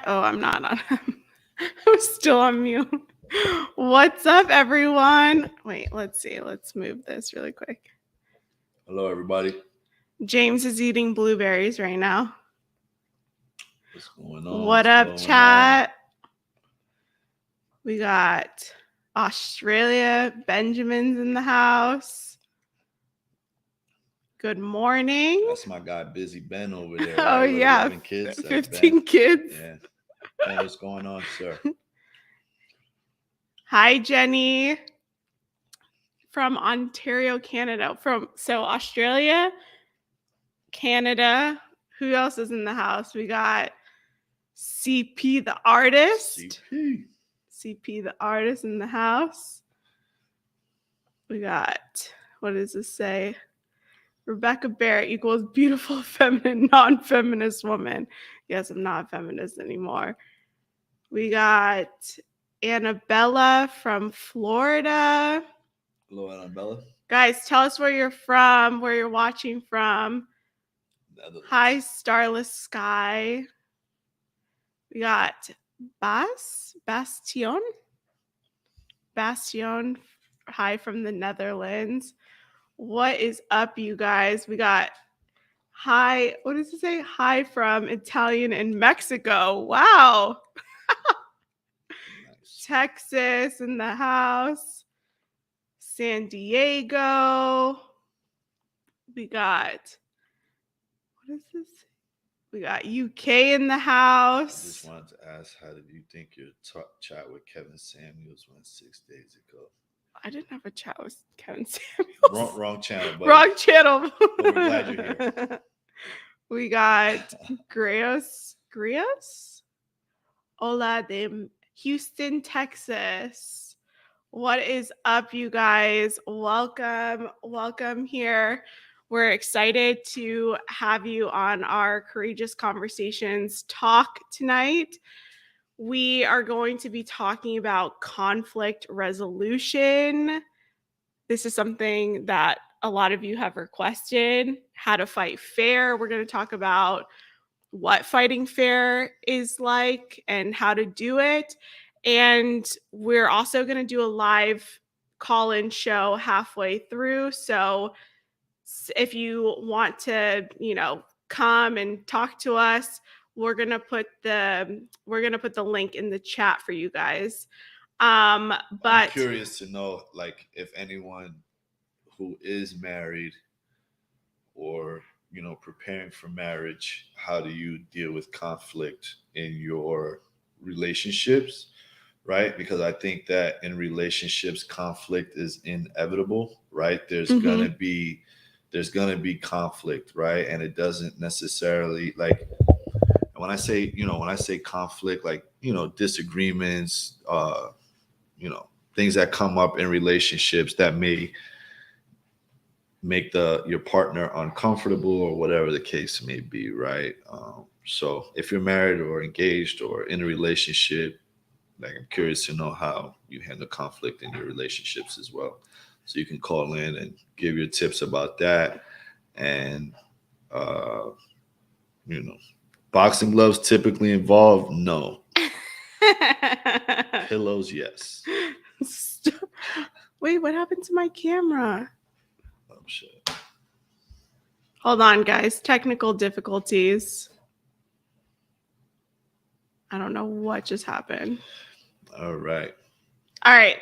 I'm not on. I'm still on mute. What's up, everyone? Wait, let's see. Let's move this really quick. Hello, everybody. James is eating blueberries right now. What's going on? What up, chat? We got Australia. Benjamin's in the house. Good morning. That's my guy, Busy Ben, over there. Oh, right? yeah. 11 kids. 15 kids. Yeah. Ben, what's going on, sir? Hi, Jenny. From Ontario, Canada. So Australia, Canada. Who else is in the house? We got CP the artist. CP the artist in the house. We got, what does this say? Rebecca Barrett equals beautiful, feminine, non-feminist woman. Yes, I'm not feminist anymore. We got Annabella from Florida. Hello, Annabella. Guys, tell us where you're from, where you're watching from. Hi, Starless Sky. We got Bastion. Hi from the Netherlands. What is up, you guys? We got hi. What does it say? Hi from Italian in Mexico. Wow. Nice. Texas in the house. San Diego. We got, what is this? We got UK in the house. I just wanted to ask, how did you think your chat with Kevin Samuels went 6 days ago? I didn't have a chat with Kevin Samuels. Wrong channel, buddy. Wrong channel. But we're glad you're here. We got Grios. Hola de Houston, Texas. What is up, you guys? Welcome here. We're excited to have you on our Courageous Conversations talk tonight. We are going to be talking about conflict resolution. This is something that a lot of you have requested, how to fight fair. We're going to talk about what fighting fair is like and how to do it. And we're also going to do a live call-in show halfway through. So if you want to, come and talk to us, we're gonna put the link in the chat for you guys. But I'm curious to know, like, if anyone who is married or preparing for marriage, how do you deal with conflict in your relationships, right? Because I think that in relationships, conflict is inevitable, right? There's gonna be conflict, right? And it doesn't necessarily, like, when I say conflict, like, disagreements, things that come up in relationships that may make your partner uncomfortable or whatever the case may be, right? So if you're married or engaged or in a relationship, like, I'm curious to know how you handle conflict in your relationships as well. So you can call in and give your tips about that. And, boxing gloves typically involved? No. Pillows, yes. Wait, what happened to my camera? Oh, shit. Hold on, guys. Technical difficulties. I don't know what just happened. All right.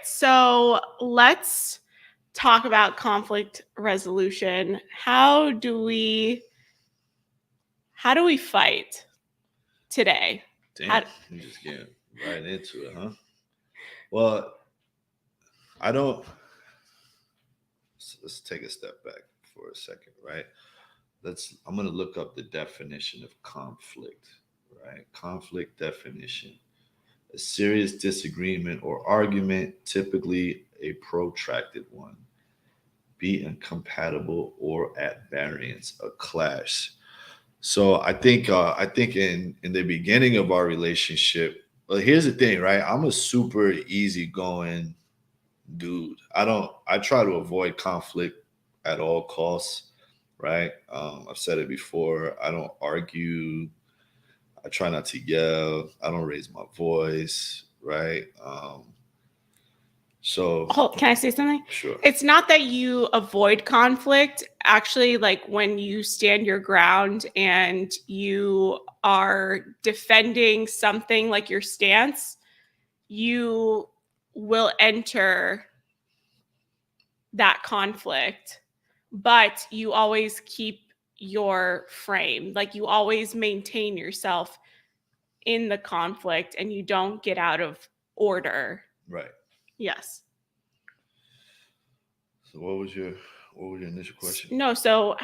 So let's talk about conflict resolution. How do we fight today? Damn, you just getting right into it, huh? Well, I don't. Let's take a step back for a second, right? I'm going to look up the definition of conflict, right? Conflict definition: a serious disagreement or argument, typically a protracted one, be incompatible or at variance, a clash. So I think in the beginning of our relationship, well, here's the thing, right? I'm a super easygoing dude. I try to avoid conflict at all costs, right? I've said it before. I don't argue. I try not to yell. I don't raise my voice, right? So Can I say something? sure. It's not that you avoid conflict. Actually, like when you stand your ground and you are defending something like your stance, you will enter that conflict, but you always keep your frame. Like you always maintain yourself in the conflict and you don't get out of order. Right. Yes. So what was your initial question? No, so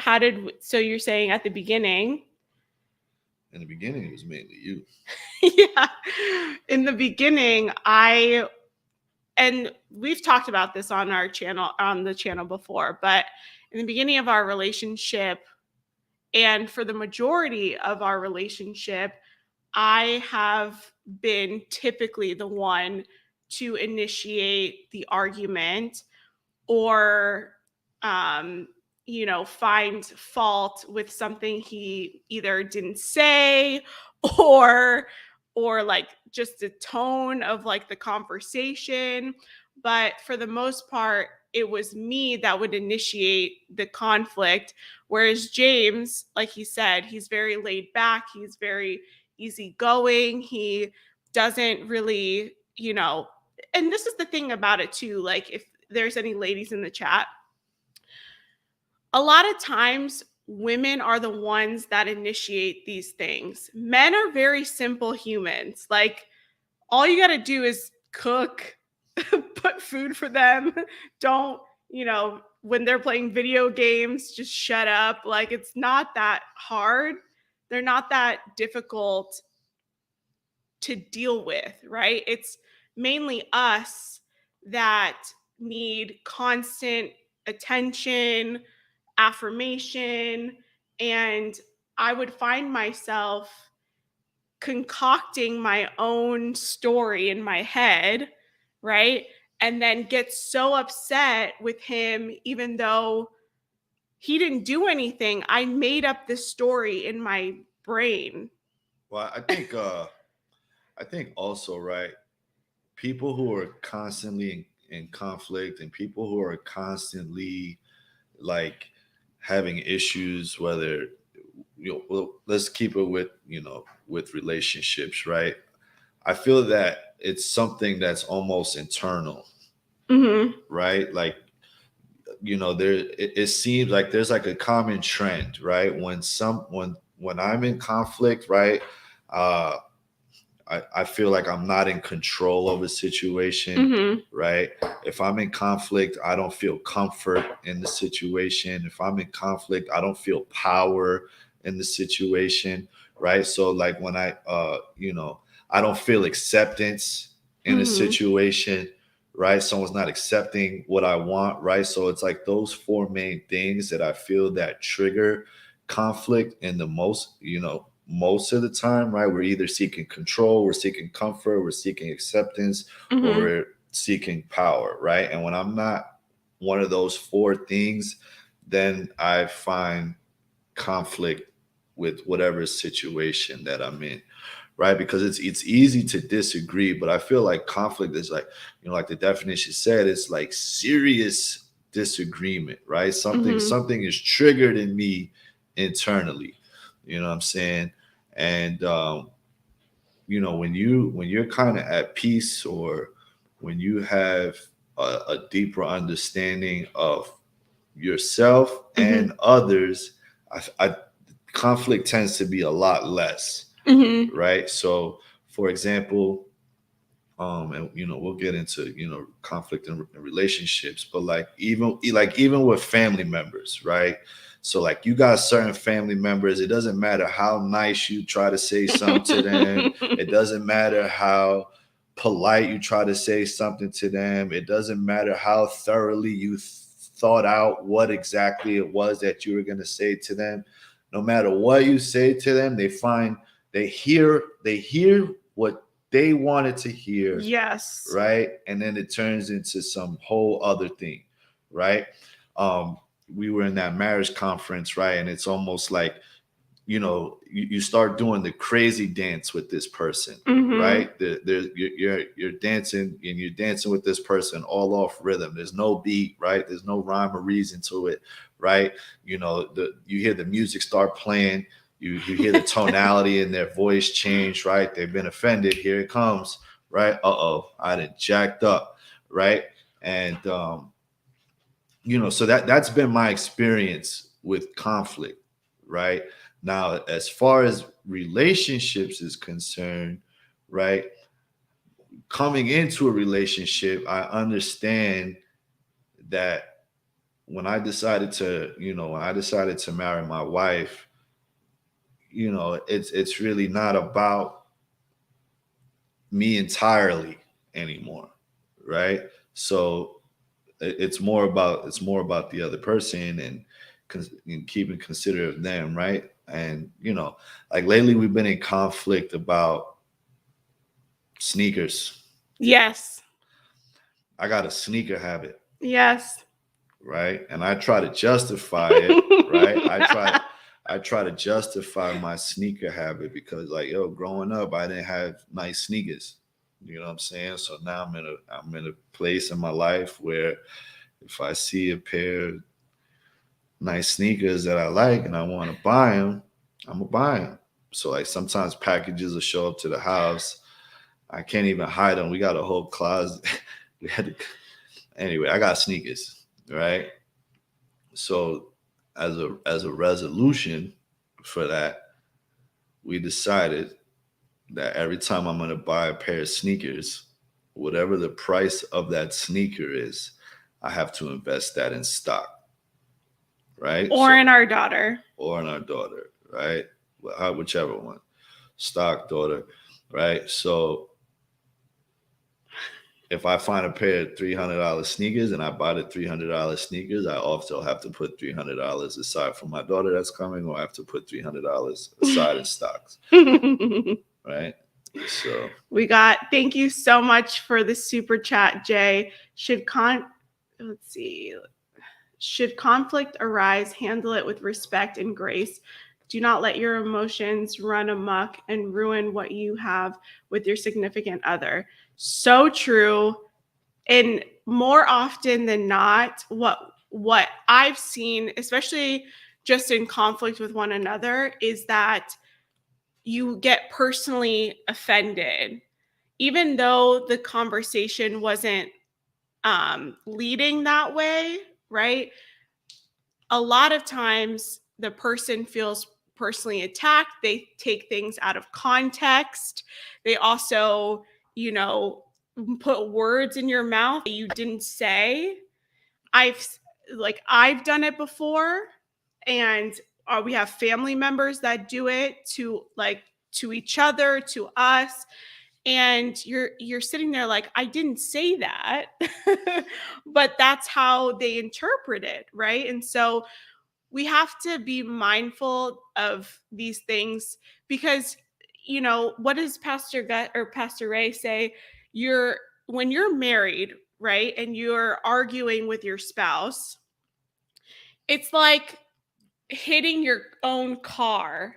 so you're saying at the beginning? In the beginning, it was mainly you. Yeah. In the beginning, and we've talked about this on the channel before, but in the beginning of our relationship, and for the majority of our relationship, I have been typically the one to initiate the argument or find fault with something he either didn't say or like just the tone of like the conversation. But for the most part, it was me that would initiate the conflict, whereas James, like he said, he's very laid back, he's very easygoing, he doesn't really, and this is the thing about it too, like if there's any ladies in the chat, a lot of times women are the ones that initiate these things. Men are very simple humans. Like all you got to do is cook, put food for them. Don't, when they're playing video games, just shut up. Like it's not that hard. They're not that difficult to deal with, right? It's mainly us that need constant attention, affirmation, and I would find myself concocting my own story in my head, right? And then get so upset with him, even though he didn't do anything. I made up this story in my brain. Well, I think also, right, people who are constantly in conflict and people who are constantly like having issues, whether well, let's keep it with with relationships, right? I feel that it's something that's almost internal, Mm-hmm. right? Like it seems like there's like a common trend, right? When I'm in conflict, right? uh I feel like I'm not in control of a situation, Mm-hmm. right? If I'm in conflict, I don't feel comfort in the situation. If I'm in conflict, I don't feel power in the situation, right? So like when I don't feel acceptance in a Mm-hmm. situation, right? Someone's not accepting what I want, right? So it's like those four main things that I feel that trigger conflict in the most of the time, right? We're either seeking control, we're seeking comfort, we're seeking acceptance, or Mm-hmm. we're seeking power, right? And when I'm not one of those four things, then I find conflict with whatever situation that I'm in, right? Because it's easy to disagree, but I feel like conflict is like, like the definition said, it's like serious disagreement, right? Something Mm-hmm. something is triggered in me internally. You know what I'm saying? And when you're kind of at peace, or when you have a deeper understanding of yourself Mm-hmm. and others, conflict tends to be a lot less, Mm-hmm. right? So, for example, and we'll get into conflict in relationships, but even with family members, right? So like you got certain family members, it doesn't matter how nice you try to say something to them, it doesn't matter how polite you try to say something to them, it doesn't matter how thoroughly you thought out what exactly it was that you were going to say to them. No matter what you say to them, they hear what they wanted to hear, Yes. right? And then it turns into some whole other thing, right? We were in that marriage conference, right? And it's almost like you start doing the crazy dance with this person, Mhm. right? You're dancing and you're dancing with this person all off rhythm. There's no beat, right? There's no rhyme or reason to it, right? You hear the music start playing. You hear the tonality in their voice change, right? They've been offended. Here it comes, right? I done jacked up, right? And so that's been my experience with conflict, right? Now, as far as relationships is concerned, right? Coming into a relationship, I understand that when I decided to marry my wife, it's really not about me entirely anymore, right? So it's more about the other person and keeping considerate of them, right? And like lately we've been in conflict about sneakers. Yes. I got a sneaker habit, Yes. right? And I try to justify it, right? I try to justify my sneaker habit because, like, yo, growing up I didn't have nice sneakers. You know what I'm saying? So now I'm in a place in my life where if I see a pair of nice sneakers that I like and I want to buy them, I'm gonna buy them. So like sometimes packages will show up to the house. I can't even hide them. We got a whole closet. we had to, anyway. I got sneakers, right? So as a resolution for that, we decided that every time I'm gonna buy a pair of sneakers, whatever the price of that sneaker is, I have to invest that in stock, right? Or in our daughter. Or in our daughter, right? Whichever one, stock, daughter, right? So if I find a pair of $300 sneakers and I buy the $300 sneakers, I also have to put $300 aside for my daughter that's coming, or I have to put $300 aside in stocks, right? So Thank you so much for the super chat, Jay. Let's see. Should conflict arise, handle it with respect and grace. Do not let your emotions run amok and ruin what you have with your significant other. So true. And more often than not, what I've seen, especially just in conflict with one another, is that you get personally offended, even though the conversation wasn't leading that way, right? A lot of times the person feels personally attacked. They take things out of context. They also, put words in your mouth that you didn't say. I've done it before, and we have family members that do it to each other, to us, and you're sitting there like, I didn't say that. But that's how they interpret it, right? And so we have to be mindful of these things because what does Pastor Gut or Pastor Ray say? When you're married, right, and you're arguing with your spouse, it's like hitting your own car.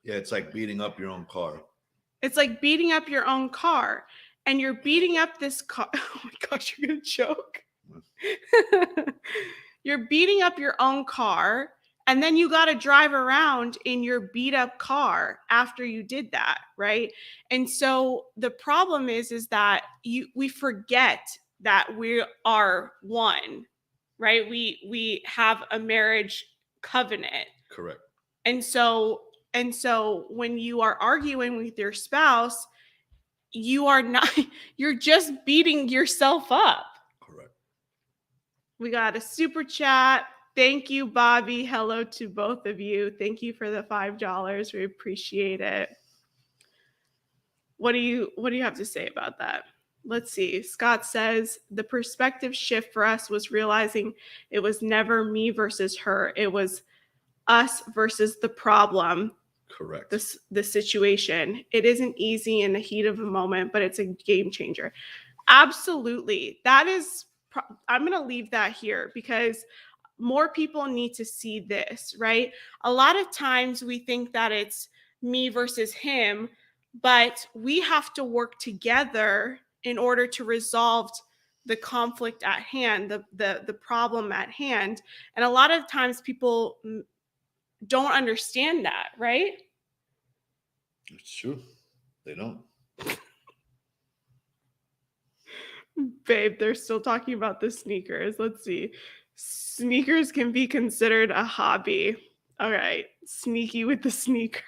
yeah, it's like beating up your own car. It's like beating up your own car, and you're beating up this car. Oh my gosh, you're gonna choke. You're beating up your own car, and then you got to drive around in your beat up car after you did that, right? And so the problem is that we forget that we are one, right? We have a marriage covenant. Correct. And so when you are arguing with your spouse, you are not you're just beating yourself up. Correct. We got a super chat. Thank you, Bobby. Hello to both of you. Thank you for the $5. We appreciate it. What do you have to say about that? Let's see. Scott says the perspective shift for us was realizing it was never me versus her. It was us versus the problem. Correct. The situation. It isn't easy in the heat of a moment, but it's a game changer. Absolutely. That is, I'm going to leave that here because more people need to see this, right? A lot of times we think that it's me versus him, but we have to work together in order to resolve the conflict at hand, the problem at hand. And a lot of times people don't understand that, right? It's true. They don't. Babe, they're still talking about the sneakers. Let's see. Sneakers can be considered a hobby. All right. Sneaky with the sneakers.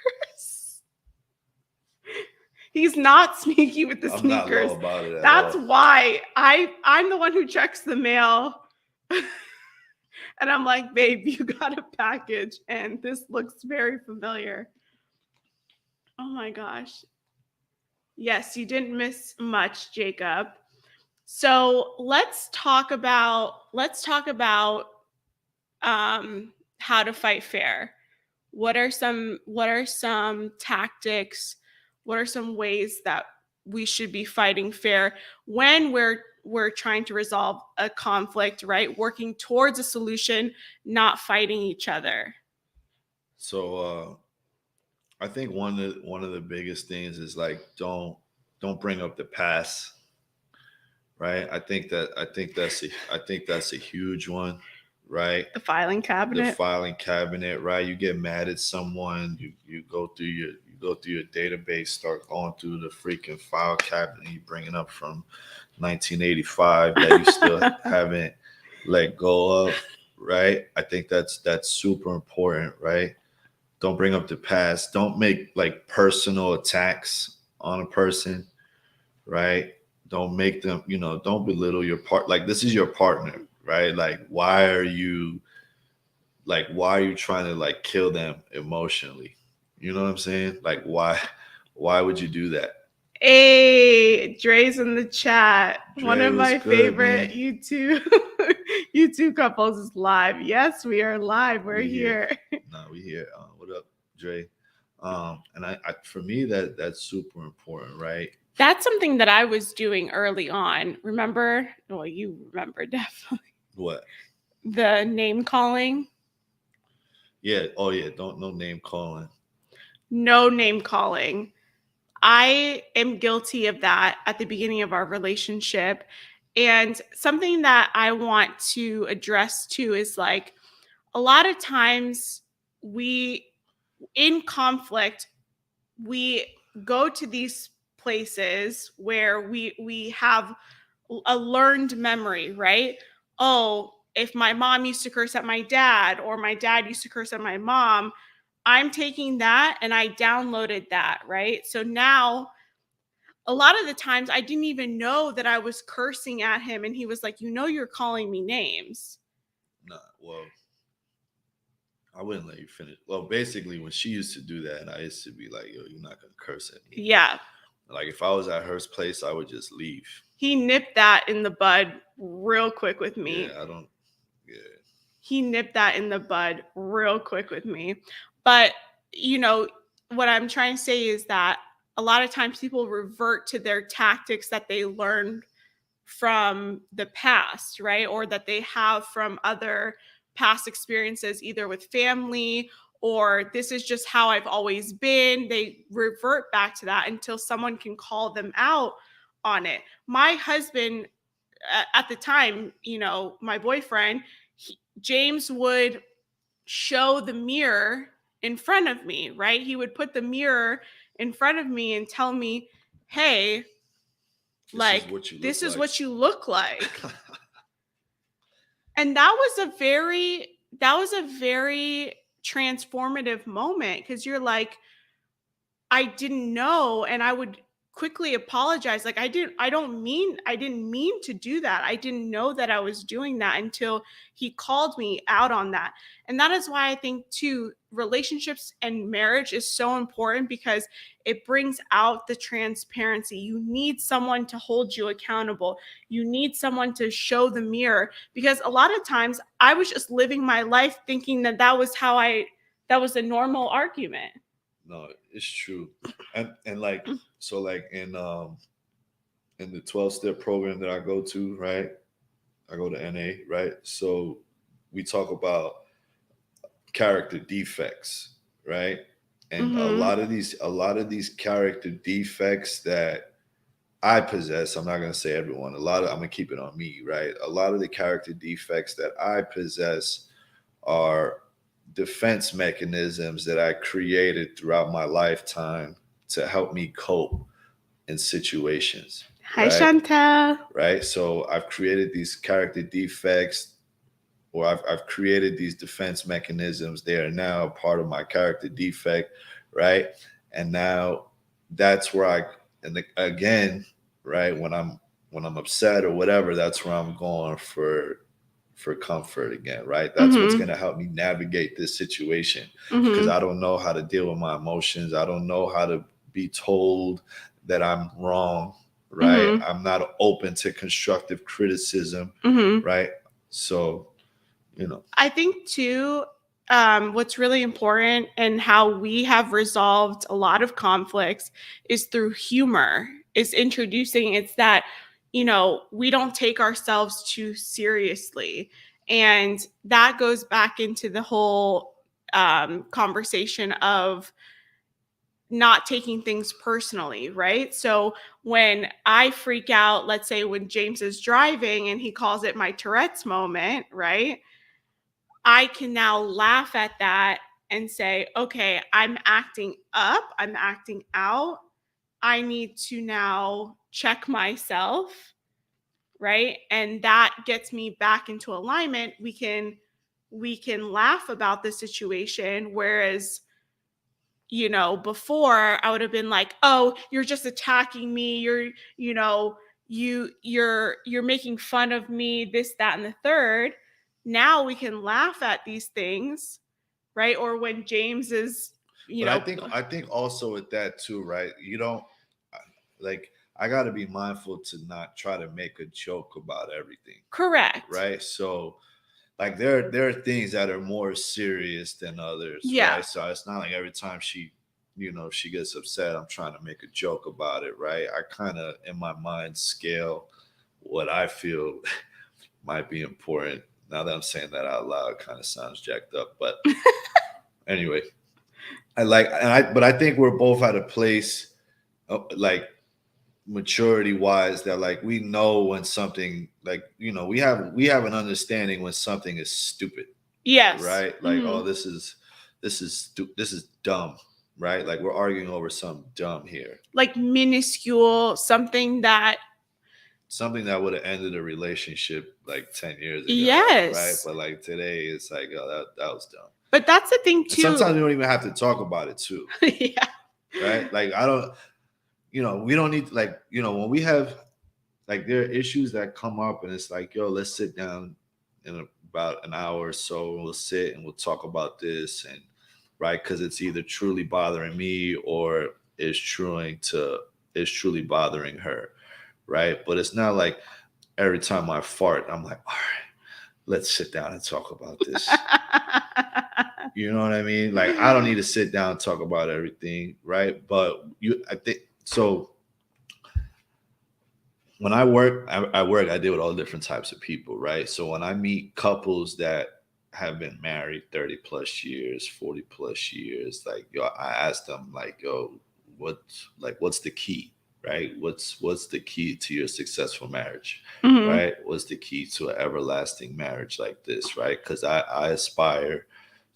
He's not sneaky with the I'm not sneakers. low about it at That's all. why I'm the one who checks the mail. And I'm like, babe, you got a package and this looks very familiar. Oh my gosh. Yes, you didn't miss much, Jacob. So let's talk about how to fight fair. What are some tactics? What are some ways that we should be fighting fair when we're trying to resolve a conflict, right? Working towards a solution, not fighting each other. So I think one of the biggest things is like don't bring up the past, right? I think that's a huge one, right? The filing The cabinet. filing cabinet, right? You get mad at someone, you go through your database, start going through the freaking file cabinet, you bring it up from 1985 that you still haven't let go of, right? I think that's super important, right? Don't bring up the past. Don't make like personal attacks on a person, right? Don't make them, don't belittle your part. Like this is your partner, right? Why are you trying to like kill them emotionally? You know what I'm saying? Like why would you do that? Hey, Dre's in the chat. One Dre of was my good, favorite man. YouTube couples is live. Yes, we are live. We're We here. here. No, we here. What up, Dre? And I for me that's super important, right? That's something that I was doing early on. Remember? Well, you remember definitely. What? The name calling. Yeah. Oh yeah. Don't no name calling. No name calling. I am guilty of that at the beginning of our relationship. And something that I want to address too is like a lot of times we, in conflict, we go to these places where we have a learned memory, right? Oh, if my mom used to curse at my dad or my dad used to curse at my mom, I'm taking that and I downloaded that, right? So now a lot of the times I didn't even know that I was cursing at him and he was like, you're calling me names. Nah. Well, I wouldn't let you finish. Well, basically, when she used to do that, and I used to be like, "Yo, you're not gonna curse at me." Yeah. Like if I was at her place, I would just leave. He nipped that in the bud real quick with me. Yeah, I don't. Yeah. He nipped that in the bud real quick with me. But, what I'm trying to say is that a lot of times people revert to their tactics that they learned from the past, right? Or that they have from other past experiences, either with family or this is just how I've always been. They revert back to that until someone can call them out on it. My husband, at the time, my boyfriend, James would show the mirror in front of me, right? He would put the mirror in front of me and tell me, hey, this is what you look like. And that was a very transformative moment because you're like, I didn't know, and I would quickly apologize. Like I didn't mean to do that. I didn't know that I was doing that until he called me out on that. And that is why I think too relationships and marriage is so important because it brings out the transparency. You need someone to hold you accountable. You need someone to show the mirror because a lot of times I was just living my life thinking that was a normal argument. No, it's true. And like so like in the 12-step program that I go to, right? I go to NA, right? So we talk about character defects, right? And Mm-hmm. a lot of these character defects that I possess, I'm not gonna say everyone. I'm gonna keep it on me, right? A lot of the character defects that I possess are defense mechanisms that I created throughout my lifetime to help me cope in situations, Hi, right? Chantel. Right. So I've created these character defects, or I've created these defense mechanisms. They are now part of my character defect, right? And now that's where again, right, when I'm upset or whatever, that's where I'm going for comfort again, right? That's what's Mm-hmm. going to help me navigate this situation, because Mm-hmm. I don't know how to deal with my emotions. I don't know how to be told that I'm wrong, right? Mm-hmm. I'm not open to constructive criticism, Mm-hmm. right? So, you know, I think too, what's really important and how we have resolved a lot of conflicts is through humor. Is introducing it's that, we don't take ourselves too seriously, and that goes back into the whole conversation of not taking things personally, right? So when I freak out, let's say when James is driving and he calls it my Tourette's moment, right? I can now laugh at that and say, okay, I'm acting up, I'm acting out. I need to now check myself, right? And that gets me back into alignment. We can laugh about the situation, whereas before I would have been like, oh, you're just attacking me, you know you're making fun of me, this, that, and the third. Now we can laugh at these things, right? Or when James is you but know I think also with that too, right? You don't like I got to be mindful to not try to make a joke about everything, correct. right? So like there are things that are more serious than others, Yeah. right? So it's not like every time she gets upset, I'm trying to make a joke about it, right? I kind of in my mind scale what I feel might be important. Now that I'm saying that out loud, it kind of sounds jacked up, but anyway, but I think we're both at a place, like maturity wise, that like we know when something, like we have an understanding when something is stupid, Yes. right? Like, Mhm. oh, this is dumb, right? Like we're arguing over something dumb here, Like minuscule, something that something that would have ended a relationship like 10 years ago, right? yes. But like today, it's like, oh, that was dumb. But that's the thing And sometimes too. we don't even have to talk about it too, Yeah. right? Like I don't, we don't need, like, when we have, like, there are issues that come up and it's like, yo, let's sit down in about an hour or so and we'll sit and we'll talk about this, and right, because it's either truly bothering me or is truly bothering her, right? But it's not like every time I fart I'm like, all right, let's sit down and talk about this. You know what I mean? Like I don't need to sit down and talk about everything, right? But I think so. When I deal with all different types of people, right? So when I meet couples that have been married 30 plus years, 40 plus years, like, yo, I ask them like, yo, what's the key, right? What's the key to your successful marriage, Mhm. right? What's the key to an everlasting marriage like this, right? Because I aspire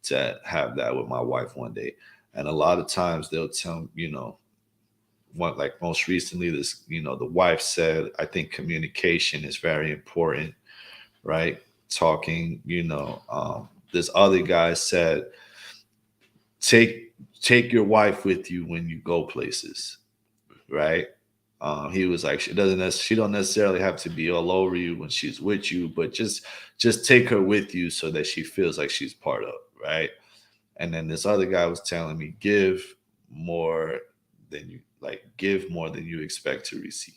to have that with my wife one day. And a lot of times they'll tell me, what, like most recently, this, the wife said, I think communication is very important, right? Talking, this other guy said, take your wife with you when you go places, right? He was like, she don't necessarily have to be all over you when she's with you, but just take her with you so that she feels like she's part of, right? And then this other guy was telling me, more give more than you expect to receive,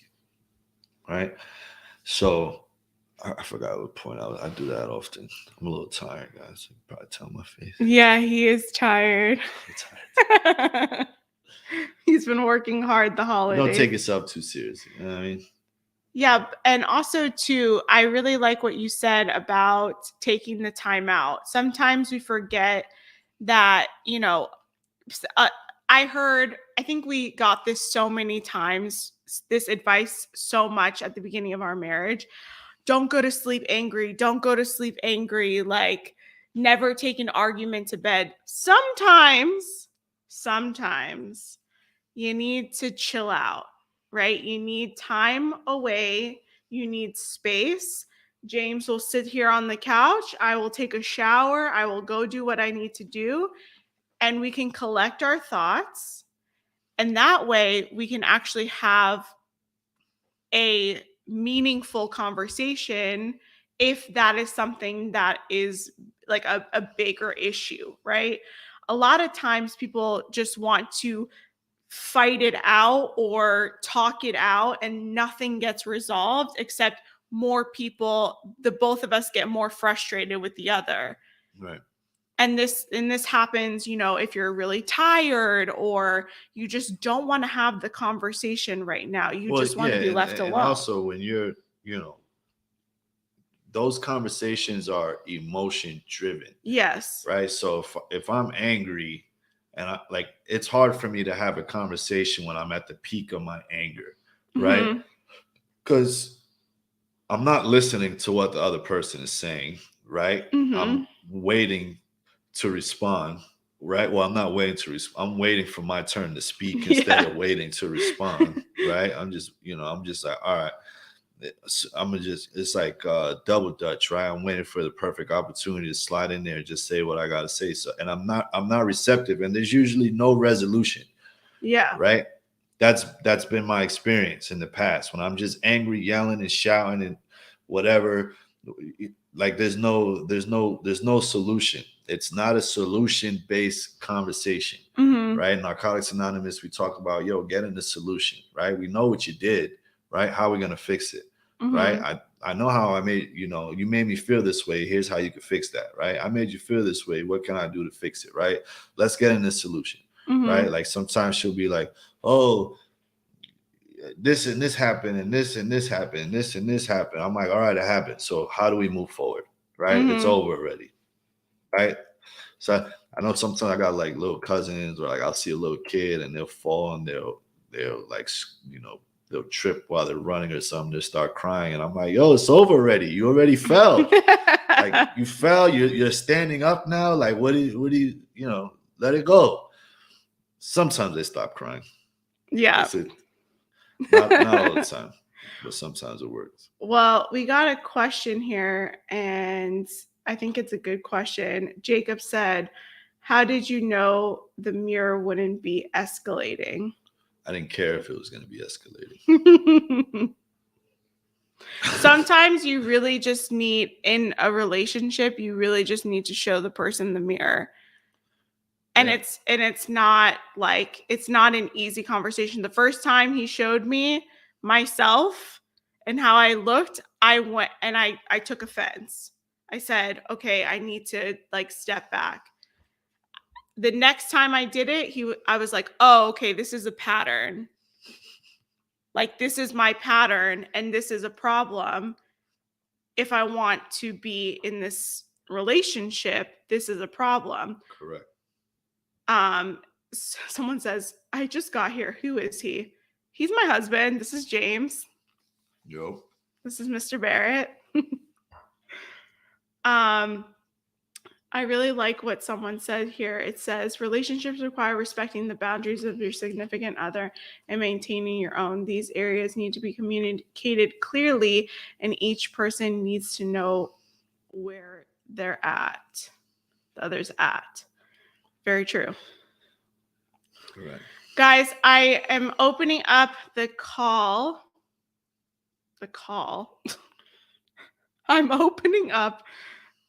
right? So I forgot what point I do that often. I'm a little tired, guys. You can probably tell my face. Yeah, he is tired. I'm tired. He's been working hard the But don't holidays. take yourself too seriously. You know what I mean? Yeah, and also too, I really like what you said about taking the time out. Sometimes we forget that, I think we got this so many times, this advice so much at the beginning of our marriage. Don't go to sleep angry. Don't go to sleep angry. Like, never take an argument to bed. Sometimes you need to chill out, right? You need time away. You need space. James will sit here on the couch. I will take a shower. I will go do what I need to do. And we can collect our thoughts. And that way we can actually have a meaningful conversation if that is something that is like a bigger issue, right? A lot of times people just want to fight it out or talk it out and nothing gets resolved except more people, the both of us get more frustrated with the other. Right. And this happens, if you're really tired or you just don't want to have the conversation right now. You Well, just want yeah, to be and left and alone. also when you're, you know, those conversations are emotion driven, Yes. right? So if I'm angry and it's hard for me to have a conversation when I'm at the peak of my anger, right? Mhm. Because I'm not listening to what the other person is saying, right? I'm Mhm. waiting to respond, right? Well, I'm not waiting to respond. I'm waiting for my turn to speak instead Yeah. of waiting to respond, right? I'm just like, all right, it's like double dutch, right? I'm waiting for the perfect opportunity to slide in there and just say what I got to say. So, and I'm not receptive, and there's usually no resolution, Yeah. right? That's been my experience in the past when I'm just angry, yelling and shouting and whatever. Like there's no solution. It's not a solution based conversation, Mhm. right? Narcotics Anonymous, we talk about getting the solution, right? We know what you did, right? How are we gonna fix it, right? Mhm. I know how I made you made me feel this way. Here's how you could fix that, right? I made you feel this way. What can I do to fix it, right? Let's get in this solution, right? Mhm. Like sometimes she'll be like, oh, this and this happened, and this and this happened, and this and this happened. I'm like, all right, it happened. So how do we move forward? Right? It's Mhm. over already. Right? So I know sometimes I got like little cousins, or like I'll see a little kid and they'll fall and they'll like they'll trip while they're running or something. They'll start crying, and I'm like, yo, it's over already. You already fell. Like you fell. You're standing up now. Like what do you let it go. Sometimes they stop crying. Yeah. That's it. Not all the time, but sometimes it works. Well, we got a question here, and I think it's a good question. Jacob said, "How did you know the mirror wouldn't be escalating?" I didn't care if it was going to be escalating. Sometimes you really just need, in a relationship, you really just need to show the person the mirror. And Yeah. it's not like, it's not an easy conversation. The first time he showed me myself and how I looked, I went and I took offense. I said, "Okay, I need to like step back." The next time I did it, I was like, "Oh, okay, this is a pattern. Like this is my pattern and this is a problem. If I want to be in this relationship, this is a problem." Correct. Someone says, "I just got here. Who is he?" He's my husband. This is James. Yo. This is Mr. Barrett. um, I really like what someone said here. It says, relationships require respecting the boundaries of your significant other and maintaining your own. These areas need to be communicated clearly, and each person needs to know where they're at, the other's at. Very true. Correct. Guys, I am opening up the call. The call. I'm opening up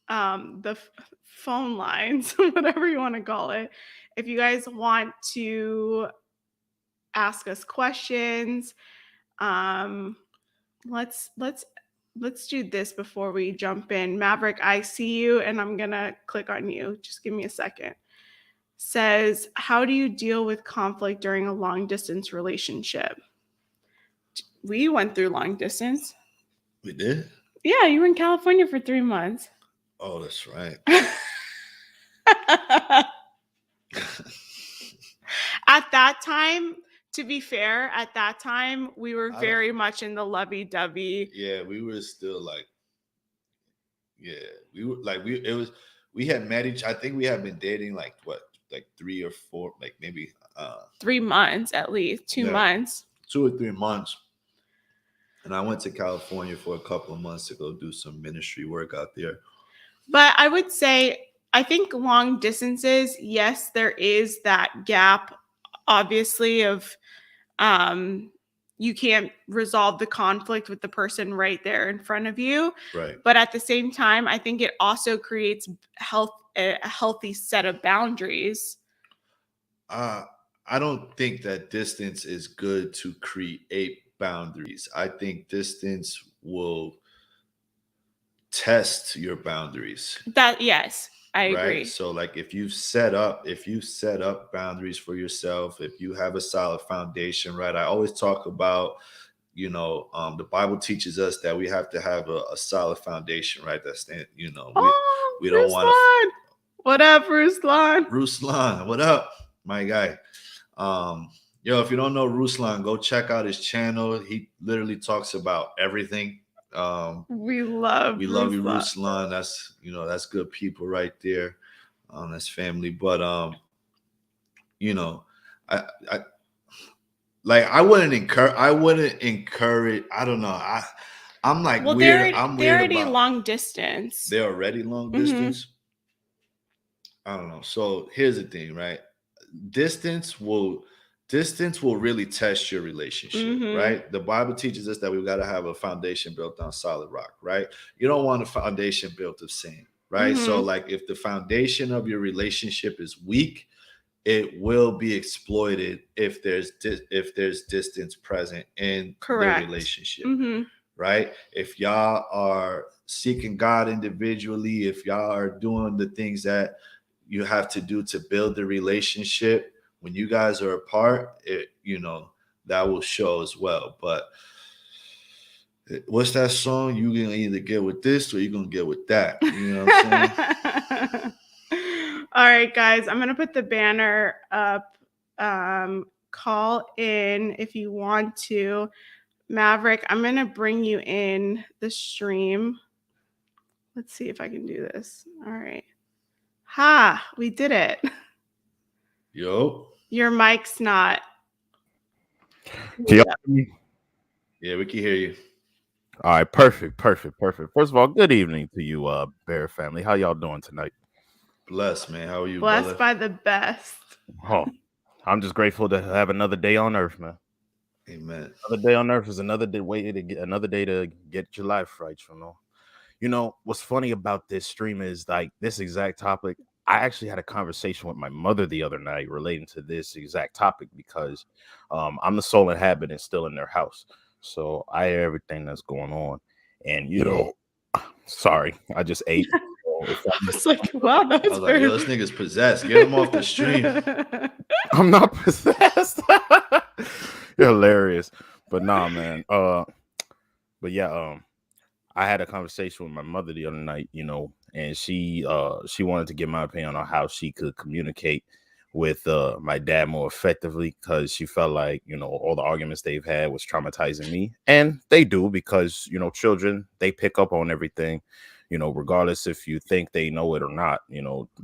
the phone lines, whatever you want to call it. If you guys want to ask us questions, um, let's do this before we jump in. Maverick, I see you, and I'm gonna click on you. Just give me a second. Says, how do you deal with conflict during a long distance relationship? we went through long distance. We did? Yeah, you were in California for 3 months. Oh, that's right. At that time, to be fair, at that time we were I don't- very much in the lovey-dovey. Yeah, we were still like, yeah, we were like, we had met I think we had been dating like what, like 3 or 4, like maybe 3 months at least, 2 Yeah. months. 2 or 3 months. And I went to California for a couple of months to go do some ministry work out there. But I would say, I think long distances, yes, there is that gap, obviously, of you can't resolve the conflict with the person right there in front of you. Right. But at the same time, I think it also creates a healthy set of boundaries. I don't think that distance is good to create boundaries. I think distance will test your boundaries. That, yes, I Right. agree. So like if you set up boundaries for yourself, if you have a solid foundation, right? I always talk about, the Bible teaches us that we have to have a solid foundation, right? That's, we don't want to. What up, Ruslan? Ruslan, what up, my guy? If you don't know Ruslan, go check out his channel. He literally talks about everything. We love you, Ruslan. That's good people right there. That's family. But I like I wouldn't encourage. I don't know. I'm like weird. I'm they're weird already about long distance. They're already long distance. I don't know. So here's the thing, right? Distance will really test your relationship, right? The Bible teaches us that we've got to have a foundation built on solid rock, right? You don't want a foundation built of sand, right? So like if the foundation of your relationship is weak, it will be exploited if there's distance present in the relationship. Right? If y'all are seeking God individually, if y'all are doing the things that you have to do to build the relationship, when you guys are apart, that will show as well. But what's that song? You gonna either get with this or you're gonna get with that. You know what I'm saying? All right, guys, I'm gonna put the banner up. Call in if you want to. Maverick, I'm gonna bring you in the stream. Let's see if I can do this. All right. Ha, we did it. Yo. Your mic's not. Yeah, we can hear you. All right, perfect. First of all, good evening to you, Barrett family. How y'all doing tonight? Blessed, man. How are you, Blessed by the best. Oh, I'm just grateful to have another day on earth, man. Amen. Another day on earth is another day to get your life right, what's funny about this stream is like this exact topic. I actually had a conversation with my mother the other night relating to this exact topic because I'm the sole inhabitant still in their house. So I hear everything that's going on. And, sorry, I just ate. I was like, wow, that's like, yo, this nigga's possessed. Get him off the stream. I'm not possessed. You're hilarious. But nah, man. But yeah, I had a conversation with my mother the other night, and she wanted to get my opinion on how she could communicate with my dad more effectively because she felt like, all the arguments they've had was traumatizing me. And they do because, children, they pick up on everything, regardless if you think they know it or not.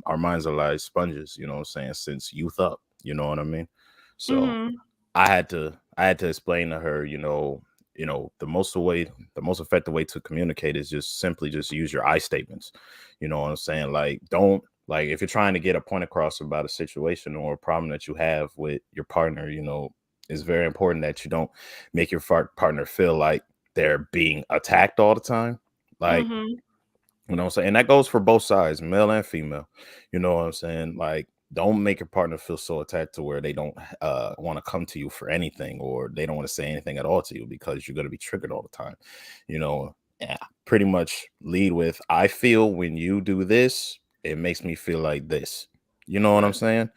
Our minds are like sponges, you know what I'm saying, since youth up, you know what I mean? So I had to explain to her, the most effective way to communicate is just simply use your I statements. You know what I'm saying? Like, don't, like, if you're trying to get a point across about a situation or a problem that you have with your partner, it's very important that you don't make your partner feel like they're being attacked all the time. Like, you know what I'm saying? And that goes for both sides, male and female. You know what I'm saying? Like, don't make your partner feel so attacked to where they don't want to come to you for anything or they don't want to say anything at all to you because you're going to be triggered all the time. Pretty much lead with, I feel when you do this, it makes me feel like this. You know what I'm saying?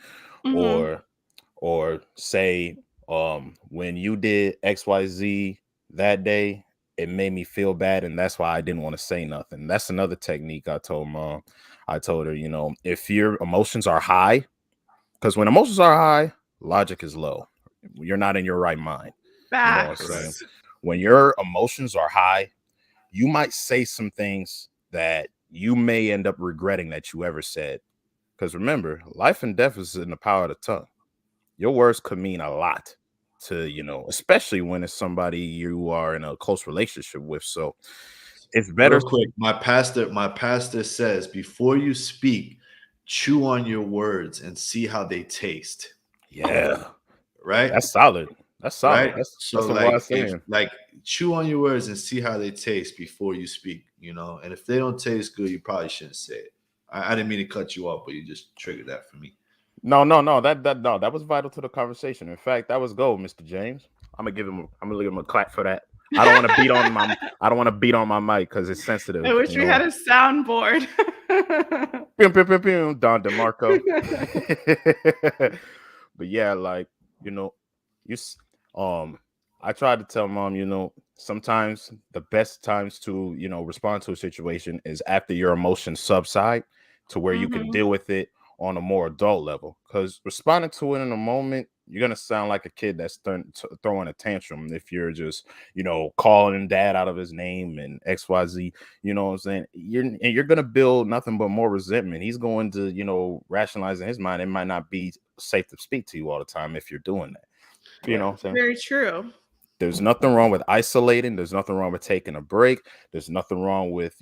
Or say, when you did XYZ, that day, it made me feel bad, and that's why I didn't want to say nothing. That's another technique I told Mom. I told her, if your emotions are high, because when emotions are high, logic is low. You're not in your right mind. You know what I'm saying? Facts. When your emotions are high, you might say some things that you may end up regretting that you ever said. Because remember, life and death is in the power of the tongue. Your words could mean a lot to, especially when it's somebody you are in a close relationship with. So it's better. Real quick, my pastor says before you speak, chew on your words and see how they taste. Yeah, Right? that's solid. That's solid. Right? That's So a like wise if saying. like chew on your words and see how they taste before you speak, and if they don't taste good, you probably shouldn't say it. I didn't mean to cut you off, but you just triggered that for me. No. That was vital to the conversation. In fact, that was gold, Mr. James. I'm gonna give him a clap for that. I don't want to beat on my mic because it's sensitive. I wish we had a soundboard. Pew, pew, pew, pew, Don DeMarco. But yeah, like, you know, you s- I tried to tell Mom, sometimes the best times to, respond to a situation is after your emotions subside to where you can Mhm. deal with it on a more adult level. Because responding to it in a moment, you're gonna sound like a kid that's throwing a tantrum if you're just, calling dad out of his name and XYZ. You know what I'm saying? You're gonna build nothing but more resentment. He's going to, rationalize in his mind. It might not be safe to speak to you all the time if you're doing that. You know what I'm saying? Very true. There's nothing wrong with isolating. There's nothing wrong with taking a break. There's nothing wrong with,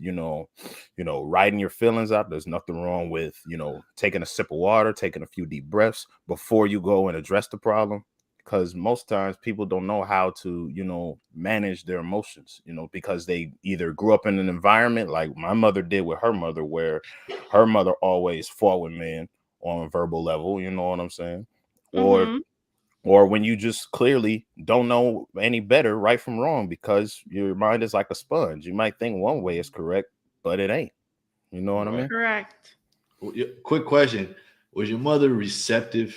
writing your feelings out. There's nothing wrong with, taking a sip of water, taking a few deep breaths before you go and address the problem. Because most times people don't know how to, manage their emotions, because they either grew up in an environment like my mother did with her mother, where her mother always fought with men on a verbal level, you know what I'm saying? Or Mhm. or when you just clearly don't know any better right from wrong because your mind is like a sponge. You might think one way is correct, but it ain't. You know what I Right. mean? Correct. Well, quick question: was your mother receptive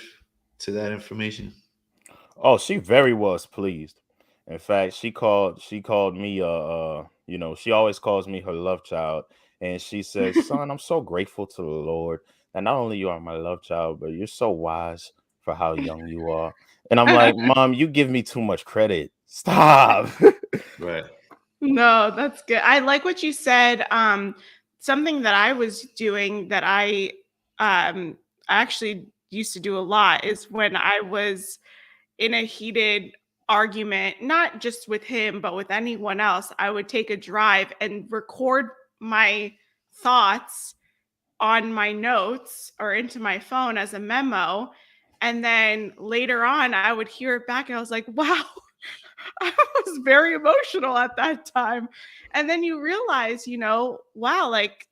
to that information? Oh, she very was pleased. In fact, she called me she always calls me her love child. And she says, "Son, I'm so grateful to the Lord. And not only you are my love child, but you're so wise for how young you are." And I'm like, Mom, you give me too much credit. Stop. Right. No, that's good. I like what you said. Something that I was doing that I actually used to do a lot is when I was in a heated argument, not just with him, but with anyone else, I would take a drive and record my thoughts on my notes or into my phone as a memo. And then later on, I would hear it back and I was like, wow, I was very emotional at that time. And then you realize, wow, like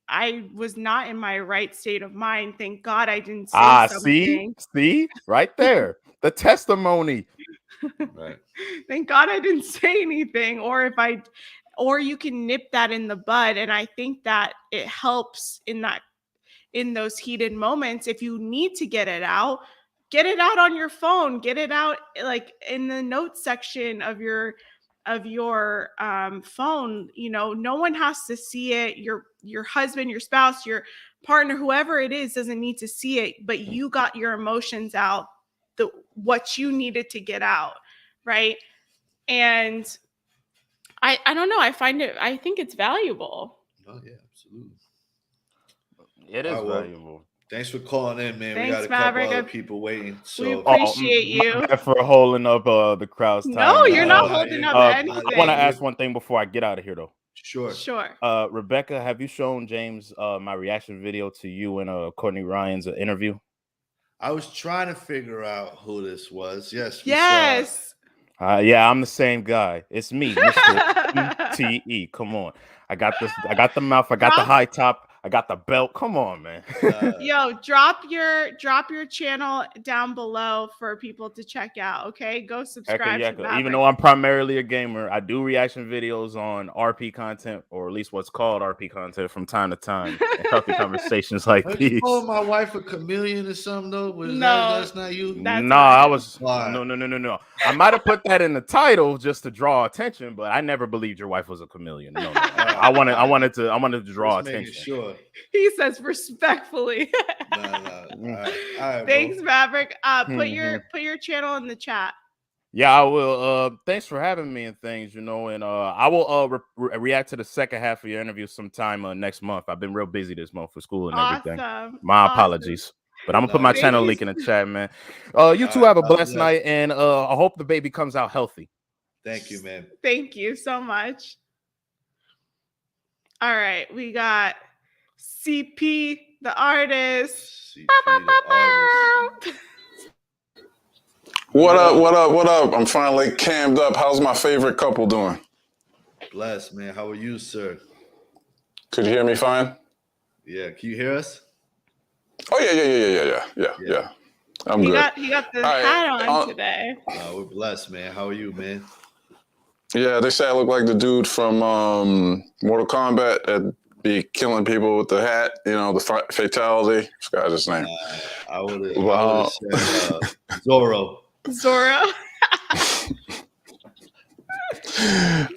I was not in my right state of mind. Thank God I didn't say See, something. right there, the testimony. Right. Thank God I didn't say anything. Or you can nip that in the bud. And I think that it helps in those heated moments. If you need to get it out on your phone, get it out like in the notes section of your phone. No one has to see it. Your husband, your spouse, your partner, whoever it is, doesn't need to see it, but you got your emotions out, what you needed to get out, right? And I don't know, I think it's valuable. Oh yeah, absolutely. It All is right. Well, valuable. thanks for calling in, man. We got Thanks, a couple Maverick. other people waiting. We So Oh, appreciate my you. bad for holding up the crowd's No, time. you're not holding up you're I want to anything. ask one thing before I get out of here, though. Sure. Sure. Rebecca, have you shown James my reaction video to you and Courtney Ryan's interview? I was trying to figure out who this was. Yes, we saw it. Yes. Yeah, I'm the same guy. It's me, Mr. MTE. Come on. I got this. I got the mouth. I got the Props. high top. I got the belt. Come on, man. Yo, drop your channel down below for people to check out. Okay, go subscribe to Maverick. Even though I'm primarily a gamer, I do reaction videos on RP content, or at least what's called RP content, from time to time. And healthy conversations like Don't these. you call my wife a chameleon or something though? Was No, that's not you. that's No, not I him. was Why? no. I might have put that in the title just to draw attention, but I never believed your wife was a chameleon. No. I wanted to draw Just making attention. sure. He says respectfully. No. All right, Thanks, bro. Maverick. Put your channel in the chat. Yeah, I will. Thanks for having me and things, and I will react to the second half of your interview sometime next month. I've been real busy this month for school and everything. My apologies. But I'm gonna put my channel link in the chat, man. You two have a blessed night, and I hope the baby comes out healthy. Thank you, man. Thank you so much. All right, we got CP the artist. CP, the artist. What up? I'm finally cammed up. How's my favorite couple doing? Bless, man. How are you, sir? Could you hear me fine? Yeah. Can you hear us? Oh yeah. I'm good. He got the hat on today. We're blessed, man. How are you, man? Yeah, they say I look like the dude from Mortal Kombat that be killing people with the hat. You know, the fatality. I forgot his name. I would have said Zorro. Zorro.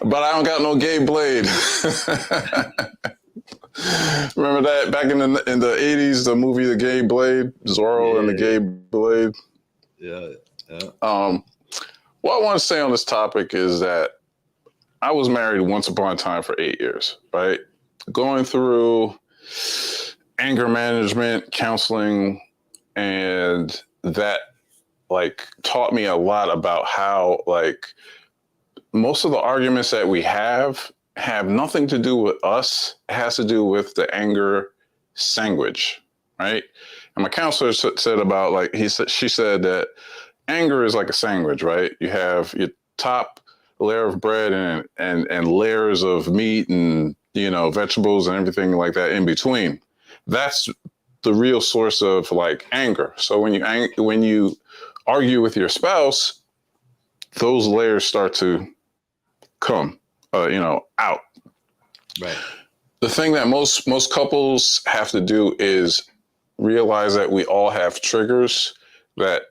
But I don't got no gay blade. Remember that back in the 80s, the movie The Gay Blade, Zorro and the Gay Blade. Yeah. What I want to say on this topic is that I was married once upon a time for 8 years, right? Going through anger management, counseling, and that taught me a lot about how most of the arguments that we have nothing to do with us. It has to do with the anger sandwich, right? And my counselor said about she said that anger is like a sandwich, right? You have your top layer of bread and layers of meat and vegetables and everything like that in between. That's the real source of anger. So when you argue with your spouse, those layers start to come out. Right. The thing that most couples have to do is realize that we all have triggers that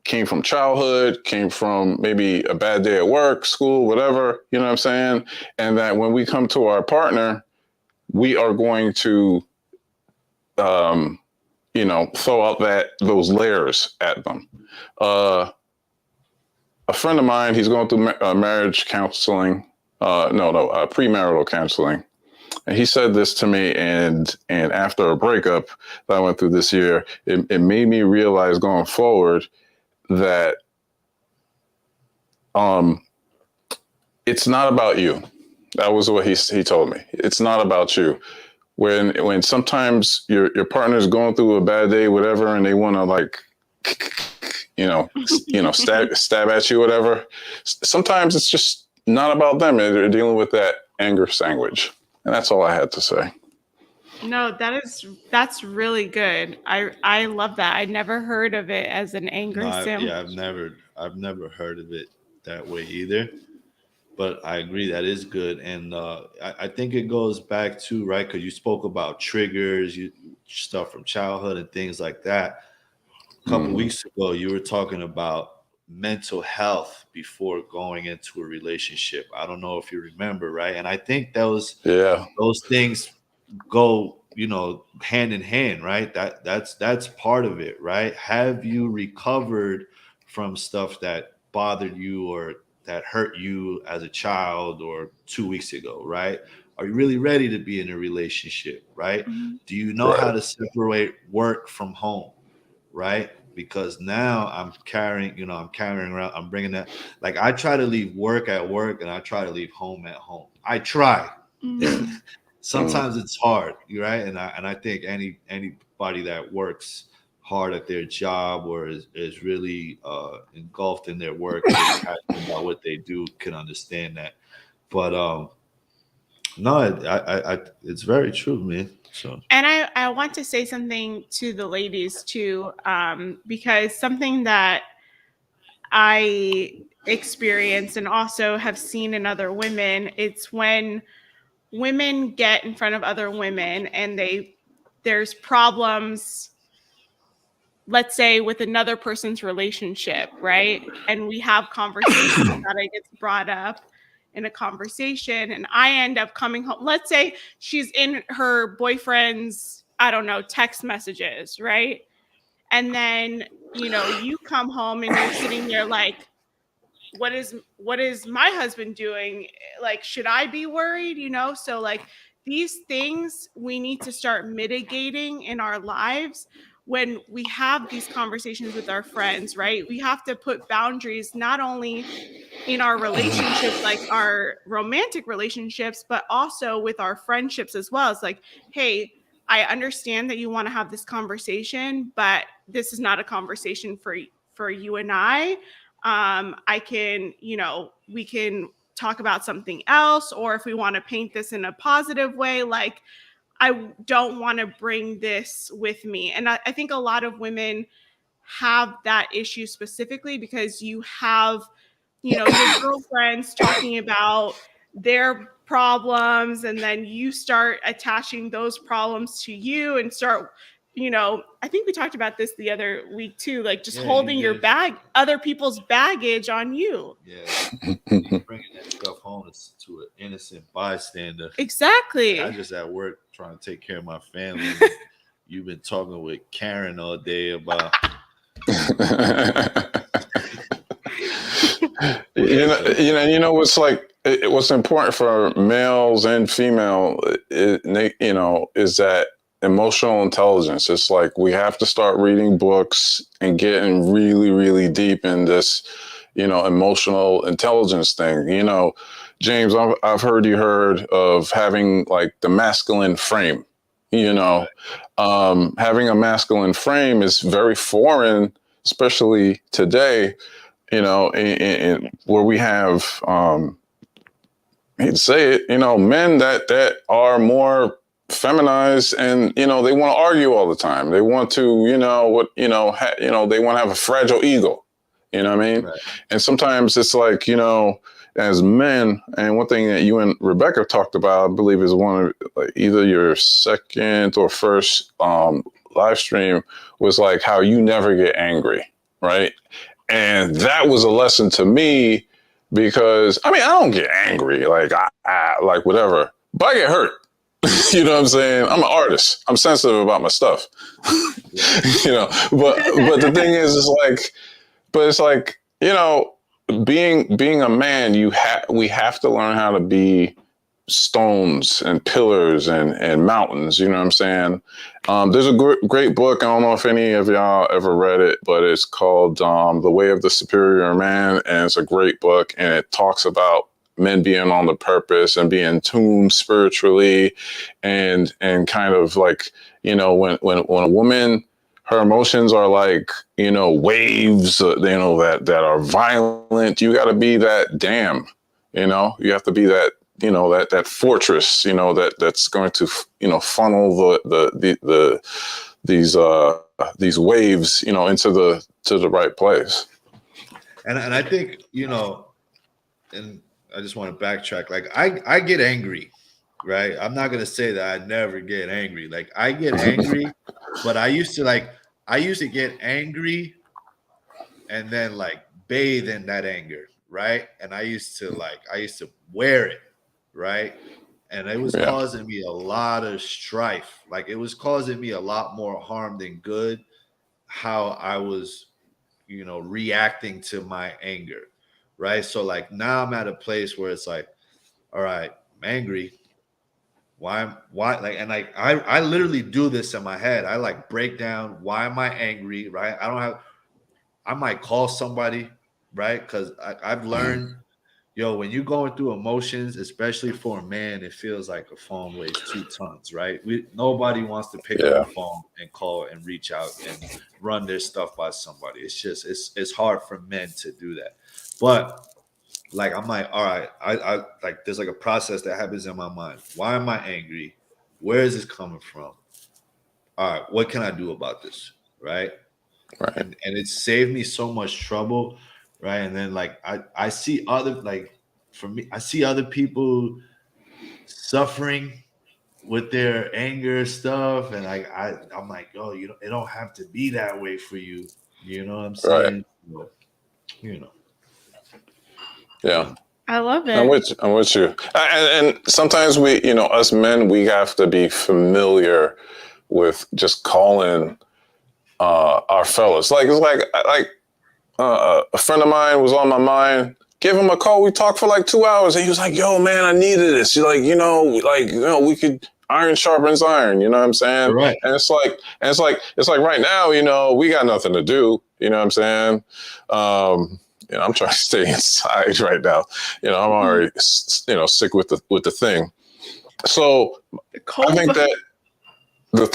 came from childhood, came from maybe a bad day at work, school, whatever, you know what I'm saying? And that when we come to our partner, we are going to, throw out those layers at them. A friend of mine, he's going through marriage counseling, premarital counseling. And he said this to me, and after a breakup that I went through this year, it made me realize going forward that it's not about you. That was what he told me. It's not about you. When sometimes your partner's going through a bad day, whatever, and they want to stab at you, whatever. Sometimes it's just not about them. They're dealing with that anger sandwich. And that's all I had to say. No, that's really good. I love that. I never heard of it as an anger sandwich. Yeah, I've never heard of it that way either. But I agree that is good, and I think it goes back to right because you spoke about triggers, stuff from childhood and things like that. A couple weeks ago, you were talking about mental health before going into a relationship. I don't know if you remember, right? And I think those things go, hand in hand, right? That's part of it, right? Have you recovered from stuff that bothered you or that hurt you as a child or 2 weeks ago, right? Are you really ready to be in a relationship, right? Mm-hmm. Do you know how to separate work from home, right? Because now I'm carrying around, I'm bringing that, I try to leave work at work and I try to leave home at home. I try. Mm-hmm. Sometimes it's hard, right? And I think anybody that works hard at their job or is really engulfed in their work, passionate about what they do, can understand that. But No, it's very true, man. So And I want to say something to the ladies too, because something that I experience and also have seen in other women, it's when women get in front of other women and there's problems, let's say with another person's relationship, right? And we have conversations that it gets brought up in a conversation, and I end up coming home. Let's say she's in her boyfriend's, I don't know, text messages, right? And then, you come home and you're sitting there like, what is my husband doing? Like, should I be worried? So like these things we need to start mitigating in our lives when we have these conversations with our friends, right? We have to put boundaries not only in our relationships, like our romantic relationships, but also with our friendships as well. It's like, hey, I understand that you want to have this conversation, but this is not a conversation for you and I. I can, we can talk about something else, or if we want to paint this in a positive way, like, I don't want to bring this with me. And I think a lot of women have that issue specifically because you have, your girlfriends talking about their problems, and then you start attaching those problems to you and start, I think we talked about this the other week too, like just Yeah, holding you your did. other people's baggage on you. Yeah, you bringing that stuff home to an innocent bystander. Like, Exactly. I just at work trying to take care of my family. You've been talking with Karen all day about. What's like what's important for males and female, is that emotional intelligence. It's like we have to start reading books and getting really, really deep in this, emotional intelligence thing. James, I've heard of having like the masculine frame. Having a masculine frame is very foreign, especially today. Where we have, I hate to say it, men that are more feminized, and they want to argue all the time. They want to, they want to have a fragile ego. You know what I mean? Right. And sometimes it's like, as men, and one thing that you and Rebecca talked about, I believe, is one of like, either your second or first live stream, was like how you never get angry, right? And that was a lesson to me, because I don't get angry, like I like whatever, but I get hurt. You know what I'm saying? I'm an artist. I'm sensitive about my stuff. But the thing is, it's like, being a man, we have to learn how to be stones and pillars and mountains. You know what I'm saying? There's a great book. I don't know if any of y'all ever read it, but it's called The Way of the Superior Man. And it's a great book. And it talks about men being on the purpose and being tuned spiritually, and kind of like, when a woman, her emotions are like, waves, that are violent. You got to be that dam, you have to be that, that fortress, that's going to, funnel these waves, into the right place. And I think, and I just want to backtrack. Like I get angry, right? I'm not gonna say that I never get angry. Like I get angry, but I used to get angry and then like bathe in that anger, right? And I used to wear it, right? And it was causing me a lot of strife. Like it was causing me a lot more harm than good, how I was, reacting to my anger. Right. So like now I'm at a place where it's like, all right, I'm angry. Why like, and like I literally do this in my head. I like break down, why am I angry? Right. I might call somebody, right? Because I've learned, when you're going through emotions, especially for a man, it feels like a phone weighs 2 tons, right? Nobody wants to pick up the phone and call and reach out and run their stuff by somebody. It's just it's hard for men to do that. But like I'm like, all right, I like there's like a process that happens in my mind. Why am I angry? Where is this coming from? All right, what can I do about this? Right. Right. And it saved me so much trouble. Right. And then like I see other like for me, I see other people suffering with their anger stuff. And like I'm like, oh, it don't have to be that way for you. You know what I'm Right. saying? So, you know. Yeah. I love it. I'm with you. And sometimes we, us men, we have to be familiar with just calling our fellas. Like it's like a friend of mine was on my mind. Give him a call. We talked for like 2 hours, and he was like, "Yo, man, I needed this." You're like, we could iron sharpens iron. You know what I'm saying? Right. And it's like right now, we got nothing to do. You know what I'm saying? I'm trying to stay inside right now. I'm already, sick with the thing. So I think that the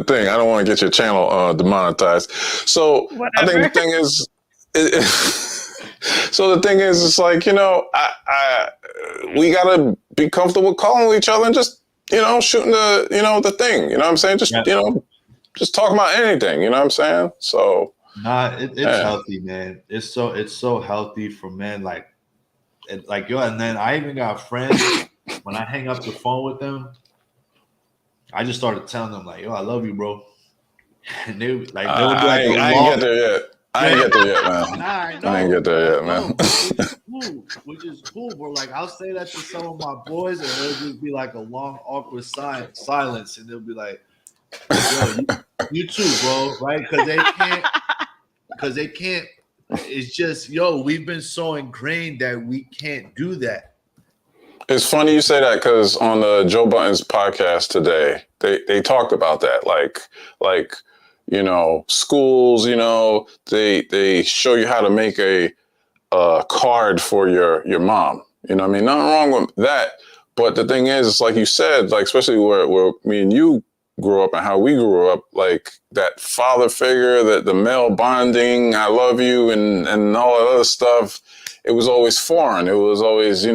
thing. I don't want to get your channel demonetized. So Whatever. I think the thing is, it's like we gotta be comfortable calling each other and just shooting the thing. You know what I'm saying? Just just talk about anything. You know what I'm saying? So. Nah, it's healthy, man. It's so healthy for men. Like and then I even got friends when I hang up the phone with them, I just started telling them like, yo, I love you, bro. And they would be like, I ain't get there yet. I ain't get there yet, man. I ain't get there yet, man. Which is cool, bro. Like I'll say that to some of my boys, and it'll just be like a long, awkward silence, and they'll be like, yo, you too, bro, right? Because they can't. It's just, we've been so ingrained that we can't do that. It's funny you say that because on the Joe Budden's podcast today, they talked about that. Like schools, they show you how to make a card for your mom. You know what I mean? Nothing wrong with that. But the thing is, it's like you said, like especially where me and you grew up and how we grew up, like that father figure, that the male bonding, I love you and all that other stuff, it was always foreign. It was always,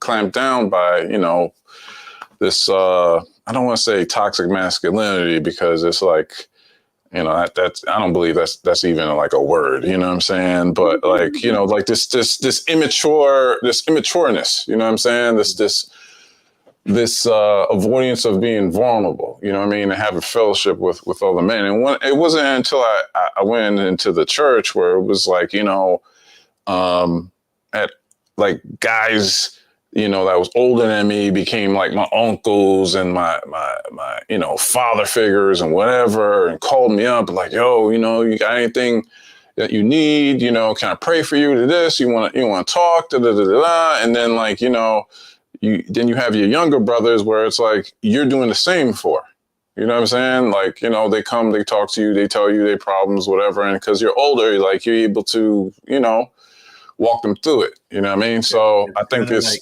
clamped down by, this, I don't want to say toxic masculinity because it's like, that's, I don't believe that's even like a word, you know what I'm saying? But like, like this immatureness, you know what I'm saying? This avoidance of being vulnerable, you know what I mean, and having fellowship with other men. And it wasn't until I went into the church where it was like, at like guys, that was older than me became like my uncles and my father figures and whatever, and called me up like, yo, you got anything that you need? Can I pray for you to this? You want to talk? Da, da, da, da, da. And then like, then you have your younger brothers where it's like you're doing the same for. You know what I'm saying? Like, they come, they talk to you, they tell you their problems, whatever. And because you're older, like you're able to, walk them through it. You know what I mean? So I think it's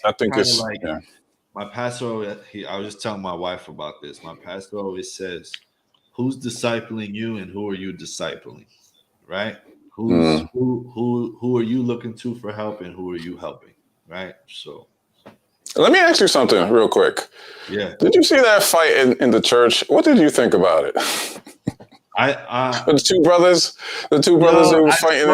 my pastor, I was just telling my wife about this. My pastor always says, who's discipling you and who are you discipling? Right? Who are you looking to for help and who are you helping? Right? So let me ask you something real quick. Yeah. Did you see that fight in the church? What did you think about it? The two brothers who were fighting.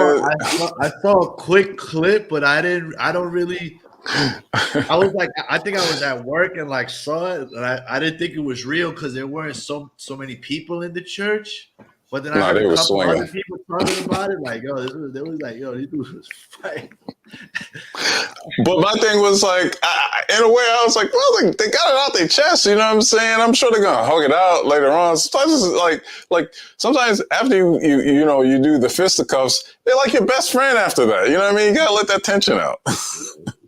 I saw a quick clip, but I don't really. I was like, I think I was at work and like saw it, and I didn't think it was real because there weren't so many people in the church. But then I heard a couple other people talking about it, like, yo, they was like, yo, these dudes was fighting. But my thing was like, in a way, I was like, they got it out their chest. You know what I'm saying? I'm sure they're gonna hug it out later on. Sometimes it's like sometimes after you do the fisticuffs, they're like your best friend after that. You know what I mean? You gotta let that tension out.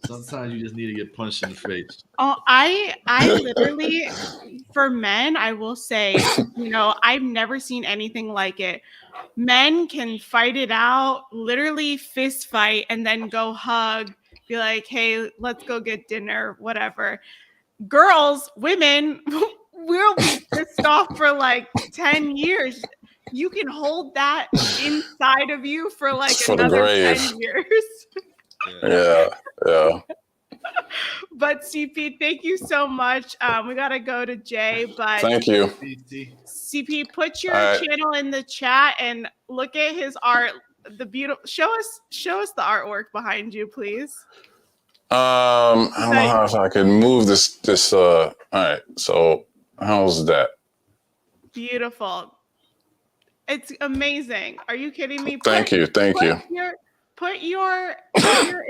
Sometimes you just need to get punched in the face. Oh, I literally, for men, I will say, I've never seen anything like it. Men can fight it out, literally fist fight, and then go hug, be like, hey, let's go get dinner, whatever. Girls, women, we'll be pissed off for like 10 years. You can hold that inside of you for like another 10 years. Yeah. But CP, thank you so much. We gotta go to Jay, but Thank you. CP, put your All right. channel in the chat and look at his art. The beautiful. Show us the artwork behind you, please. I don't know how if I can move this. All right. So how's that? Beautiful. It's amazing. Are you kidding me? Thank you. Put your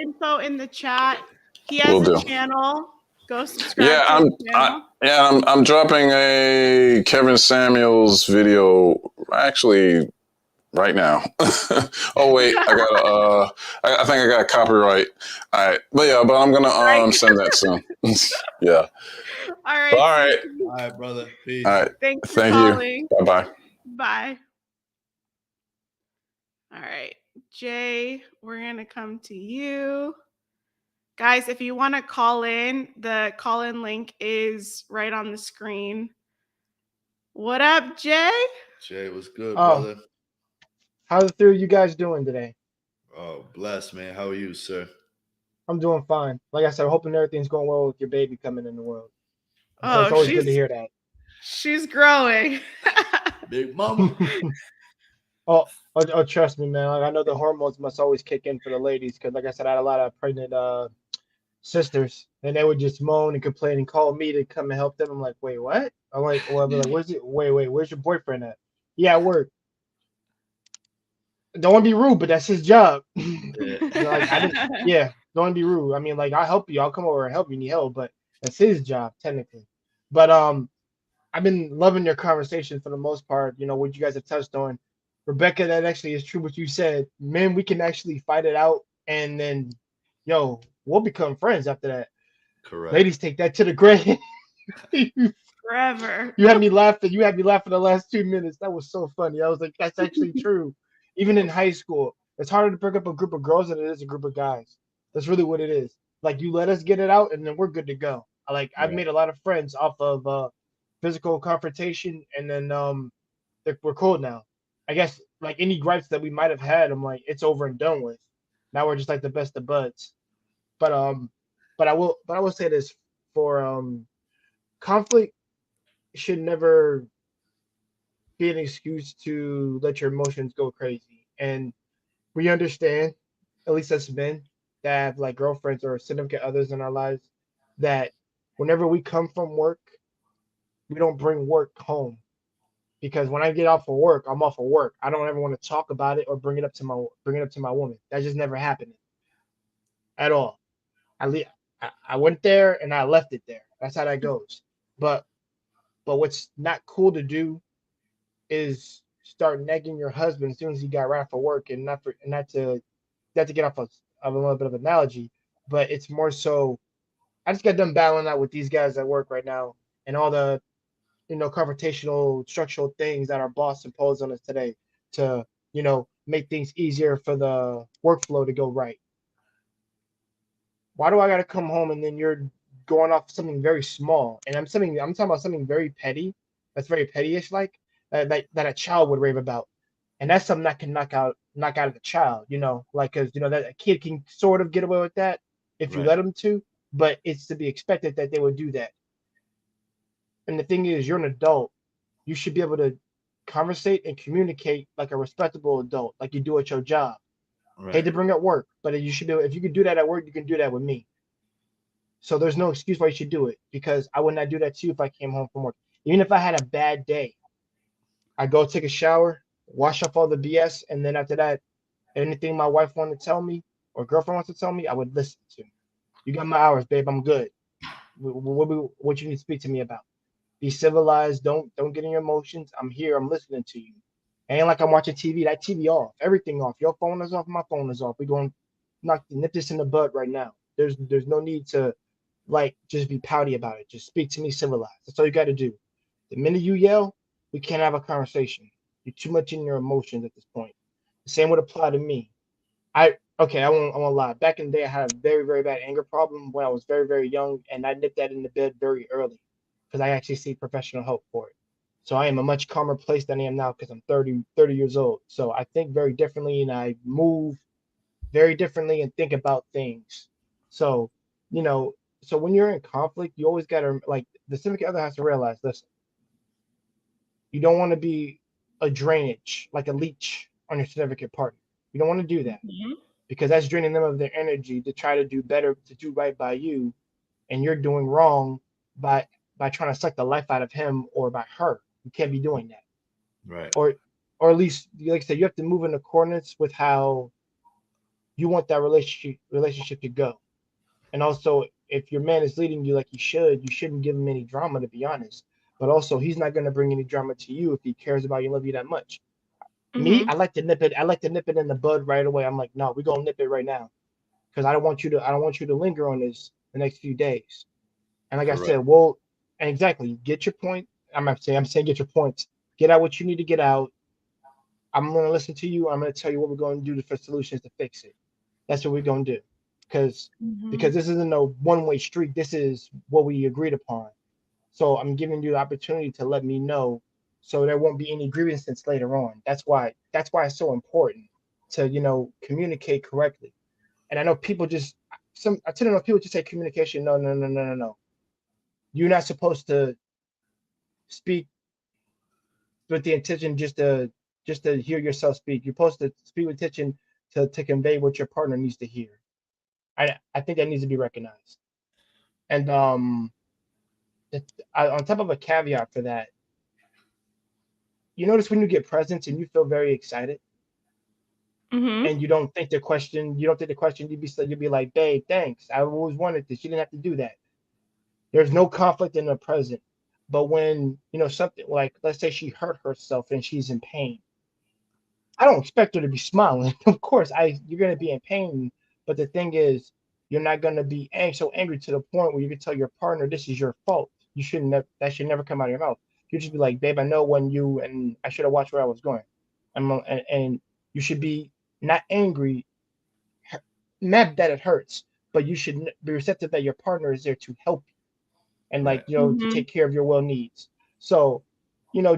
info in the chat. He has Will a do. channel. Go subscribe to his channel. I'm dropping a Kevin Samuels video actually right now. Oh wait, I think I got copyright. All right, but I'm gonna send that soon. Yeah. All right. All right, brother. Peace. All right. Thanks for Thank calling. you. Bye. Bye. All right, Jay, we're gonna come to you. Guys, if you want to call in, the call-in link is right on the screen. What up, Jay? Jay, what's good, brother? How the three of you guys doing today? Oh, blessed, man. How are you, sir? I'm doing fine. Like I said, I'm hoping everything's going well with your baby coming in the world. Oh, it's always good to hear that. She's growing. Big mama. Oh, trust me, man. Like, I know the hormones must always kick in for the ladies because, like I said, I had a lot of pregnant sisters, and they would just moan and complain and call me to come and help them. I'm like, wait, what? I'm like, well, I'll be like, where's it? Wait, where's your boyfriend at? Yeah, at work. Don't want to be rude, but that's his job. Like, don't want to be rude. I mean, like, I'll help you. I'll come over and help you. Need help, but that's his job technically. But I've been loving your conversation for the most part. You know what you guys have touched on, Rebecca. That actually is true what you said. Men, we can actually fight it out, and then, we'll become friends after that. Correct. Ladies, take that to the grave. Forever. You had me laughing. The last 2 minutes. That was so funny. I was like, that's actually true. Even in high school, it's harder to pick up a group of girls than it is a group of guys. That's really what it is. Like, you let us get it out, and then we're good to go. I've made a lot of friends off of physical confrontation, and then we're cool now. I guess like any gripes that we might have had, I'm like, it's over and done with. Now we're just like the best of buds. But I will say this for conflict should never be an excuse to let your emotions go crazy. And we understand, at least as men that have like girlfriends or significant others in our lives, that whenever we come from work, we don't bring work home. Because when I get off of work, I'm off of work. I don't ever want to talk about it or bring it up to my woman. That just never happened at all. I went there and I left it there. That's how that goes. But what's not cool to do is start nagging your husband as soon as he got right for work, and not to get off of a little bit of analogy, but it's more so I just got done battling out with these guys at work right now and all the confrontational structural things that our boss imposed on us today to make things easier for the workflow to go right. Why do I got to come home and then you're going off something very small, and I'm talking about something very petty, that's very pettyish, like that a child would rave about, and that's something that can knock out of the child, like, because that a kid can sort of get away with that if you let them to, but it's to be expected that they would do that. And the thing is, you're an adult, you should be able to conversate and communicate like a respectable adult, like you do at your job. Hate to bring up work, but you should do, if you can do that at work, you can do that with me. So there's no excuse why you should do it, because I would not do that to you if I came home from work. Even if I had a bad day, I go take a shower, wash off all the BS, and then after that, anything my wife wanted to tell me or girlfriend wants to tell me, I would listen to. You got my hours, babe. I'm good. What you need to speak to me about? Be civilized. Don't get in your emotions. I'm here. I'm listening to you. Ain't like I'm watching TV. That TV off. Everything off. Your phone is off. My phone is off. We're going to nip this in the bud right now. There's no need to just be pouty about it. Just speak to me civilized. That's all you got to do. The minute you yell, we can't have a conversation. You're too much in your emotions at this point. The same would apply to me. I won't lie. Back in the day, I had a very, very bad anger problem when I was very, very young, and I nipped that in the bed very early because I actually seek professional help for it. So I am a much calmer place than I am now because I'm 30 years old. So I think very differently, and I move very differently and think about things. So, you know, so when you're in conflict, you always gotta like the significant other has to realize, listen, you don't want to be a drainage, like a leech on your significant partner. You don't want to do that Mhm. because that's draining them of their energy to try to do better, to do right by you, and you're doing wrong by trying to suck the life out of him or by her. You can't be doing that. Right. Or at least like I said, you have to move in accordance with how you want that relationship to go. And also, if your man is leading you like he should, you shouldn't give him any drama, to be honest. But also, he's not going to bring any drama to you if he cares about you and love you that much. Me, Mhm. I like to nip it. I like to nip it in the bud right away. I'm like, no, we're gonna nip it right now because I don't want you to. I don't want you to linger on this the next few days. And like I Correct. said, well, and exactly, get your point. I'm saying get your points. Get out what you need to get out. I'm gonna listen to you. I'm gonna tell you what we're gonna do for solutions to fix it. That's what we're gonna do, because Mhm. this isn't a one-way street. This is what we agreed upon. So I'm giving you the opportunity to let me know, so there won't be any grievances later on. That's why it's so important to communicate correctly. And I know people just I tend to know people just say communication. No, no, no, no, no, no. You're not supposed to speak with the intention just to hear yourself speak. You're supposed to speak with intention to convey what your partner needs to hear. I think that needs to be recognized. And on top of a caveat for that, you notice when you get presents and you feel very excited Mhm. and you don't think the question, you'd be like, babe, thanks. I always wanted this. You didn't have to do that. There's no conflict in the present. But when something like, let's say she hurt herself and she's in pain, I don't expect her to be smiling. Of course, you're gonna be in pain, but the thing is, you're not gonna be so angry to the point where you can tell your partner this is your fault. You shouldn't. That should never come out of your mouth. You just be like, babe, I know when you and I should have watched where I was going. And you should be not angry, mad that it hurts, but you should be receptive that your partner is there to help you and Right. to Mhm. take care of your well needs. So,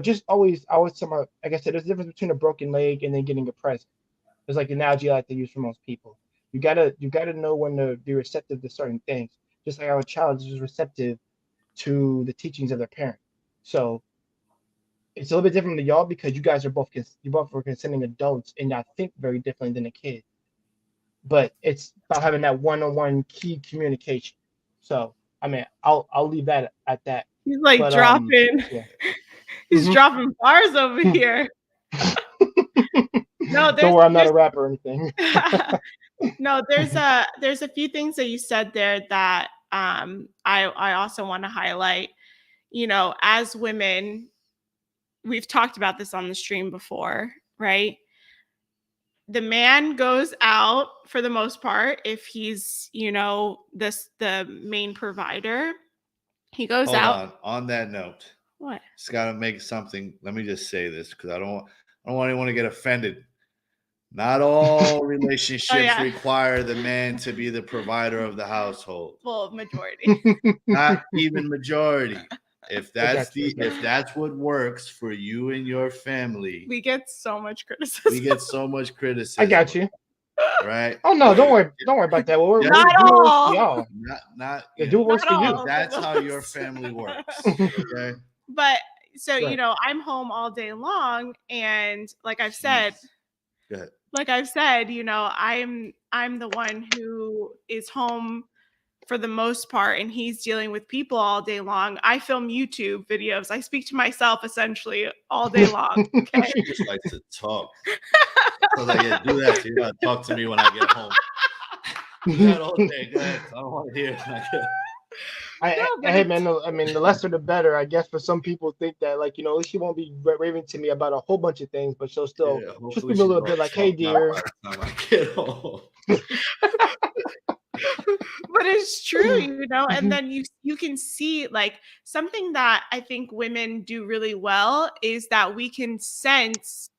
just always somehow, like I said, there's a difference between a broken leg and then getting a present. It's like the analogy I like to use for most people. You gotta know when to be receptive to certain things. Just like how a child is receptive to the teachings of their parent. So it's a little bit different to y'all because you both were consenting adults and y'all think very differently than a kid. But it's about having that one-on-one key communication. So I mean, I'll leave that at that. He's like But dropping. yeah. He's Mhm. dropping bars over here. No, Don't worry, I'm not a rapper or anything. no, there's a few things that you said there that I also want to highlight. As women, we've talked about this on the stream before, right? The man goes out for the most part if he's, the main provider. He goes Hold out. on. On that note, What? just gotta make something. Let me just say this because I don't want anyone to get offended. Not all Oh relationships yeah, require the man to be the provider of the household. full majority. Not even majority. If I that's got you. if that's what works for you and your family, We get so much we criticism. get so much I criticism, got you. right? Oh no, But don't worry about that. Well, just we're Not do what works for all. y'all. not Yeah, do what works Not for if you. all. that's how your Folks. family works, okay? But so, Right. I'm home all day long and Jeez. Go ahead. I'm the one who is home for the most part and he's dealing with people all day long. I film YouTube videos. I speak to myself essentially all day long. Okay. She just likes to talk. So like, yeah, do that. So you gotta talk to me when I get home. Do that all day. Go ahead. I don't want to hear it. No, but Hey it's man, I mean, the lesser the better. I guess for some people think that at least she won't be raving to me about a whole bunch of things, but she'll still Yeah, she'll hopefully speak a she's little all bit like, hey talked out dear. by the time I get home. but it's true, and then you can see something that I think women do really well is that we can sense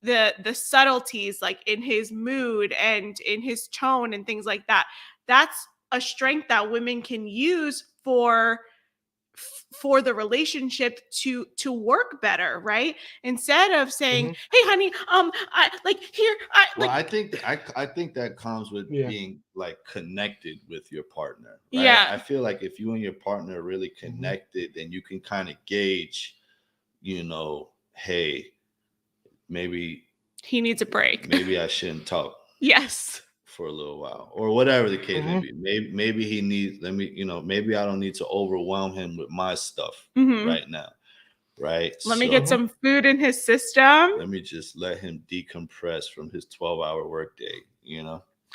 the subtleties in his mood and in his tone and things like that. That's a strength that women can use for for the relationship to work better, right? Instead of saying, Mhm. "Hey, honey, I like here." Well, I think I think that comes with Yeah. being like connected with your partner, right? Yeah. I feel like if you and your partner are really Mm-hmm. connected, then you can kind of gauge, hey, maybe He needs a break. maybe I shouldn't talk Yes. for a little while, or whatever the case may Mhm. be. Maybe he needs. Maybe I don't need to overwhelm him with my stuff Mhm. right now, right? Let me So get some food in his system. let me just let him decompress from his 12-hour workday.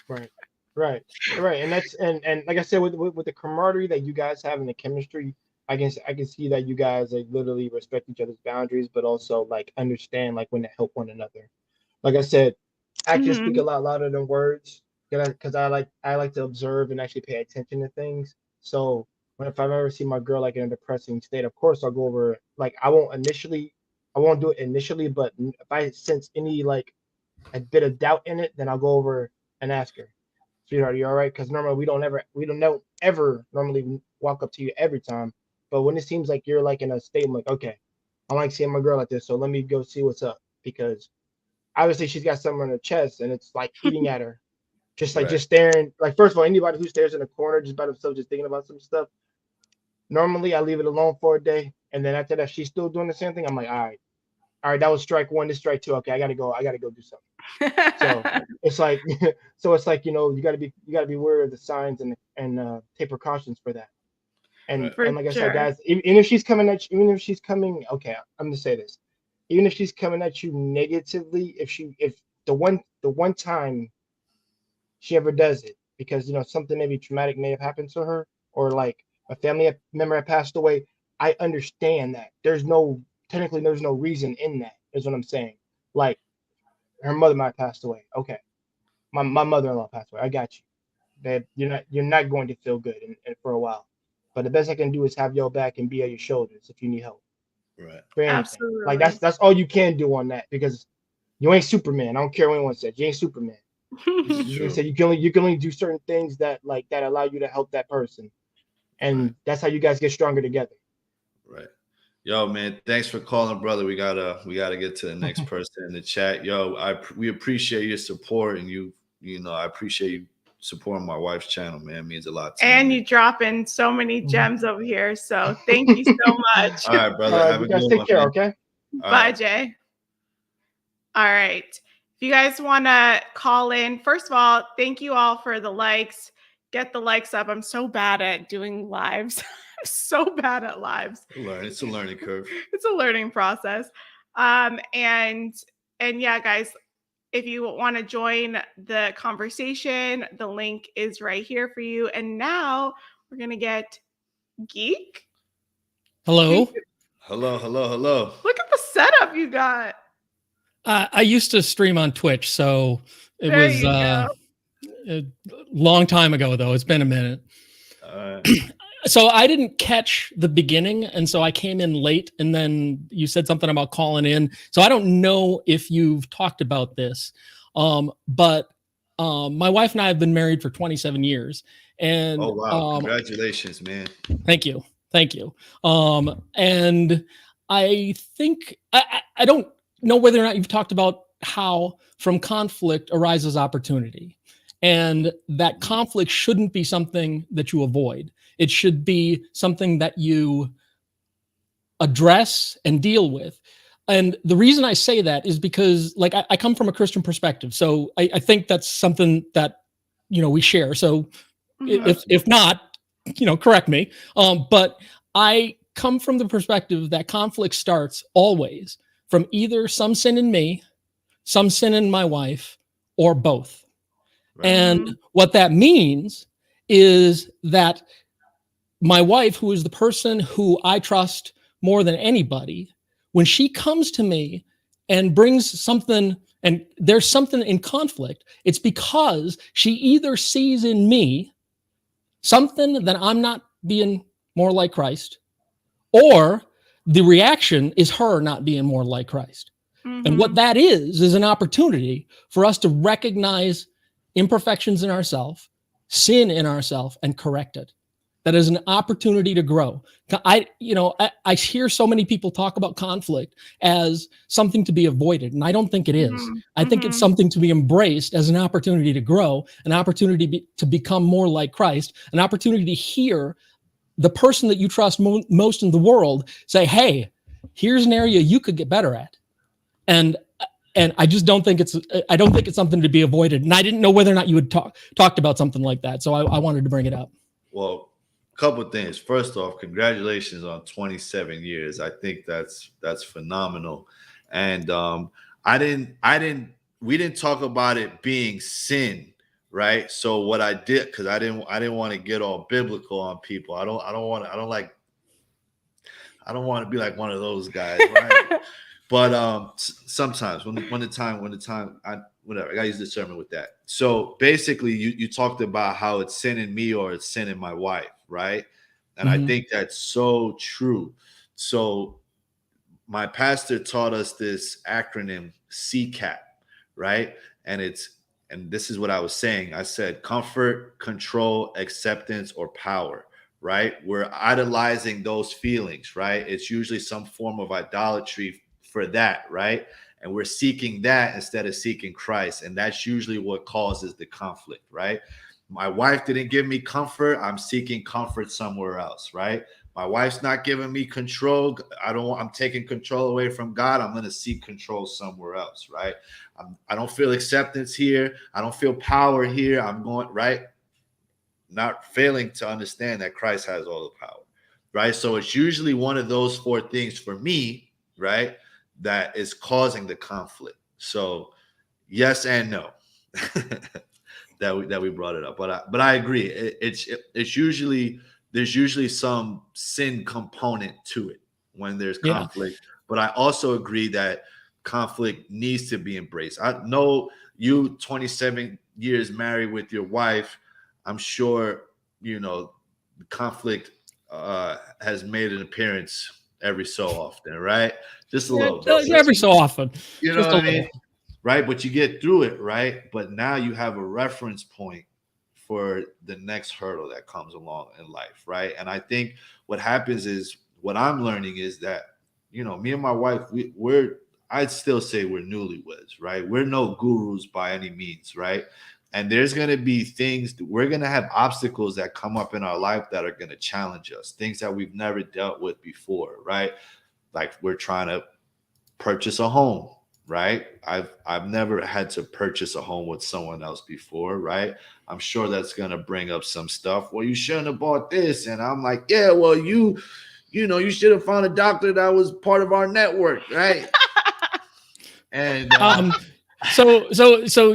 Right. Right. Right. And that's and like I said, with the camaraderie that you guys have and the chemistry, I can see that you guys like literally respect each other's boundaries, but also like understand like when to help one another. Like I said, actions speak a Mhm. lot louder than words. Because I like to observe and actually pay attention to things. So if I've ever seen my girl like in a depressing state, of course I'll go over like I won't do it initially, but if I sense any like a bit of doubt in it, then I'll go over and ask her, sweetheart, you all right? Because normally we don't know ever normally walk up to you every time. But when it seems like you're like in a state, I'm like, okay, I like seeing my girl like this, so let me go see what's up. Because obviously she's got something on her chest and it's like eating at her. Right. Just staring. Like, first of all, anybody who stares in a corner just by themselves, just thinking about some stuff. Normally I leave it alone for a day. And then after that, she's still doing the same thing. I'm like, all right, that was strike one, this strike two. Okay, I gotta go do something. So it's like you gotta be aware of the signs and take precautions for that. Right. For And like I said, sure. guys, even if she's coming at you, even if she's coming, okay, I'm gonna say this, even if she's coming at you negatively, if the one time she ever does it, because something maybe traumatic may have happened to her, or like a family member had passed away, I understand that. Technically there's no reason in that, is what I'm saying. Like her mother might have passed away. Okay. My mother-in-law passed away. I got you. That you're not going to feel good for a while. But the best I can do is have your back and be at your shoulders if you need help Right. for anything. Like Absolutely. that's all you can do on that, because you ain't Superman. I don't care what anyone says. You ain't Superman. It's You true. say you can only do certain things that allow you to help that person, and Right. that's how you guys get stronger together. Right. Yo, man, thanks for calling, brother. We gotta get to the next person in the chat. Yo, we appreciate your support, and I appreciate you supporting my wife's channel, man. It means a lot to me. And man. you drop in so many gems over here. So thank you so much. All right, brother. Have You a guys good take one, care, man. okay? All Bye, right. Jay. All right. If you guys want to call in, first of all, thank you all for the likes. Get the likes up. I'm so bad at doing lives. I'm so bad at lives. It's a learning curve. It's a learning process. And yeah, guys, if you want to join the conversation, the link is right here for you. And now we're going to get Geek. Hello. Hello, hello, hello. Look at the setup you got. I used to stream on Twitch, so it There was you go. a long time ago, though. It's been a minute. All right. So I didn't catch the beginning, and so I came in late, and then you said something about calling in. So I don't know if you've talked about this, but my wife and I have been married for 27 years. And Oh, wow. Congratulations, man. Thank you. And I think I don't know whether or not you've talked about how from conflict arises opportunity, and that conflict shouldn't be something that you avoid. It should be something that you address and deal with. And the reason I say that is because, like, I come from a Christian perspective, so I think that's something that we share. So if not, correct me. But I come from the perspective that conflict starts always from either some sin in me, some sin in my wife, or both. Right. And what that means is that my wife, who is the person who I trust more than anybody, when she comes to me and brings something, and there's something in conflict, it's because she either sees in me something that I'm not being more like Christ, or the reaction is her not being more like Christ. And what that is an opportunity for us to recognize imperfections in ourselves, sin in ourselves, and correct it. that as an opportunity to grow. I hear so many people talk about conflict as something to be avoided, and I don't think it is. I think it's something to be embraced as an opportunity to grow, an opportunity to become more like Christ, an opportunity to hear the person that you trust most in the world say, hey, here's an area you could get better at. And I just don't think it's something to be avoided. And I didn't know whether or not you had talked about something like that. So I wanted to bring it up. Well, a couple of things. First off, congratulations on 27 years. I think that's phenomenal. And we didn't talk about it being sin, right? So what I did, because I didn't want to get all biblical on people. I don't want to be like one of those guys, right? But sometimes when the time I gotta use discernment with that. So basically you talked about how it's sin in me or it's sin in my wife, right? And I think that's so true. So my pastor taught us this acronym CCAP, right? And this is what I was saying. I said comfort, control, acceptance, or power, right? We're idolizing those feelings, right? It's usually some form of idolatry for that, right? And we're seeking that instead of seeking Christ. And that's usually what causes the conflict, right? My wife didn't give me comfort. I'm seeking comfort somewhere else, right? My wife's not giving me control. I'm taking control away from God. I'm going to seek control somewhere else, right? I don't feel acceptance here. I don't feel power here. I'm going, right? Not failing to understand that Christ has all the power, right? So it's usually one of those four things for me, right, that is causing the conflict. So yes and no. that we brought it up, but I agree. It's usually there's usually some sin component to it when there's conflict. But I also agree that conflict needs to be embraced. I know you 27 years married with your wife. I'm sure the conflict has made an appearance every so often, right? Just a little bit. Every so often. You know what I mean? Right? But you get through it, right? But now you have a reference point for the next hurdle that comes along in life, right? And I think what happens is, what I'm learning is that, me and my wife, I'd still say we're newlyweds, right? We're no gurus by any means, right? And there's going to be things, we're going to have obstacles that come up in our life that are going to challenge us, things that we've never dealt with before, right? Like we're trying to purchase a home, right? I've never had to purchase a home with someone else before, right? I'm sure that's going to bring up some stuff. Well, you shouldn't have bought this. And I'm like, yeah, well, you should have found a doctor that was part of our network, right? And so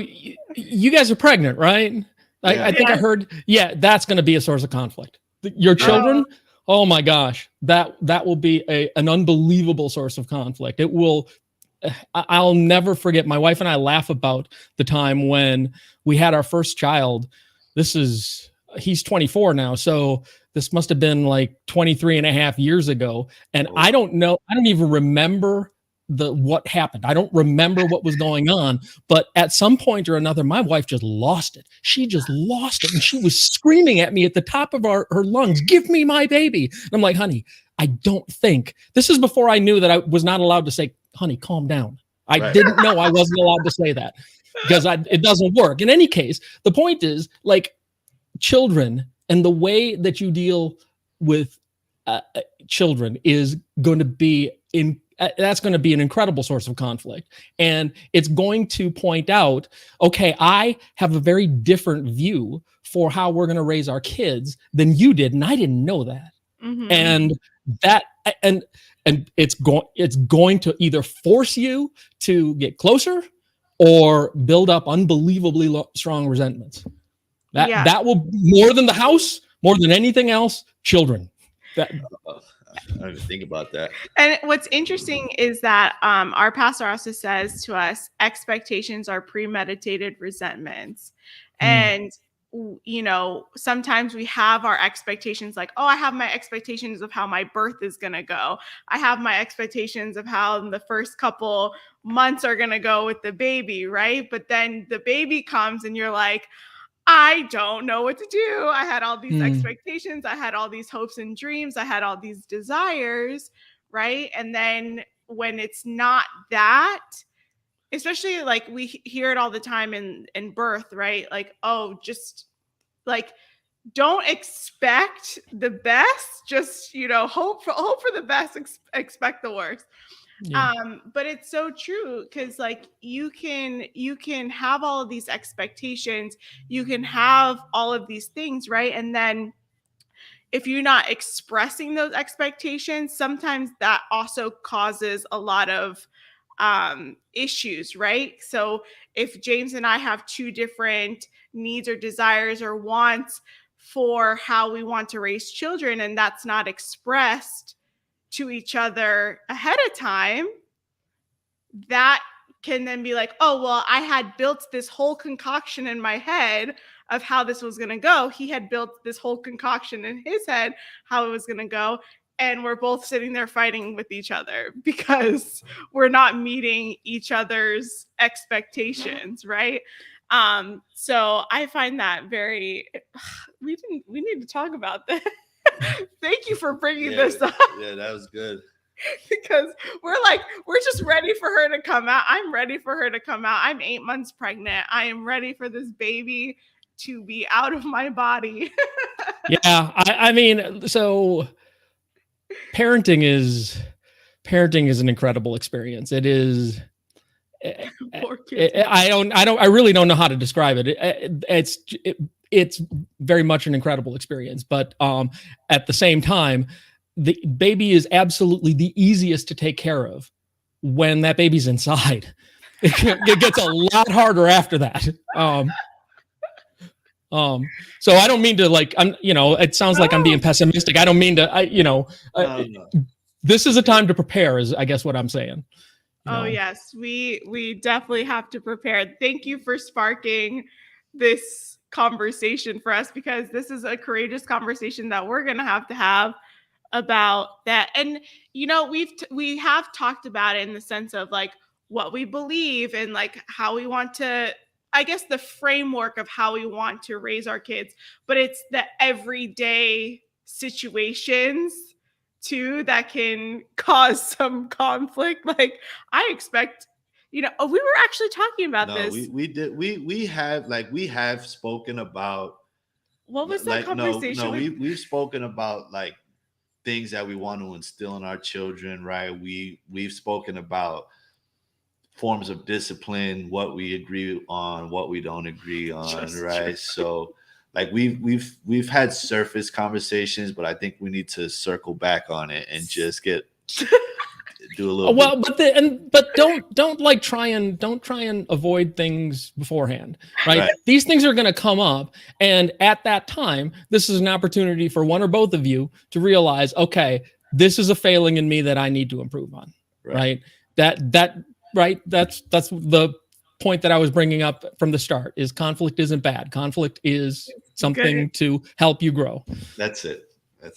you guys are pregnant, right? I think I heard, that's going to be a source of conflict. Your children, oh my gosh, that will be an unbelievable source of conflict. It will. I'll never forget. My wife and I laugh about the time when we had our first child. He's 24 now. So this must have been like 23 and a half years ago. And I don't even remember what happened. I don't remember what was going on, but at some point or another, my wife just lost it. She just lost it. And she was screaming at me at the top of her lungs, give me my baby. And I'm like, honey, I don't think this is before I knew that I was not allowed to say, honey, calm down. I didn't know I wasn't allowed to say that because it doesn't work. In any case, the point is, like, children and the way that you deal with children is going to be that's going to be an incredible source of conflict. And it's going to point out, okay, I have a very different view for how we're going to raise our kids than you did. And I didn't know that. And it's going to either force you to get closer or build up unbelievably strong resentments. That will, more than the house, more than anything else, children. I don't even think about that. And what's interesting is that our pastor also says to us, expectations are premeditated resentments. And sometimes we have our expectations like, oh, I have my expectations of how my birth is going to go. I have my expectations of how the first couple months are going to go with the baby, right? But then the baby comes and you're like, I don't know what to do. I had all these Mm. expectations. I had all these hopes and dreams. I had all these desires, right? And then when it's not that, especially like we hear it all the time in birth, right? Like, oh, just like don't expect the best. Just hope for the best. Expect the worst. Yeah. But it's so true because like you can have all of these expectations, you can have all of these things, right? And then if you're not expressing those expectations, sometimes that also causes a lot of issues, right? So if James and I have two different needs or desires or wants for how we want to raise children, and that's not expressed to each other ahead of time, that can then be like, oh, well, I had built this whole concoction in my head of how this was going to go. He had built this whole concoction in his head, how it was going to go. And we're both sitting there fighting with each other because we're not meeting each other's expectations, right? So I find that very, we need to talk about this. Thank you for bringing this up. Yeah, that was good. Because we're just ready for her to come out. I'm ready for her to come out. I'm 8 months pregnant. I am ready for this baby to be out of my body. Yeah. I mean, so parenting is an incredible experience. It is. Poor kids. I really don't know how to describe it. It's very much an incredible experience, but at the same time, the baby is absolutely the easiest to take care of when that baby's inside. It gets a lot harder after that. So I don't mean to it sounds like I'm being pessimistic. I don't mean to, No. This is a time to prepare is I guess what I'm saying. Oh yes, we definitely have to prepare. Thank you for sparking this conversation for us, because this is a courageous conversation that we're going to have about that. And we have talked about it in the sense of like what we believe and like how we want to, I guess, the framework of how we want to raise our kids, but it's the everyday situations too that can cause some conflict. Like I expect, we were actually talking about this. We have spoken about, what was that conversation? We've spoken about like things that we want to instill in our children, right? We've spoken about forms of discipline, what we agree on, what we don't agree on, right? So like we've had surface conversations, but I think we need to circle back on it and just do a little but don't try and avoid things beforehand, right? These things are going to come up, and at that time this is an opportunity for one or both of you to realize, okay, this is a failing in me that I need to improve on, right? That's the point that I was bringing up from the start. Is conflict isn't bad. Conflict is something to help you grow. That's it.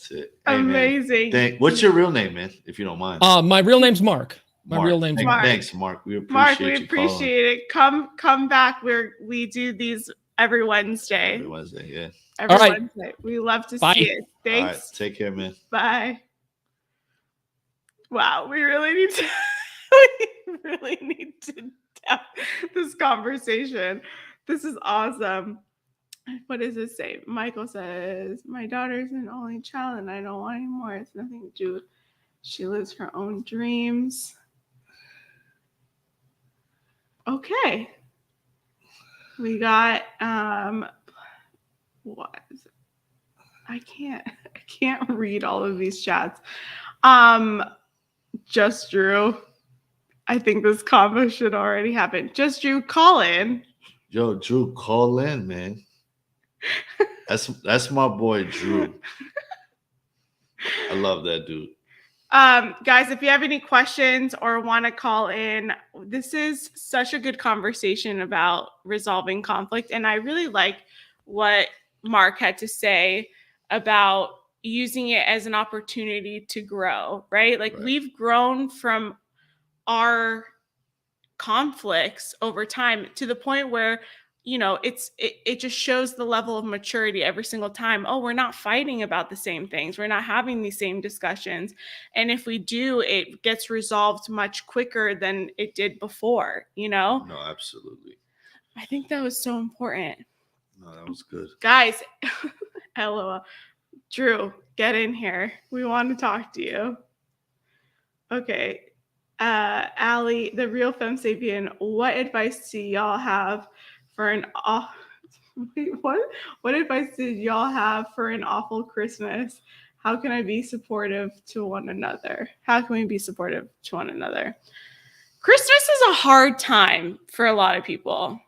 Hey, amazing. What's your real name, man? If you don't mind. My real name's Mark. Real name's Mark. Thanks, Mark. We appreciate it. Come back. We do these every Wednesday. Every Wednesday, yeah. Every Wednesday. We love to see it. Thanks. All right, take care, man. Bye. Wow, we really need to have this conversation. This is awesome. What does it say? Michael says, my daughter's an only child and I don't want any more. It's nothing to do. She lives her own dreams. Okay. We got what is it? I can't read all of these chats. Just Drew. I think this combo should already happen. Just Drew, call in. Yo, Drew, call in, man. That's my boy Drew. I love that dude. Guys, if you have any questions or want to call in, this is such a good conversation about resolving conflict. And I really like what Mark had to say about using it as an opportunity to grow, right? Like we've grown from our conflicts over time to the point where you know, it just shows the level of maturity every single time. Oh, we're not fighting about the same things. We're not having these same discussions. And if we do, it gets resolved much quicker than it did before, you know? No, absolutely. I think that was so important. No, that was good. Guys, LOL. Drew, get in here. We want to talk to you. Okay. Allie, the real femme sapien, what advice do y'all have for an wait, what advice did y'all have for an awful Christmas? How can I be supportive to one another? How can we be supportive to one another? Christmas is a hard time for a lot of people.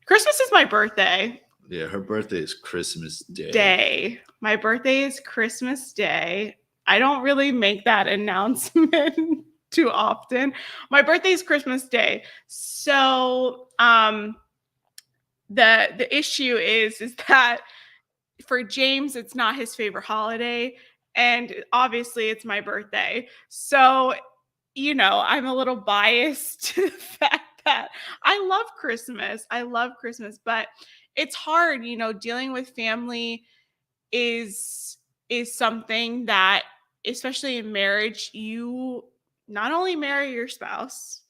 Christmas is my birthday. Yeah, her birthday is Christmas Day. My birthday is Christmas Day. I don't really make that announcement too often. My birthday is Christmas Day. So the issue is that for James, it's not his favorite holiday. And obviously it's my birthday. So, you know, I'm a little biased to the fact that I love Christmas. But it's hard, you know, dealing with family is something that, especially in marriage, you not only marry your spouse,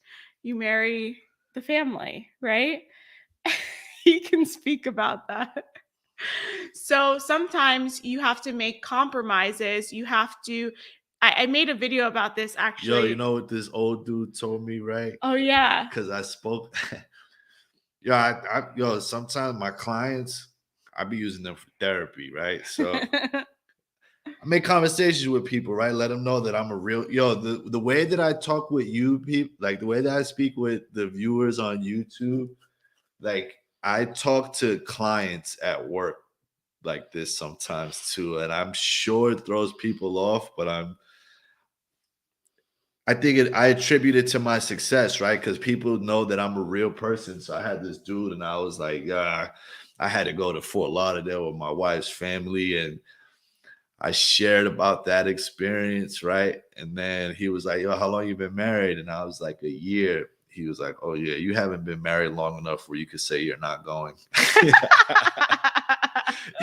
you marry the family, right? He can speak about that. So sometimes you have to make compromises. You have to. I made a video about this actually. Yo, you know what this old dude told me, right? Oh yeah. Because I spoke. Yo, sometimes my clients, I be using them for therapy, right? So I make conversations with people, right? Let them know that I'm a real the way that I talk with you people, like the way that I speak with the viewers on YouTube, like I talk to clients at work like this sometimes too. And I'm sure it throws people off, but I attribute it to my success, right? Because people know that I'm a real person. So I had this dude and I was like, I had to go to Fort Lauderdale with my wife's family. And I shared about that experience, right? And then he was like, yo, how long you been married? And I was like, a year. He was like, oh yeah, you haven't been married long enough where you could say you're not going.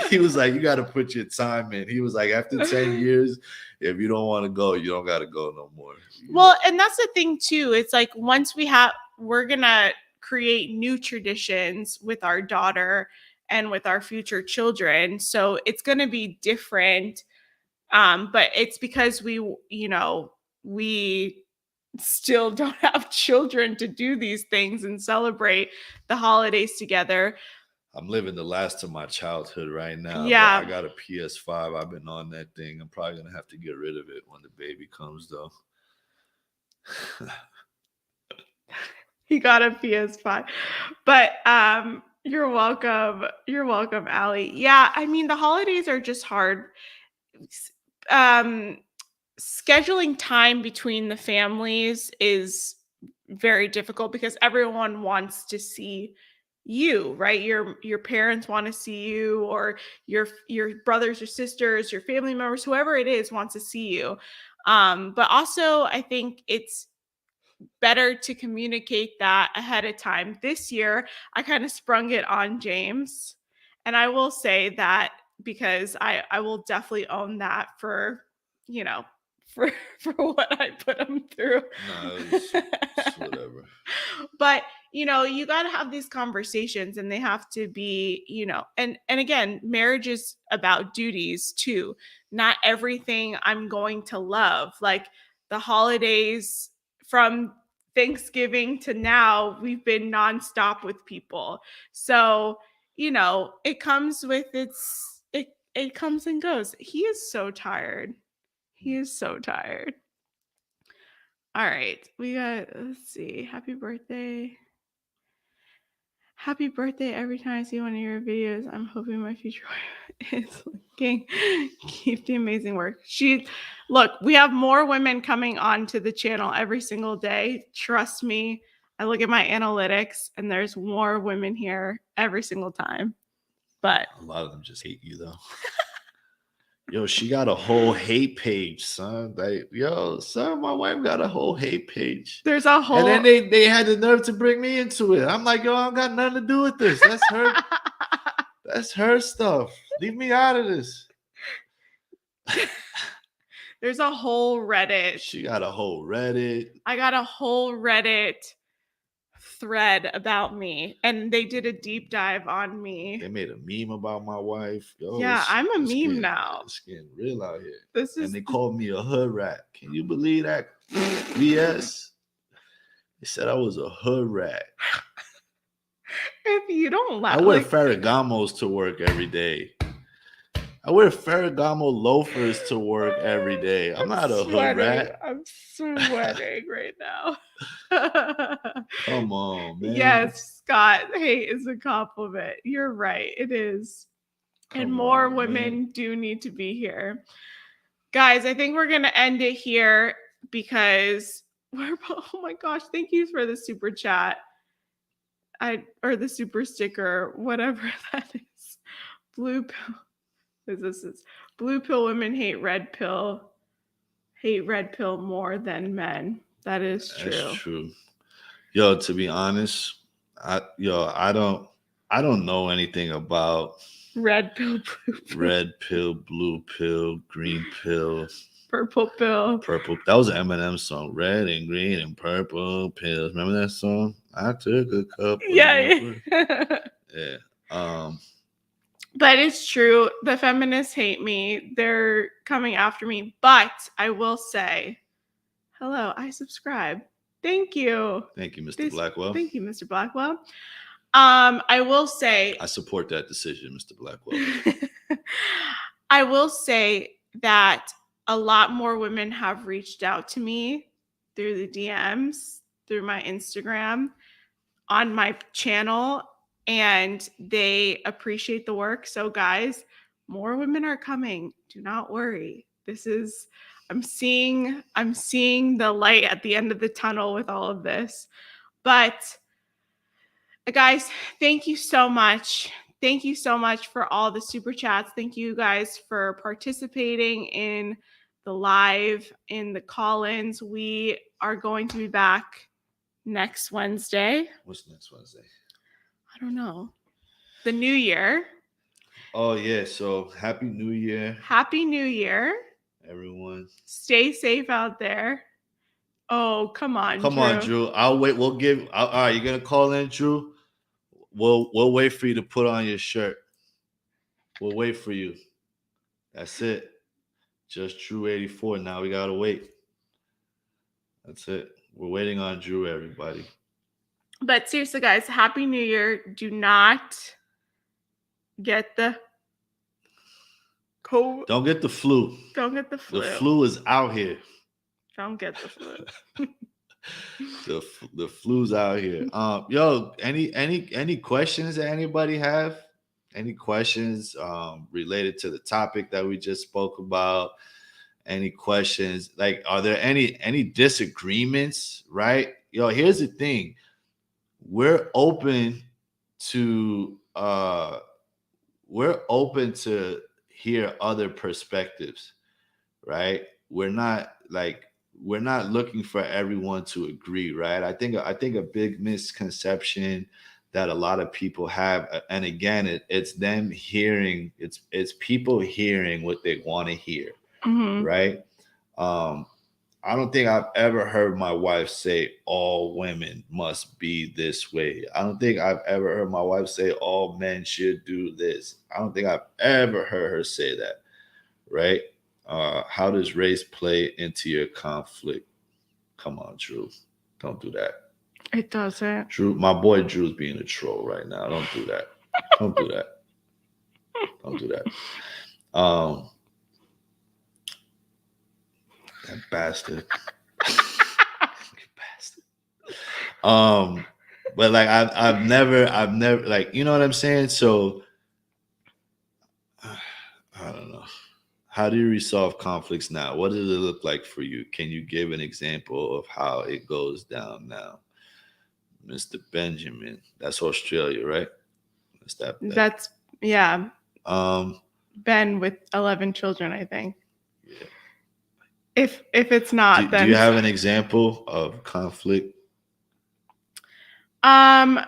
He was like, you got to put your time in. He was like, after 10 years, if you don't want to go, you don't got to go no more. Well, and that's the thing too. It's like once we're going to create new traditions with our daughter and with our future children. So it's going to be different. But it's because we still don't have children to do these things and celebrate the holidays together. I'm living the last of my childhood right now. Yeah. I got a PS5. I've been on that thing. I'm probably going to have to get rid of it when the baby comes, though. He got a PS5. But you're welcome. You're welcome, Allie. Yeah, I mean, the holidays are just hard. Scheduling time between the families is very difficult because everyone wants to see you, right? Your parents want to see you, or your brothers or sisters, your family members, whoever it is wants to see you. But also I think it's better to communicate that ahead of time. This year, I kind of sprung it on James. And I will say that because I will definitely own that for, you know, for what I put him through. No, it's whatever. But, you know, you got to have these conversations and they have to be, you know, and again, marriage is about duties too. Not everything I'm going to love. Like the holidays, from Thanksgiving to now, we've been nonstop with people. So, you know, it comes with it comes and goes. He is so tired. He is so tired. All right. Let's see. Happy birthday. Happy birthday every time I see one of your videos. I'm hoping my future is looking. Keep the amazing work. Look, we have more women coming onto the channel every single day. Trust me. I look at my analytics and there's more women here every single time. But a lot of them just hate you though. Yo, she got a whole hate page, son. Like, yo, son, my wife got a whole hate page. There's a whole. And then they had the nerve to bring me into it. I'm like, yo, I don't got nothing to do with this. That's her. That's her stuff. Leave me out of this. There's a whole Reddit. She got a whole Reddit. I got a whole Reddit thread about me, and they did a deep dive on me. They made a meme about my wife. Yo, Yeah, I'm a it's meme getting, now. It's getting real out here. This is And they called me a hood rat. Can you believe that? BS. They said I was a hood rat. if you don't laugh. I wear Ferragamos to work every day. I wear Ferragamo loafers to work every day. I'm not a hood rat. I'm sweating right now. Come on, man. Yes, Scott. Hate is a compliment. You're right. It is. And Come more on, women man. do need to be here. Guys, I think we're going to end it here because oh my gosh, thank you for the super chat. Or the super sticker, whatever that is. Blue pill. This is blue pill women hate red pill more than men. That is true. That's true. Yo, to be honest, I don't know anything about Red pill, blue pill, red pill, blue pill, green pill, purple pill. purple. That was an Eminem song. Red and green and purple pills. Remember that song? I took a couple. Yeah. Yeah. But it's true. The feminists hate me. They're coming after me. But I will say, hello, I subscribe. Thank you. Thank you, Mr. Blackwell. Thank you, Mr. Blackwell. I will say, I support that decision, Mr. Blackwell. I will say that a lot more women have reached out to me through the DMs, through my Instagram, on my channel, and they appreciate the work. So guys, more women are coming. Do not worry. I'm seeing the light at the end of the tunnel with all of this. But guys, thank you so much. Thank you so much for all the super chats. Thank you guys for participating in the live, in the call-ins. We are going to be back next Wednesday. What's next Wednesday? I don't know. The new year. Oh, yeah. So happy New Year. Happy New Year. Everyone. Stay safe out there. Oh, come on, Come on, Drew. I'll wait. All right, you're gonna call in, Drew? We'll wait for you to put on your shirt. We'll wait for you. That's it. Just Drew 84. Now we gotta wait. That's it. We're waiting on Drew, everybody. But seriously, guys, Happy New Year. Do not get the COVID. Don't get the flu. Don't get the flu. The flu is out here. Don't get the flu. The flu's out here. Yo, any questions that anybody have? Any questions related to the topic that we just spoke about? Any questions? Like, are there any disagreements? Right? Yo, here's the thing. We're open to hear other perspectives, right? We're not looking for everyone to agree, right? I think a big misconception that a lot of people have, and again, it's them hearing, it's people hearing what they want to hear, right? I don't think I've ever heard my wife say all women must be this way. I don't think I've ever heard my wife say all men should do this. I don't think I've ever heard her say that, right? How does race play into your conflict? Come on, Drew. Don't do that. It doesn't. Drew, my boy Drew's being a troll right now. Don't do that. Don't do that. Don't do that. That bastard. Bastard. But like I've never like, you know what I'm saying? So I don't know. How do you resolve conflicts now? What does it look like for you? Can you give an example of how it goes down now? Mr. Benjamin. That's Australia, right? That's yeah. Ben with 11 children, I think. Yeah. If it's not, Do then you have an example of conflict? How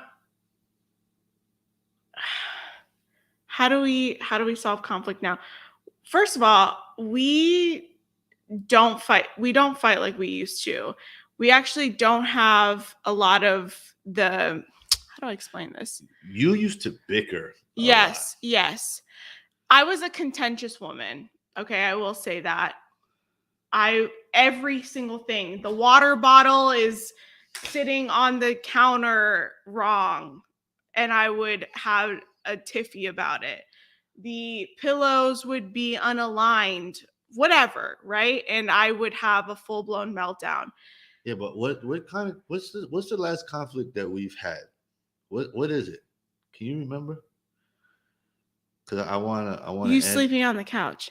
do we solve conflict now? First of all, we don't fight like we used to. We actually don't have a lot of the, how do I explain this? You used to bicker. Yes. I was a contentious woman. Okay, I will say that. Every single thing. The water bottle is sitting on the counter wrong, and I would have a tiffy about it. The pillows would be unaligned, whatever, right? And I would have a full-blown meltdown. Yeah, but what's the last conflict that we've had? What is it? Can you remember? Because I wanna You end. sleeping on the couch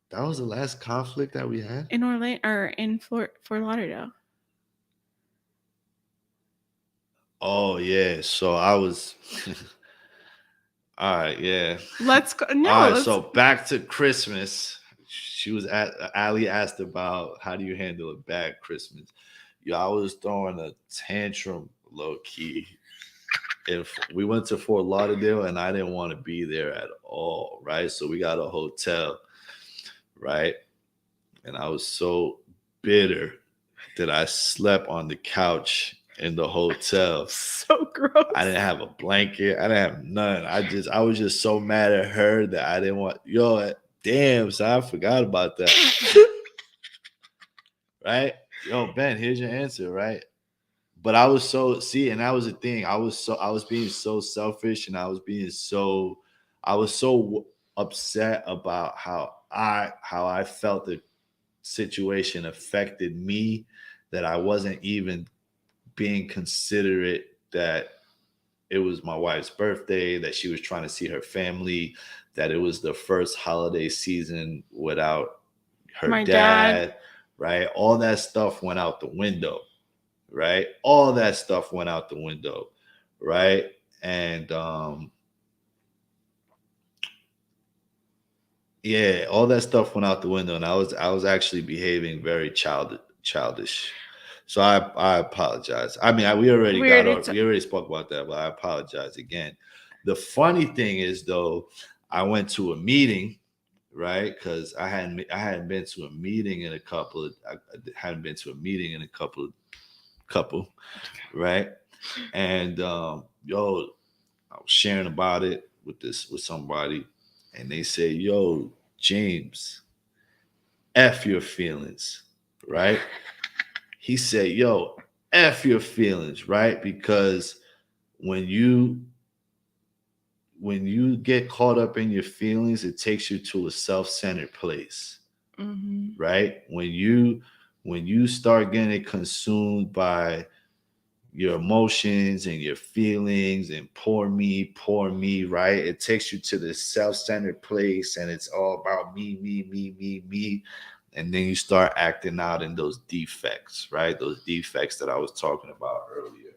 That was the last conflict that we had. in Orlando or in Fort Lauderdale. Oh yeah, so I was. All right, yeah. Let's go. No, All right, let's, so back to Christmas. Ali asked about how do you handle a bad Christmas. Yeah, I was throwing a tantrum low key. If we went to Fort Lauderdale and I didn't want to be there at all, right? So we got a hotel, right? And I was so bitter that I slept on the couch in the hotel. so gross. I didn't have a blanket. I didn't have none. I was just so mad at her that I didn't want. Yo, damn, so I forgot about that. Right? Yo, Ben, here's your answer, right? But I was and that was the thing. I was being so selfish, and I was so upset about how I felt the situation affected me that I wasn't even being considerate that it was my wife's birthday, that she was trying to see her family, that it was the first holiday season without her My dad, right? All that stuff went out the window, right? All that stuff went out the window, right? And yeah, all that stuff went out the window, and I was actually behaving very childish. So I apologize. I mean, we already spoke about that, but I apologize again. The funny thing is, though, I went to a meeting, right? Because I hadn't been to a meeting in a couple, right? And I was sharing about it with somebody, and they say, "Yo, James, F your feelings," right? He said, "Yo, F your feelings," right? Because when you get caught up in your feelings, it takes you to a self-centered place, right? When you start getting consumed by your emotions and your feelings and poor me, right? It takes you to this self-centered place, and it's all about me. And then you start acting out in those defects, right? Those defects that I was talking about earlier.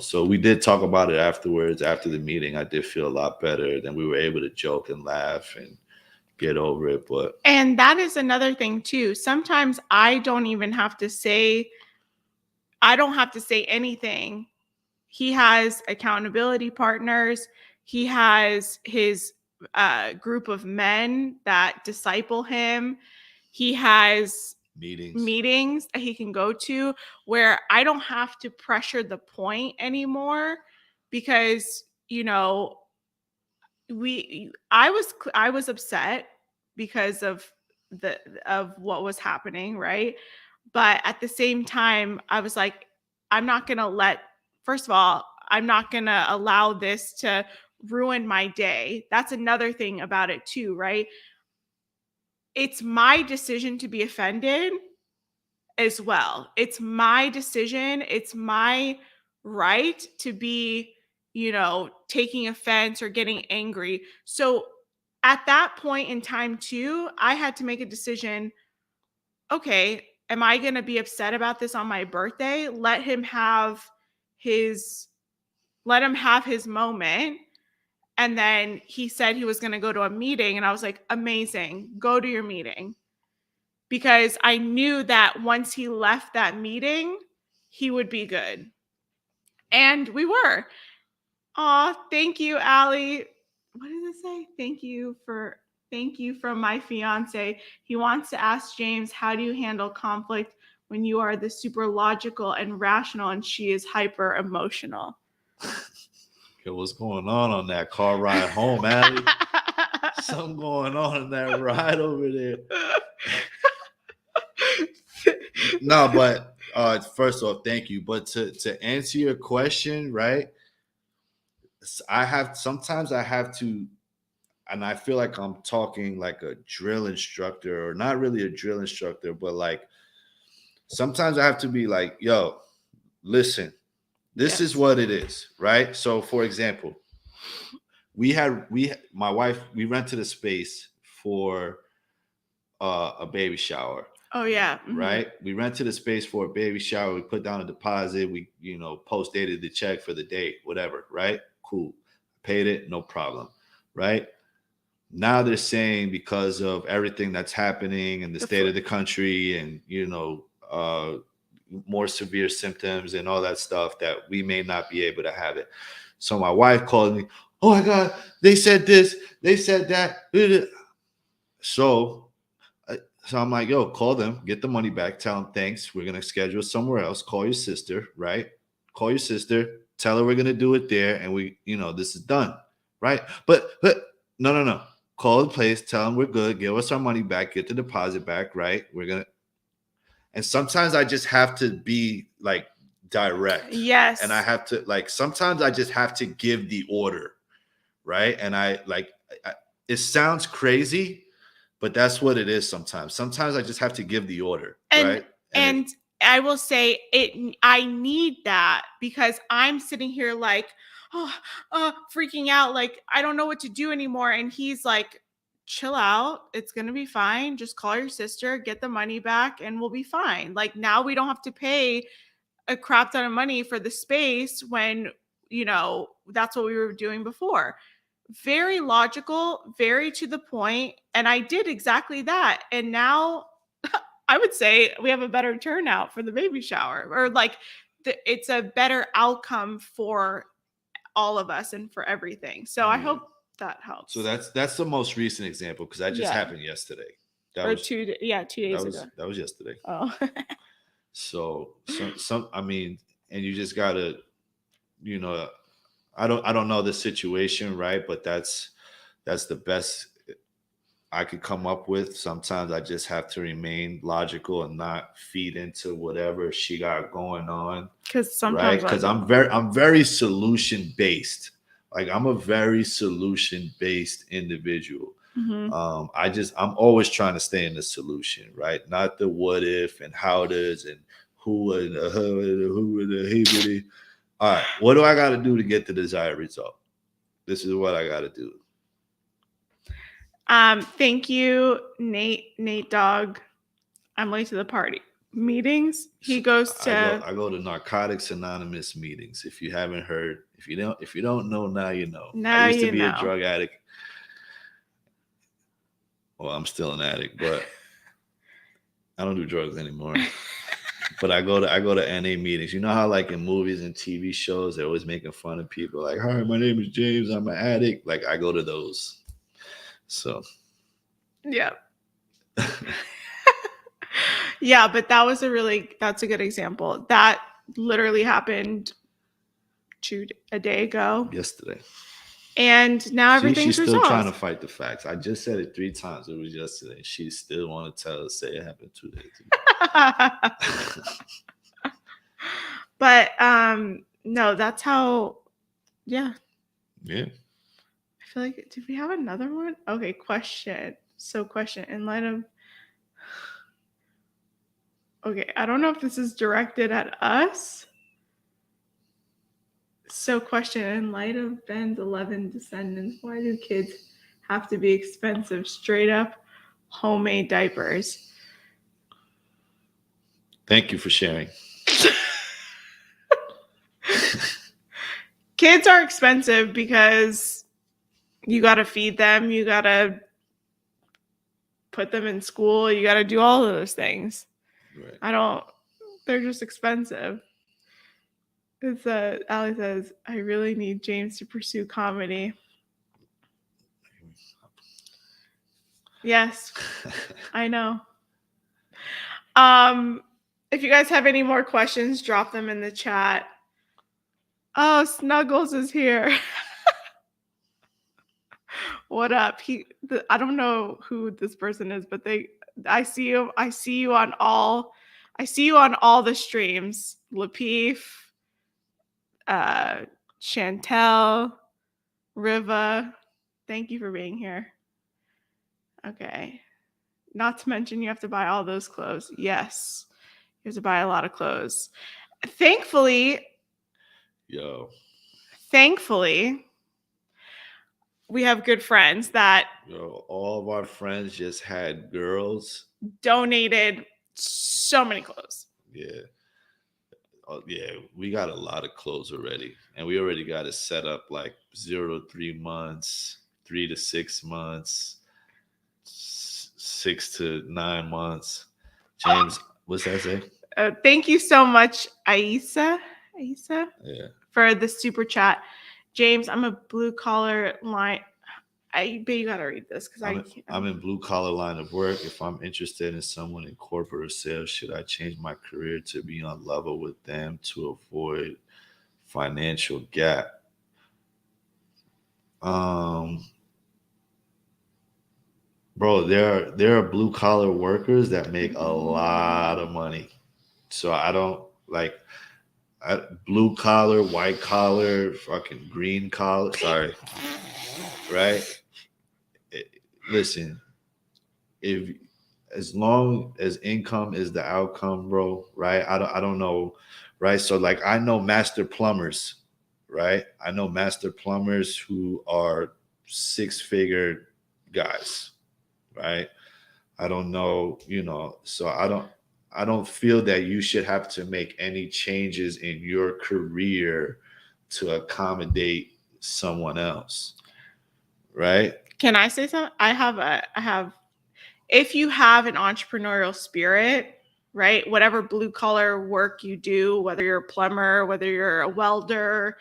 So we did talk about it afterwards. After the meeting, I did feel a lot better. Then we were able to joke and laugh and get over it. And that is another thing too. Sometimes I don't have to say anything. He has accountability partners. He has his group of men that disciple him. He has meetings that he can go to where I don't have to pressure the point anymore, because I was upset because of what was happening, right? But at the same time, I was like, I'm not going to allow this to ruin my day. That's another thing about it too, right? It's my decision to be offended as well. It's my decision. It's my right to be, taking offense or getting angry. So at that point in time too, I had to make a decision. Okay, am I going to be upset about this on my birthday? Let him have his moment. And then he said he was going to go to a meeting. And I was like, amazing. Go to your meeting. Because I knew that once he left that meeting, he would be good. And we were. Aw, thank you, Allie. What does it say? Thank you from my fiance. He wants to ask James, how do you handle conflict when you are the super logical and rational and she is hyper emotional? Okay, what's going on that car ride home, Allie? Something going on in that ride over there. No, but first off, thank you. But to answer your question, right? Sometimes I have to, and I feel like I'm talking like a drill instructor, or not really a drill instructor, but like sometimes I have to be like, yo, listen, this is what it is, right? So for example, my wife, we rented a space for a baby shower. Oh yeah. Mm-hmm. Right. We rented a space for a baby shower. We put down a deposit. We, post dated the check for the date, whatever. Right. Cool. Paid it. No problem. Right. Now they're saying because of everything that's happening and the state of the country and, more severe symptoms and all that stuff that we may not be able to have it. So my wife called me. Oh my God. They said this. They said that. So I'm like, yo, call them, get the money back, tell them thanks. We're going to schedule somewhere else. Call your sister, right? Call your sister, tell her we're going to do it there. And this is done, right? But no. Call the place, tell them we're good, give us our money back, get the deposit back, right? And sometimes I just have to be like direct. Yes. And I have to sometimes I just have to give the order, right? And it sounds crazy, but that's what it is sometimes. Sometimes I just have to give the order, right? And I will say I need that because I'm sitting here like, freaking out. Like, I don't know what to do anymore. And he's like, chill out. It's going to be fine. Just call your sister, get the money back, and we'll be fine. Like, now we don't have to pay a crap ton of money for the space when, that's what we were doing before. Very logical, very to the point. And I did exactly that. And now I would say we have a better turnout for the baby shower, or it's a better outcome for all of us and for everything. So I hope that helps. So that's the most recent example because that just happened yesterday. That was 2 days ago. That was yesterday. Oh. So I mean, and you just gotta, I don't know the situation, right? But that's the best I could come up with. Sometimes I just have to remain logical and not feed into whatever she got going on. Because sometimes, right? Because I'm very solution based. Like I'm a very solution based individual. Mm-hmm. I'm always trying to stay in the solution, right? Not the what if and how does and who and who and the. All right, what do I got to do to get the desired result? This is what I got to do. Thank you, Nate Dog. I'm late to the party meetings. He goes to. I go to Narcotics Anonymous meetings. If you haven't heard, if you don't know, now you know. Now I used to be a drug addict. Well, I'm still an addict, but I don't do drugs anymore. But I go to NA meetings. You know how like in movies and TV shows, they're always making fun of people like, hi, my name is James. I'm an addict. Like I go to those. So. Yeah. Yeah, but that's a good example. That literally happened a day ago. Yesterday. And now everything's she's still resolved. trying to fight the facts. I just said it 3 times. It was yesterday. She still want to say it happened 2 days ago. But no, that's how. Yeah. Yeah. I feel like, did we have another one? Okay, question. So question in light of. Okay, I don't know if this is directed at us. So question, in light of Ben's 11 descendants, why do kids have to be expensive, straight up homemade diapers? Thank you for sharing. Kids are expensive because You got to feed them. You got to put them in school. You got to do all of those things. Right. They're just expensive. It's Ali says, I really need James to pursue comedy. Yes, I know. If you guys have any more questions, drop them in the chat. Oh, Snuggles is here. What up? I don't know who this person is, but I see you. I see you on all the streams. Lapeef, Chantel, Riva. Thank you for being here. Okay. Not to mention you have to buy all those clothes. Yes. You have to buy a lot of clothes. Thankfully, we have good friends that all of our friends just had girls donated so many clothes. Yeah. Yeah, we got a lot of clothes already. And we already got it set up like 0 to 3 months, 3 to 6 months, 6 to 9 months. James, what's that say? Thank you so much, Aisa, Yeah, for the super chat. James, I'm a blue collar line. I bet you gotta read this because I'm in blue collar line of work. If I'm interested in someone in corporate or sales, should I change my career to be on level with them to avoid financial gap? Bro, there are blue collar workers that make a lot of money. So I don't like blue collar, white collar, fucking green collar. Sorry, right? Listen, if as long as income is the outcome, bro, right? I don't know, right? So like I know master plumbers, right? I know master plumbers who are 6-figure guys, right? I don't know, so I don't feel that you should have to make any changes in your career to accommodate someone else. Right? Can I say something? I have if you have an entrepreneurial spirit, right? Whatever blue collar work you do, whether you're a plumber, whether you're a welder,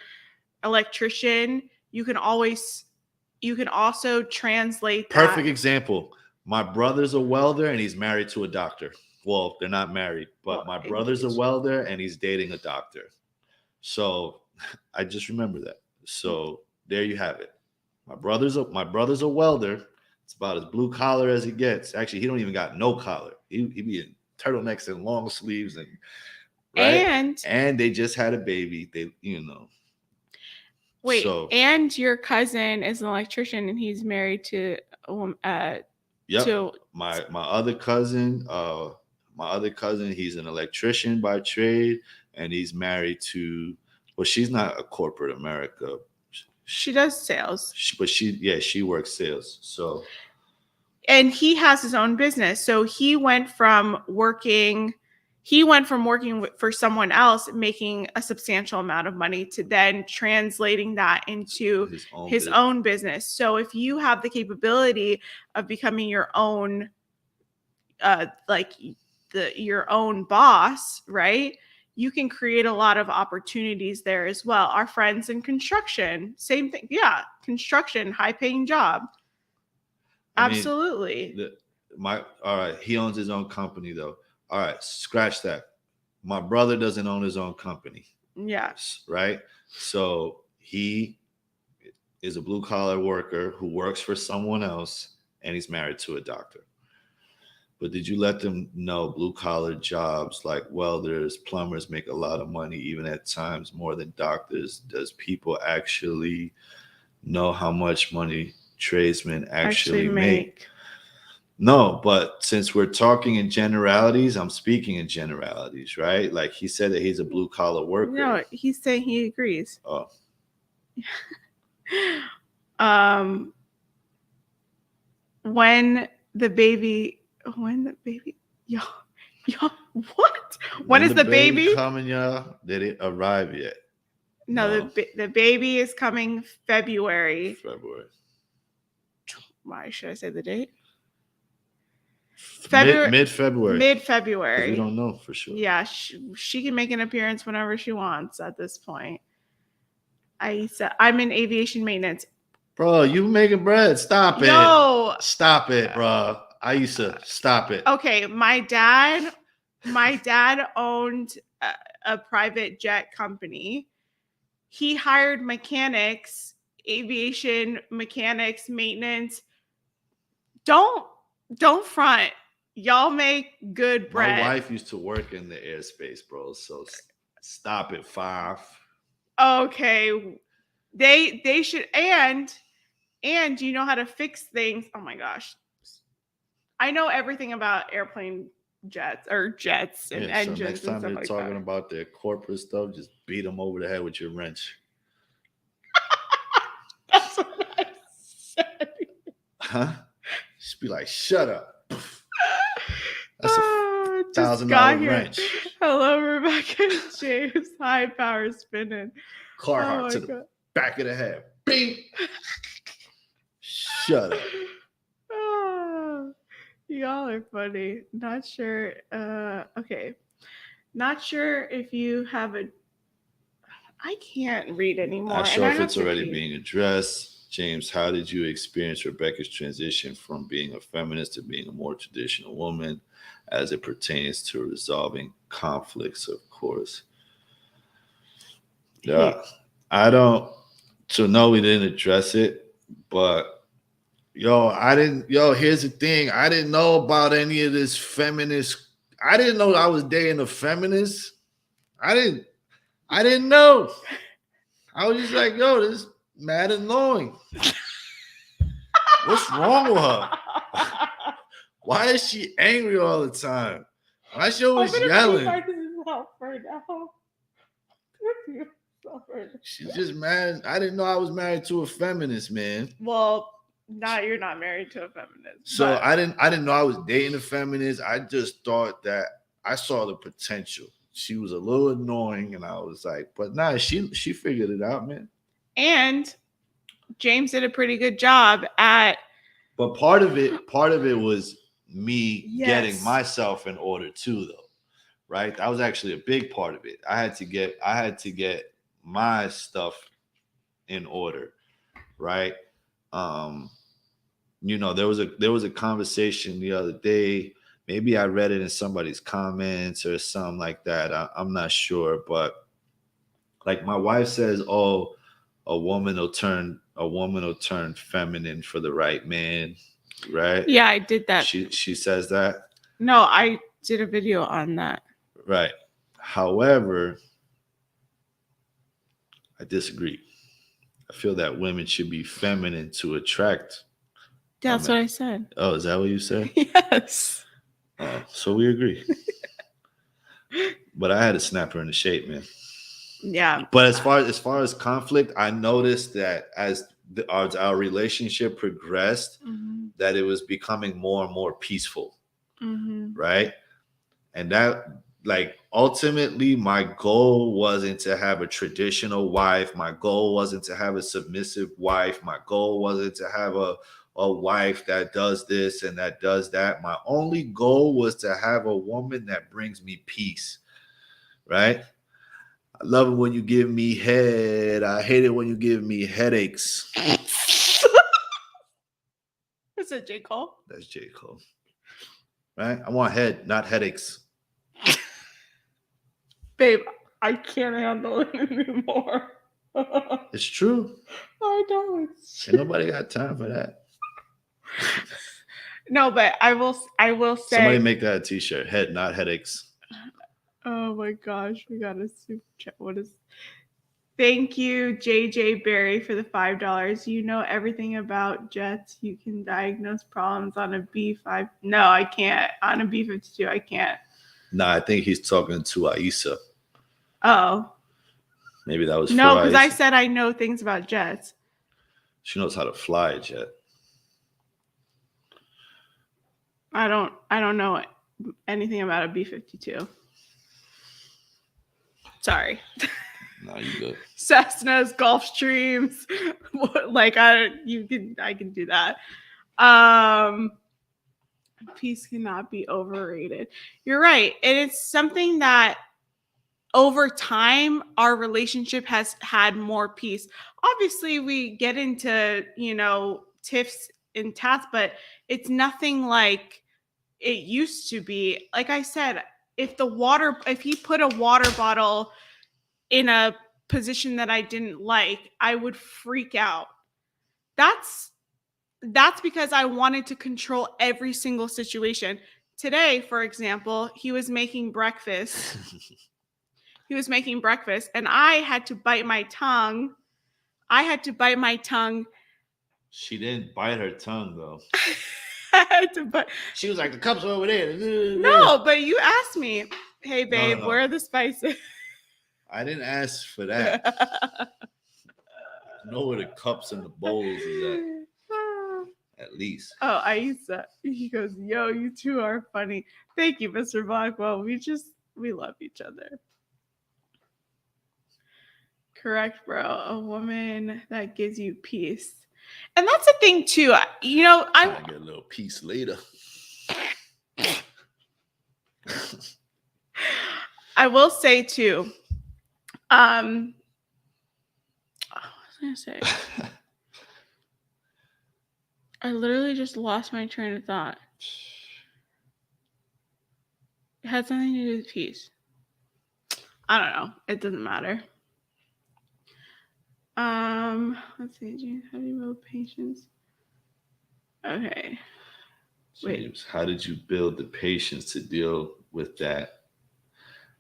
electrician, you can also translate that. Perfect example. My brother's a welder and he's married to a doctor. Well, they're not married, but my brother's a welder and he's dating a doctor. So I just remember that. So there you have it. My brother's a welder. It's about as blue collar as it gets. Actually, he don't even got no collar. He be in turtlenecks and long sleeves and right. And they just had a baby. Wait, and your cousin is an electrician and he's married to Yep. My other cousin, he's an electrician by trade, and he's married to. Well, she's not a corporate America. She does sales. She works sales. So. And he has his own business. So he went from working for someone else, making a substantial amount of money, to then translating that into his own business. So if you have the capability of becoming your own, your own boss, right? You can create a lot of opportunities there as well. Our friends in construction, same thing. Yeah, construction, high-paying job. Absolutely. All right. He owns his own company, though. All right, scratch that. My brother doesn't own his own company. Yes. Right? So he is a blue-collar worker who works for someone else, and he's married to a doctor. But did you let them know blue-collar jobs like welders, plumbers make a lot of money, even at times more than doctors? Does people actually know how much money tradesmen actually make? No, but since we're talking in generalities, I'm speaking in generalities, right? Like he said that he's a blue collar worker. No, he's saying he agrees. Oh. When the baby, yo, what? When is the baby coming, y'all? Did it arrive yet? No, the baby is coming February. why should I say the date? February, Mid-February. Mid-February. We don't know for sure. Yeah, she can make an appearance whenever she wants at this point. I'm in aviation maintenance. Bro, you making bread. Stop it. No. Stop it, bro. Aisha, stop it. Okay, my dad owned a private jet company. He hired mechanics, aviation mechanics, maintenance. Don't front. Y'all make good bread. My wife used to work in the airspace, bro. So stop it, Five. Okay, they should, and you know how to fix things. Oh my gosh, I know everything about airplane jets and engines. So next time and they're stuff like talking that. about their corporate stuff, just beat them over the head with your wrench. That's what I said. Huh? Just be like, shut up. That's a Just got $1,000 here. wrench. Hello, Rebecca and James. High power spinning. Carhartt Oh to my the God. back of the head. Bing. Shut up. Oh, y'all are funny. Not sure. Okay. Not sure if you have a. I can't read anymore. Not sure and I if have it's to already pee. being addressed. James, how did you experience Rebecca's transition from being a feminist to being a more traditional woman as it pertains to resolving conflicts, of course? Yeah. I don't. So, no, we didn't address it. But, here's the thing. I didn't know about any of this feminist. I didn't know I was dating a feminist. I didn't know. I was just like, this is mad annoying. What's wrong with her? Why is she angry all the time? Why is she always yelling? She's just mad. I didn't know I was married to a feminist, man. Well, you're not married to a feminist. So but- I didn't know I was dating a feminist. I just thought that I saw the potential. She was a little annoying, and I was like, but nah, she figured it out, man. And James did a pretty good job at. But part of it was me Yes. getting myself in order too, though. Right? That was actually a big part of it. I had to get my stuff in order, right? There was a conversation the other day. Maybe I read it in somebody's comments or something like that. I'm not sure, but like my wife says, "Oh, a woman will turn feminine for the right man," right? Yeah, I did that. She says that. No, I did a video on that. Right. However, I disagree. I feel that women should be feminine to attract. That's what I said. Oh, is that what you said? Yes. Oh, so we agree. But I had to snap her into shape, man. Yeah. But as far as conflict, I noticed that as our relationship progressed, Mm-hmm. that it was becoming more and more peaceful, Mm-hmm. right? And that, like, ultimately, my goal wasn't to have a traditional wife. My goal wasn't to have a submissive wife. My goal wasn't to have a wife that does this and that does that. My only goal was to have a woman that brings me peace, right? I love it when you give me head. I hate it when you give me headaches. Is it J. Cole? That's J. Cole. Right? I want head, not headaches. Babe, I can't handle it anymore. It's true. I don't. Ain't nobody got time for that. No, but I will say. Somebody make that a t-shirt. Head, not headaches. Oh my gosh, we got a super chat. What is? Thank you, JJ Barry, for the $5. You know everything about jets. You can diagnose problems on a B5. No, I can't. On a B-52, I can't. Nah, I think he's talking to Aisha. Oh. Maybe that was No, for because I Aisha. said I know things about jets. She knows how to fly a jet. I don't know anything about a B-52. Sorry. No, you good. Cessnas, Gulfstreams, like I can do that. Peace cannot be overrated. You're right. And it's something that over time, our relationship has had more peace. Obviously, we get into, tiffs and tats, but it's nothing like it used to be. Like I said, if he put a water bottle in a position that I didn't like, I would freak out. That's because I wanted to control every single situation. Today, for example, he was making breakfast. And I had to bite my tongue. She didn't bite her tongue though. I had to bite. She was like, the cups are over there. No, but you asked me, hey babe, No. where are the spices? I didn't ask for that. I know where the cups and the bowls is at least. Oh, Aisa. He goes, yo, you two are funny. Thank you, Mr. Blackwell. We love each other. Correct, bro. A woman that gives you peace. And that's the thing too. I get a little peace later. I will say too. What was I gonna say? I literally just lost my train of thought. It had something to do with peace. I don't know. It doesn't matter. Let's see, James, how do you build patience? Okay. James, how did you build the patience to deal with that?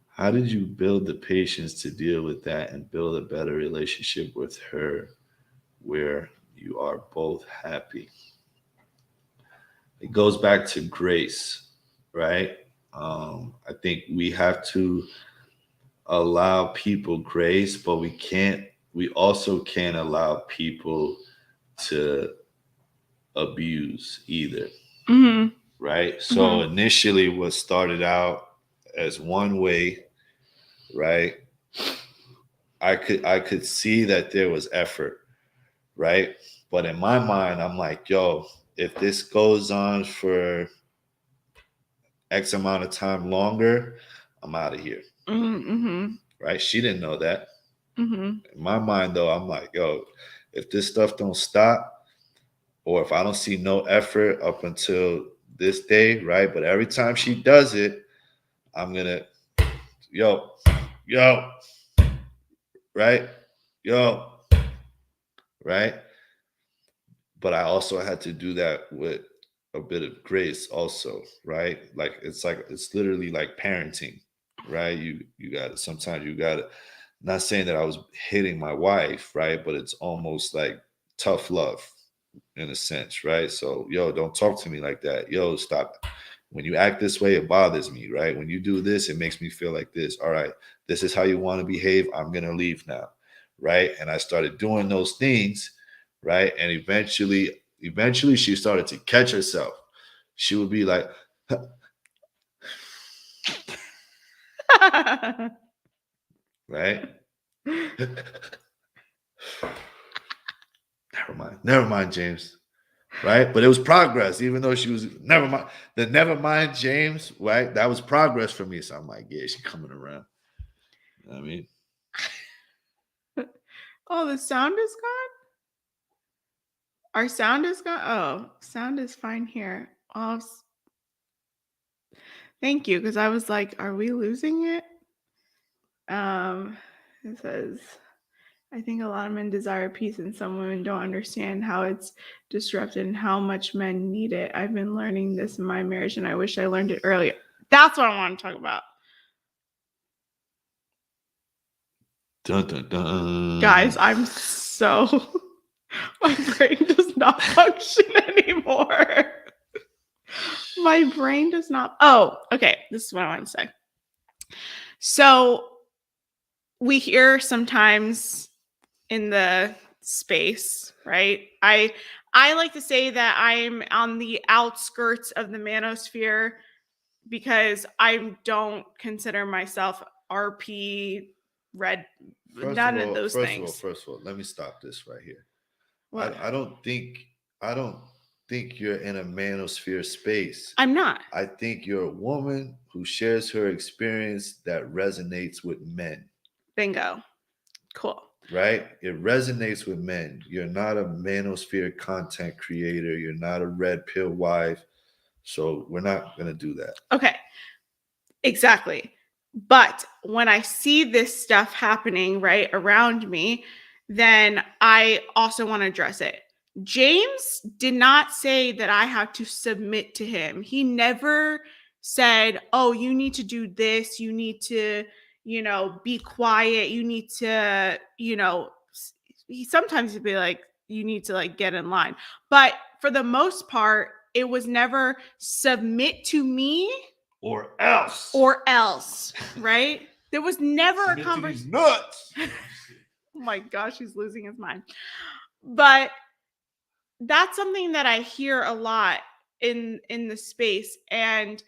How did you build the patience to deal with that and build a better relationship with her where you are both happy? It goes back to grace, right? I think we have to allow people grace, but we also can't allow people to abuse either. Mm-hmm. Right? So initially what started out as one way, right? I could see that there was effort, right? But in my mind, I'm like, yo, if this goes on for X amount of time longer, I'm out of here. Mm-hmm. Right? She didn't know that. Mm-hmm. In my mind, though, I'm like, yo, if this stuff don't stop, or if I don't see no effort up until this day, right? But every time she does it, I'm gonna, yo, right? Yo, right? But I also had to do that with a bit of grace also, right? It's literally like parenting, right? Sometimes you gotta, not saying that I was hitting my wife, right? But it's almost like tough love in a sense, right? So, yo, don't talk to me like that. Yo, stop. When you act this way, it bothers me, right? When you do this, it makes me feel like this. All right, this is how you want to behave. I'm going to leave now, right? And I started doing those things, right? And eventually she started to catch herself. She would be like, right? Never mind, James. Right? But it was progress, even though she was never mind, James, right? That was progress for me. So I'm like, yeah, she's coming around. You know what I mean? Oh, the sound is gone? Our sound is gone? Oh, sound is fine here. Oh, thank you, because I was like, are we losing it? It says, I think a lot of men desire peace and some women don't understand how it's disrupted and how much men need it. I've been learning this in my marriage and I wish I learned it earlier. That's what I want to talk about. Dun, dun, dun. Guys, I'm so... my brain does not function anymore. My brain does not... Oh, okay. This is what I want to say. So we hear sometimes in the space, right? I like to say that I'm on the outskirts of the manosphere because I don't consider myself RP, red, none of those things. First of all, let me stop this right here. What? I don't think you're in a manosphere space. I'm not. I think you're a woman who shares her experience that resonates with men. Bingo. Cool. Right? It resonates with men. You're not a manosphere content creator. You're not a red pill wife. So we're not going to do that. Okay. Exactly. But when I see this stuff happening right around me, then I also want to address it. James did not say that I have to submit to him. He never said, oh, you need to do this. You need to, be quiet. You need to, he sometimes he'd be like, you need to like get in line. But for the most part, it was never submit to me or else, right? There was never a conversation. Nuts. Oh my gosh, he's losing his mind. But that's something that I hear a lot in the space, and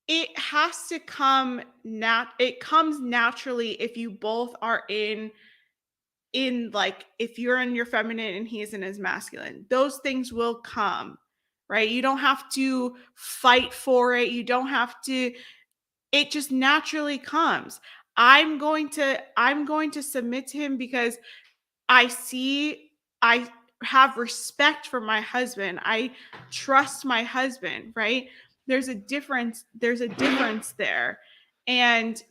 it has to come it comes naturally if you both are in like, if you're in your feminine and he's in his masculine, those things will come, right? You don't have to fight for it. You don't have to, it just naturally comes. I'm going to submit to him because I have respect for my husband. I trust my husband, right? There's a difference there. And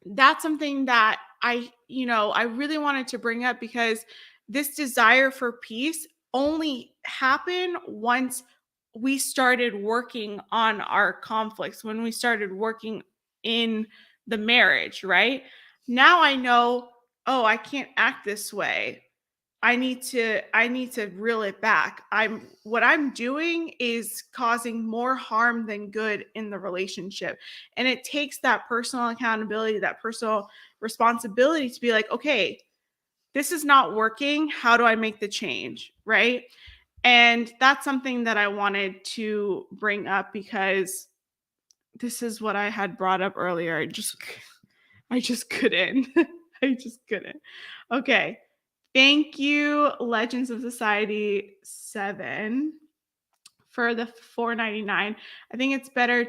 that's something that I really wanted to bring up, because this desire for peace only happened once we started working on our conflicts, when we started working in the marriage, right? Now I know, oh, I can't act this way. I need to reel it back. What I'm doing is causing more harm than good in the relationship. And it takes that personal accountability, that personal responsibility to be like, okay, this is not working. How do I make the change? Right. And that's something that I wanted to bring up, because this is what I had brought up earlier. I just couldn't. I just couldn't. Okay. Thank you, Legends of Society 7, for the $4.99. I think it's better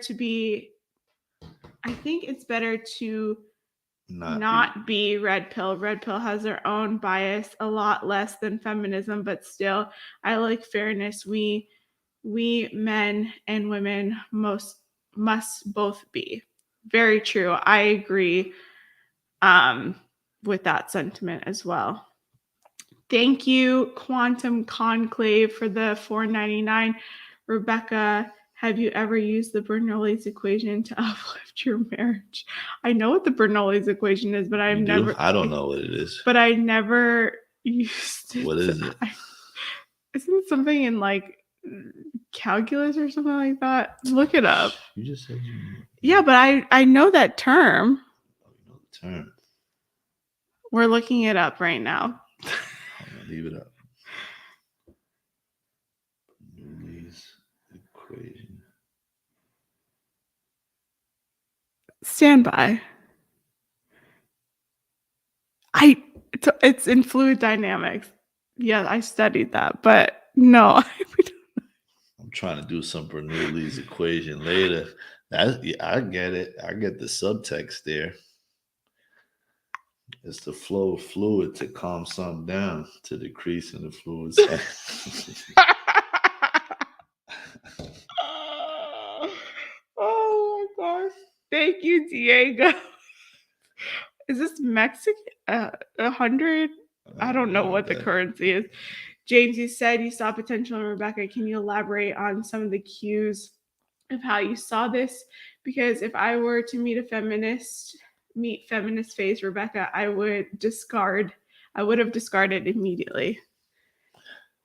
to not be red pill. Red pill has their own bias, a lot less than feminism, but still, I like fairness. We men and women must both be. Very true. I agree with that sentiment as well. Thank you, Quantum Conclave, for the $4.99. Rebecca, have you ever used the Bernoulli's equation to uplift your marriage? I know what the Bernoulli's equation is, but I've never. I don't know what it is. But I never used it. What is it? Isn't it something in like calculus or something like that? Look it up. You just said you knew. Yeah, but I know that term. Oh, you know the term. We're looking it up right now. Leave it up. Bernoulli's equation. Stand by. It's in fluid dynamics. Yeah, I studied that, but no. I'm trying to do some Bernoulli's equation later. I get it. I get the subtext there. It's the flow of fluid to calm something down, to decrease in the fluid size. Oh my gosh. Thank you, Diego. Is this Mexican? 100? I don't know what the currency is. James, you said you saw potential in Rebecca. Can you elaborate on some of the cues of how you saw this? Because if I were to meet feminist phase Rebecca, I would have discarded immediately.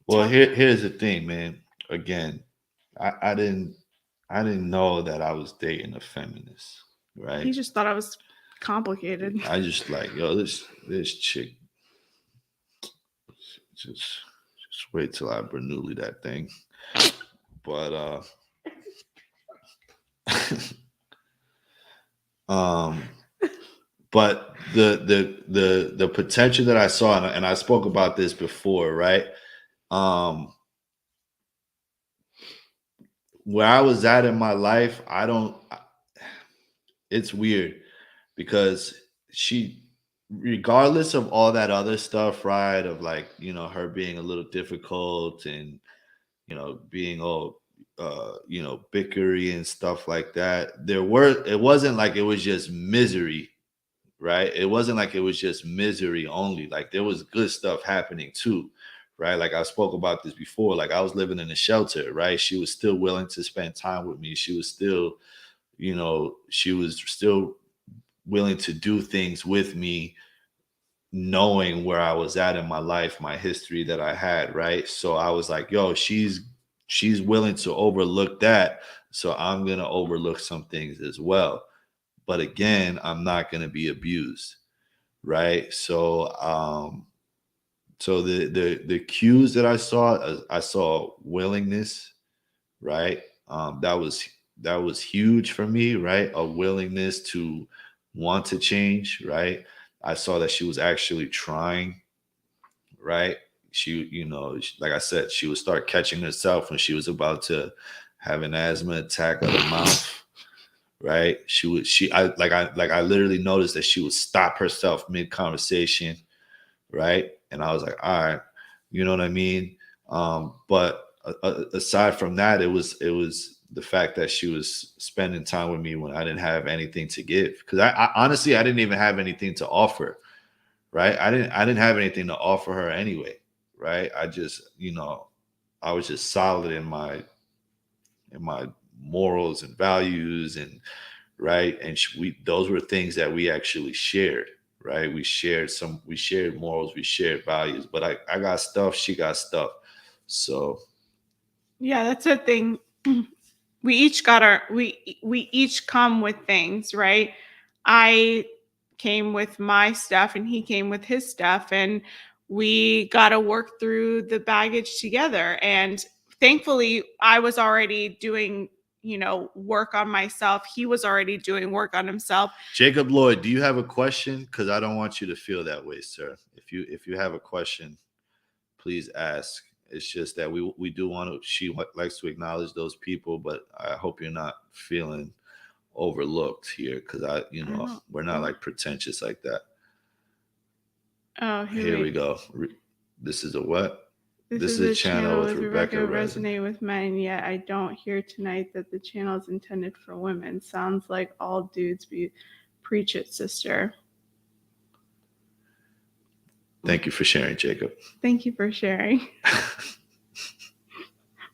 Well, here's the thing, man. Again, I didn't know that I was dating a feminist, right? He just thought I was complicated. I just like, yo, this chick. Just wait till I Bernoulli that thing. But but the potential that I saw, and I spoke about this before, right? Where I was at in my life, it's weird because she, regardless of all that other stuff, right? Of like, her being a little difficult and, being all, bickery and stuff like that. It wasn't like it was just misery, right? It wasn't like it was just misery only. Like there was good stuff happening too, right? Like I spoke about this before. Like I was living in a shelter, right? She was still willing to spend time with me. She was still, she was still willing to do things with me, knowing where I was at in my life, my history that I had, right? So I was like, yo, she's willing to overlook that. So I'm gonna overlook some things as well. But again, I'm not gonna be abused, right? So the cues that I saw willingness, right? That was huge for me, right? A willingness to want to change, right? I saw that she was actually trying, right? She, like I said, she would start catching herself when she was about to have an asthma attack of the mouth, right? I literally noticed that she would stop herself mid conversation, right? And I was like, all right, you know what I mean? But aside from that, it was the fact that she was spending time with me when I didn't have anything to give. Because I honestly, I didn't even have anything to offer, right? I didn't have anything to offer her anyway, right? I just, I was just solid in my morals and values, and right, and those were things that we actually shared, right? We shared morals, we shared values, but I got stuff, she got stuff. So Yeah, that's a thing. We each got we each come with things, right? I came with my stuff and he came with his stuff, and we got to work through the baggage together. And thankfully, I was already doing, work on myself. He was already doing work on himself. Jacob Lloyd, do you have a question? Because I don't want you to feel that way, sir. If you have a question, please ask. It's just that we do want to. She likes to acknowledge those people, but I hope you're not feeling overlooked here, because we're not like pretentious like that. Oh, here we go. This is a what? This is a channel with Rebecca resonate with men, yet I don't hear tonight that the channel is intended for women. Sounds like all dudes preach it, sister. Thank you for sharing, Jacob. Thank you for sharing.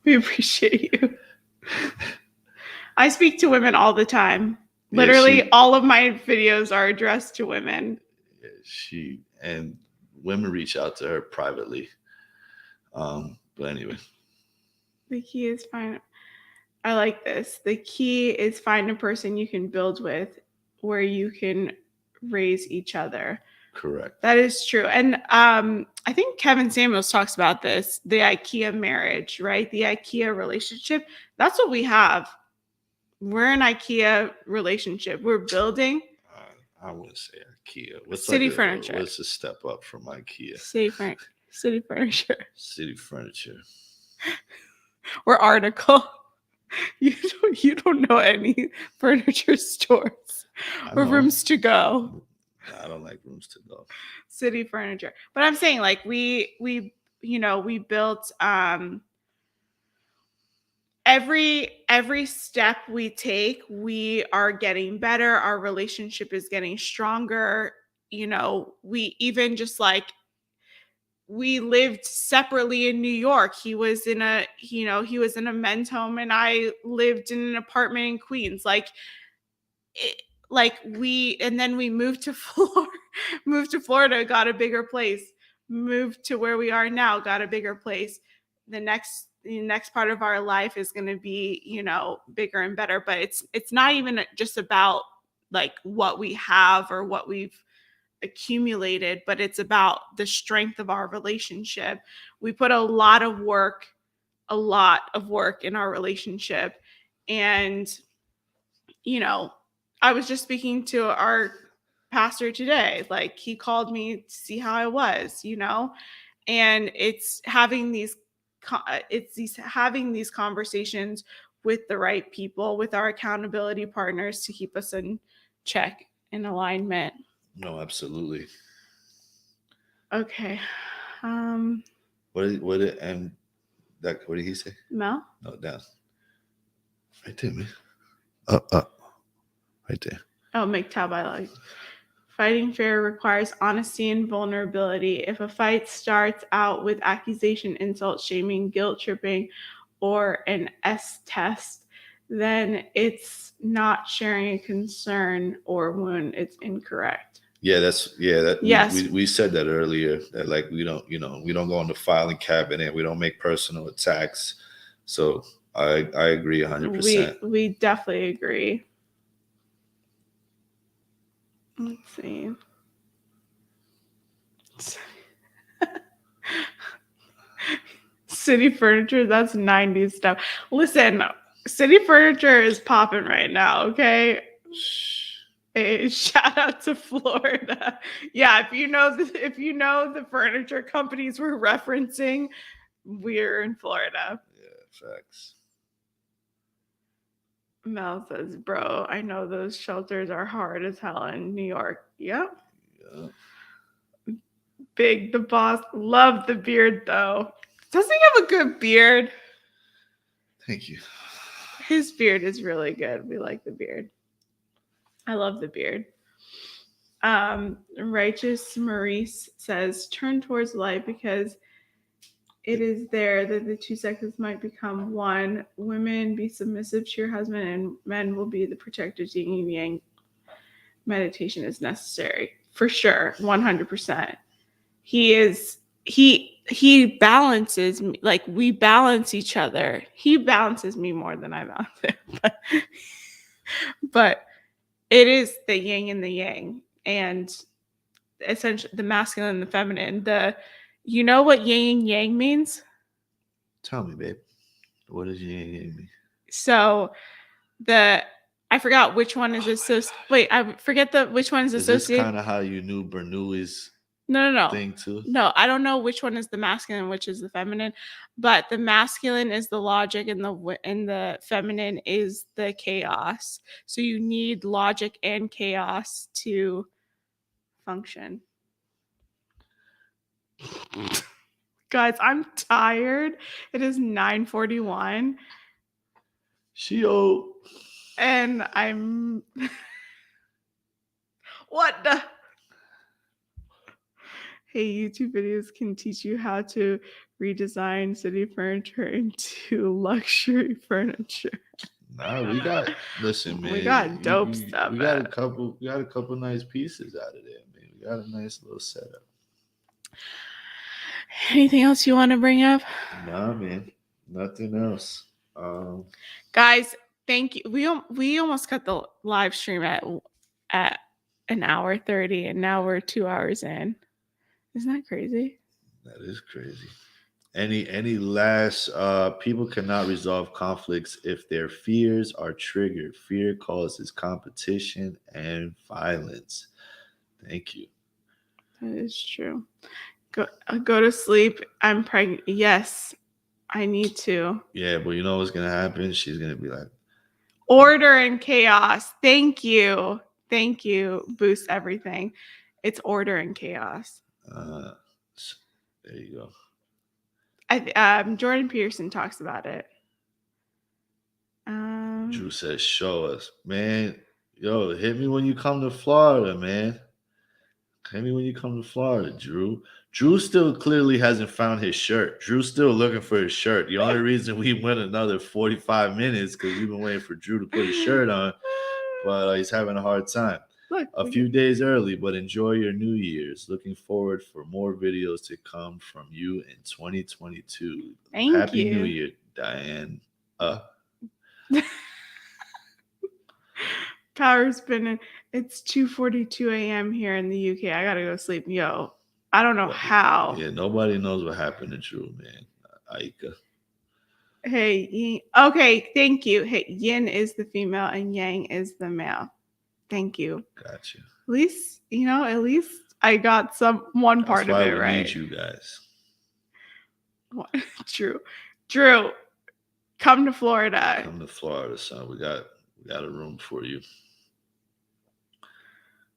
We appreciate you. I speak to women all the time. Literally, all of my videos are addressed to women. And women reach out to her privately. But anyway. The key is I like this. The key is find a person you can build with, where you can raise each other. Correct. That is true. And I think Kevin Samuels talks about this, the IKEA marriage, right? The IKEA relationship. That's what we have. We're an IKEA relationship. We're building. I wouldn't say IKEA. What's city furniture? What's a step up from IKEA? City furniture. City furniture. Or Article. You don't know any furniture stores or rooms to go. I don't like rooms to go. City furniture. But I'm saying, like, we built every step we take, we are getting better. Our relationship is getting stronger. We even just like, we lived separately in New York. He was in a men's home, and I lived in an apartment in Queens. And then we moved to Florida, got a bigger place, moved to where we are now, got a bigger place. The next part of our life is going to be, bigger and better, but it's not even just about like what we have or what we've accumulated, but it's about the strength of our relationship. We put a lot of work in our relationship. And, I was just speaking to our pastor today. Like, he called me to see how I was, and it's having these it's these having these conversations with the right people, with our accountability partners to keep us in check, in alignment. No, absolutely. Okay. What did he say? Mel? No, down. Right there, man. Up. Right there. Oh, make tab I like. Fighting fair requires honesty and vulnerability. If a fight starts out with accusation, insult, shaming, guilt tripping, or an S test, then it's not sharing a concern or wound. It's incorrect. Yes. We said that earlier, that like we don't go in the filing cabinet, we don't make personal attacks. So I agree 100%. We definitely agree. Let's see. City furniture, that's 90s stuff. Listen, city furniture is popping right now, okay? Hey, shout out to Florida. Yeah, if you know the furniture companies we're referencing, we're in Florida. Yeah, facts. Mel says, bro, I know those shelters are hard as hell in New York. Yep. Yeah. Big the boss. Love the beard though. Doesn't he have a good beard? Thank you. His beard is really good. We like the beard. I love the beard. Righteous Maurice says, turn towards light because it is there that the two sexes might become one. Women be submissive to your husband and men will be the protectors. Yin and yang. Meditation is necessary for sure. 100%. He balances me, like we balance each other. He balances me more than I balance him. But it is the yin and the yang, and essentially the masculine and the feminine. You know what yin and yang means? Tell me, babe. What does yin and yang mean? So I forgot which one is associated. Wait, I forget which one is associated. Is this kind of how you knew Bernoulli's No. thing too? No, I don't know which one is the masculine, which is the feminine, but the masculine is the logic and the feminine is the chaos. So you need logic and chaos to function. Guys, I'm tired. It is 9:41. And I'm what the Hey, YouTube videos can teach you how to redesign city furniture into luxury furniture. Nah, listen, man. We got dope stuff. We got a couple nice pieces out of there, man. We got a nice little setup. Anything else you want to bring up? Nah, man. Nothing else. Guys, thank you. We almost cut the live stream at an hour 30, and now we're 2 hours in. Isn't that crazy? That is crazy. Any last people cannot resolve conflicts if their fears are triggered. Fear causes competition and violence. Thank you. That is true. Go to sleep. I'm pregnant. Yes, I need to. Yeah, but you know what's gonna happen? She's gonna be like, order and chaos. Thank you. Boost everything. It's order and chaos. There you go. Jordan Peterson talks about it. Drew says, show us. Man, yo, hit me when you come to Florida, man. Hit me when you come to Florida, Drew. Drew still clearly hasn't found his shirt. Drew's still looking for his shirt. The only reason we went another 45 minutes because we've been waiting for Drew to put his shirt on, but he's having a hard time. Look, a few days early, but enjoy your New Year's. Looking forward for more videos to come from you in 2022. Happy New Year, Diane. Power spinning. It's 2:42 a.m. here in the UK. I gotta go sleep. Yo, I don't know how. Yeah, nobody knows what happened to Drew, man. Aika. Hey, okay, thank you. Hey, yin is the female and yang is the male. Thank you. Gotcha. At least I got one part of it right. Need you guys. What? Drew, come to Florida. Come to Florida, son. We got a room for you.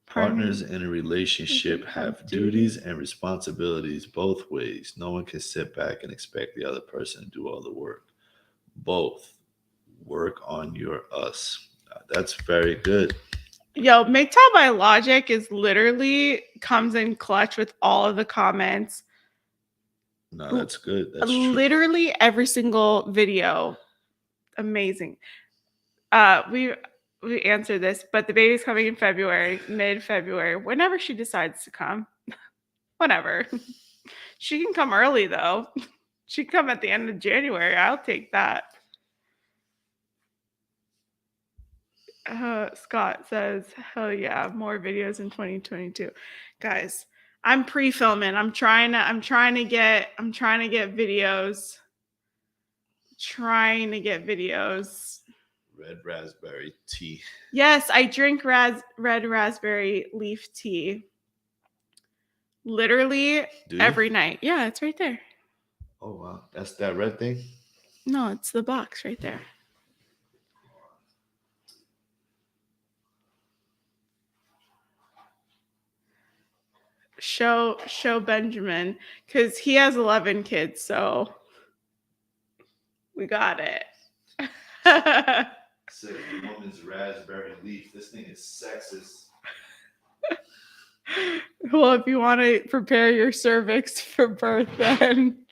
Partners in a relationship have duties and responsibilities both ways. No one can sit back and expect the other person to do all the work. Both work on your us. That's very good. Yo, MGTOW by Logic is literally comes in clutch with all of the comments. No, that's good. That's true. Literally every single video. Amazing. We answered this, but the baby's coming in February, mid-February, whenever she decides to come. Whenever. She can come early though. She can come at the end of January. I'll take that. Scott says, hell yeah, more videos in 2022. Guys, I'm pre-filming. I'm trying to get videos. Trying to get videos. Red raspberry tea. Yes, I drink red raspberry leaf tea. Literally every night. Yeah, it's right there. Oh wow, that's that red thing? No, it's the box right there. Show Benjamin, because he has 11 kids, so we got it. Says the woman's raspberry leaf. This thing is sexist. Well, if you want to prepare your cervix for birth, then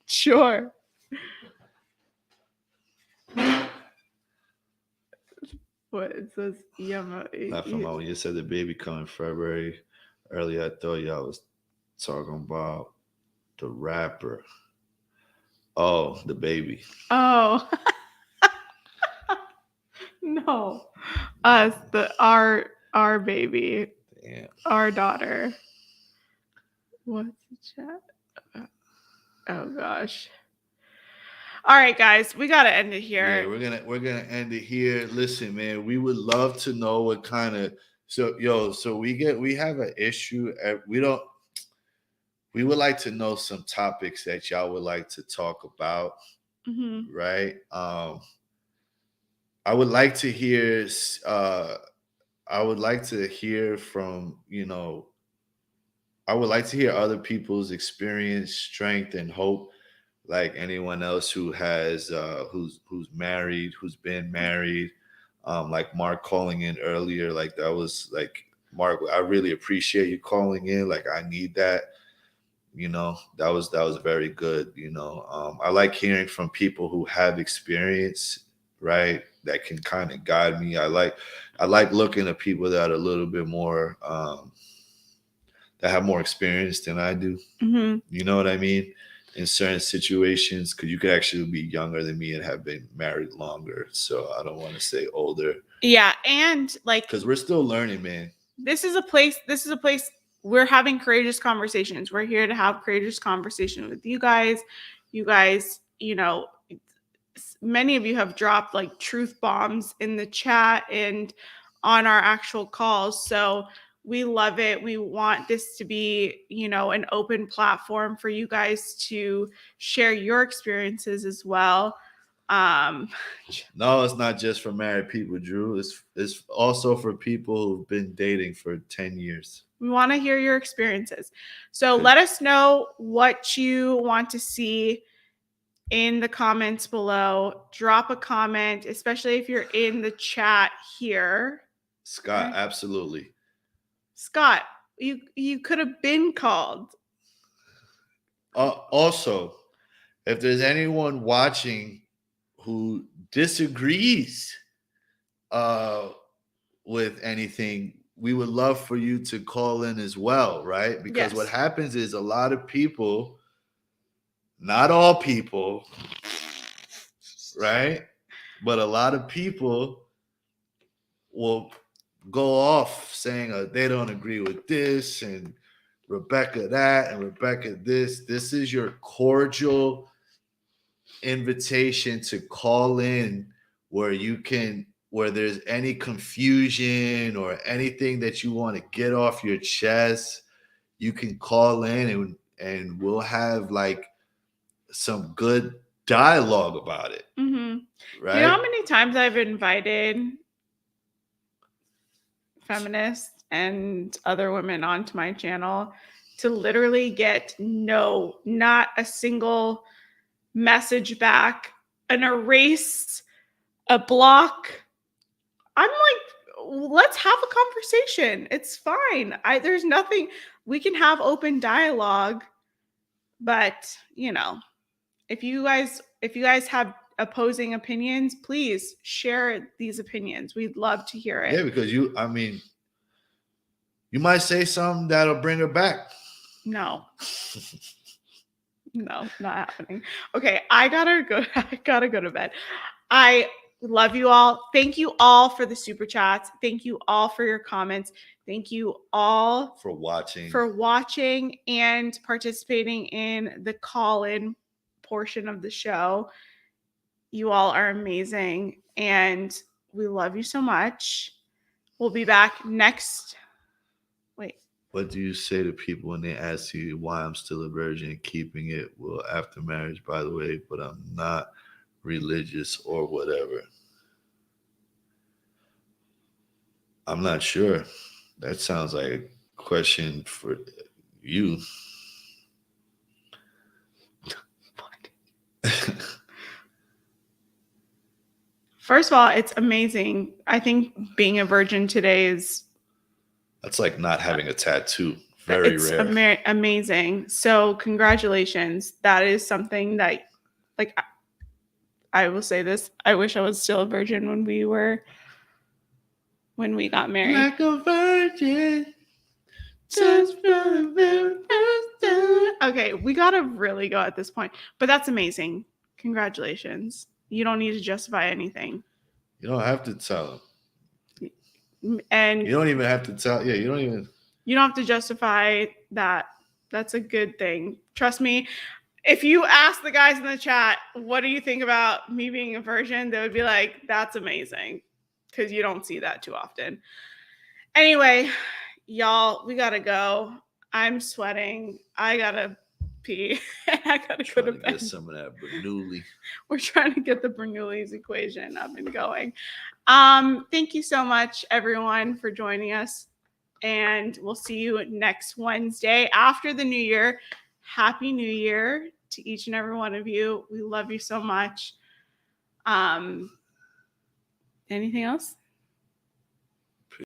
sure. What it says, Not from when you said the baby coming February. Earlier, I thought y'all was talking about the rapper. Oh, the baby. Oh. No. Us, our baby. Damn. Our daughter. What's the chat? Oh gosh. All right, guys, we gotta end it here. Yeah, we're gonna end it here. Listen, man, we would love to know what kind of so we have an issue. We would like to know some topics that y'all would like to talk about, right? I would like to hear from, I would like to hear other people's experience, strength, and hope, like anyone else who has who's married, who's been married, like Mark calling in earlier. Like that was like, Mark, I really appreciate you calling in. Like I need that. That was very good. I like hearing from people who have experience, right? That can kind of guide me. I like looking at people that are a little bit more that have more experience than I do. You know what I mean? In certain situations, because you could actually be younger than me and have been married longer. So I don't want to say older. Yeah, and like, because we're still learning, man. This is a place we're having courageous conversations. We're here to have courageous conversation with you guys. You guys, many of you have dropped like truth bombs in the chat and on our actual calls. So we love it. We want this to be, an open platform for you guys to share your experiences as well. No, it's not just for married people, Drew. It's also for people who've been dating for 10 years. We want to hear your experiences. So let us know what you want to see in the comments below. Drop a comment, especially if you're in the chat here. Scott, absolutely. Scott, you could have been called. Also, if there's anyone watching who disagrees with anything, we would love for you to call in as well, right? Because what happens is a lot of people, not all people, right? But a lot of people will go off saying they don't agree with this and Rebecca that and Rebecca this. This is your cordial invitation to call in where there's any confusion or anything that you want to get off your chest. You can call in and we'll have like some good dialogue about it, Mhm. right? Do you know how many times I've invited feminists and other women onto my channel to literally get not a single message back, an erase, a block? I'm like, let's have a conversation. It's fine. There's nothing, we can have open dialogue, but if you guys have opposing opinions, please share these opinions. We'd love to hear it. Yeah, because you might say something that'll bring her back. No. No, not happening. Okay, I gotta go to bed. I love you all. Thank you all for the super chats. Thank you all for your comments. Thank you all for watching and participating in the call-in portion of the show. You all are amazing, and we love you so much. We'll be back next. Wait. What do you say to people when they ask you why I'm still a virgin, keeping it well after marriage, by the way, but I'm not religious or whatever? I'm not sure. That sounds like a question for you. First of all, it's amazing. I think being a virgin today is... That's like not having a tattoo. Very rare. Amazing. So congratulations. That is something that, like, I will say this. I wish I was still a virgin when we got married. Like a virgin. Just for the very first time. Okay, we gotta really go at this point. But that's amazing. Congratulations. You don't need to justify anything. You don't have to tell them. And you don't even have to tell. Yeah, you don't have to justify that. That's a good thing. Trust me. If you ask the guys in the chat, what do you think about me being a virgin? They would be like, that's amazing. Because you don't see that too often. Anyway, y'all, we gotta go. I'm sweating. I gotta pee. I gotta go to bed. Get some of that Bernoulli. We're trying to get the Bernoulli's equation up and going. Thank you so much, everyone, for joining us. And we'll see you next Wednesday after the new year. Happy New Year to each and every one of you. We love you so much. Anything else?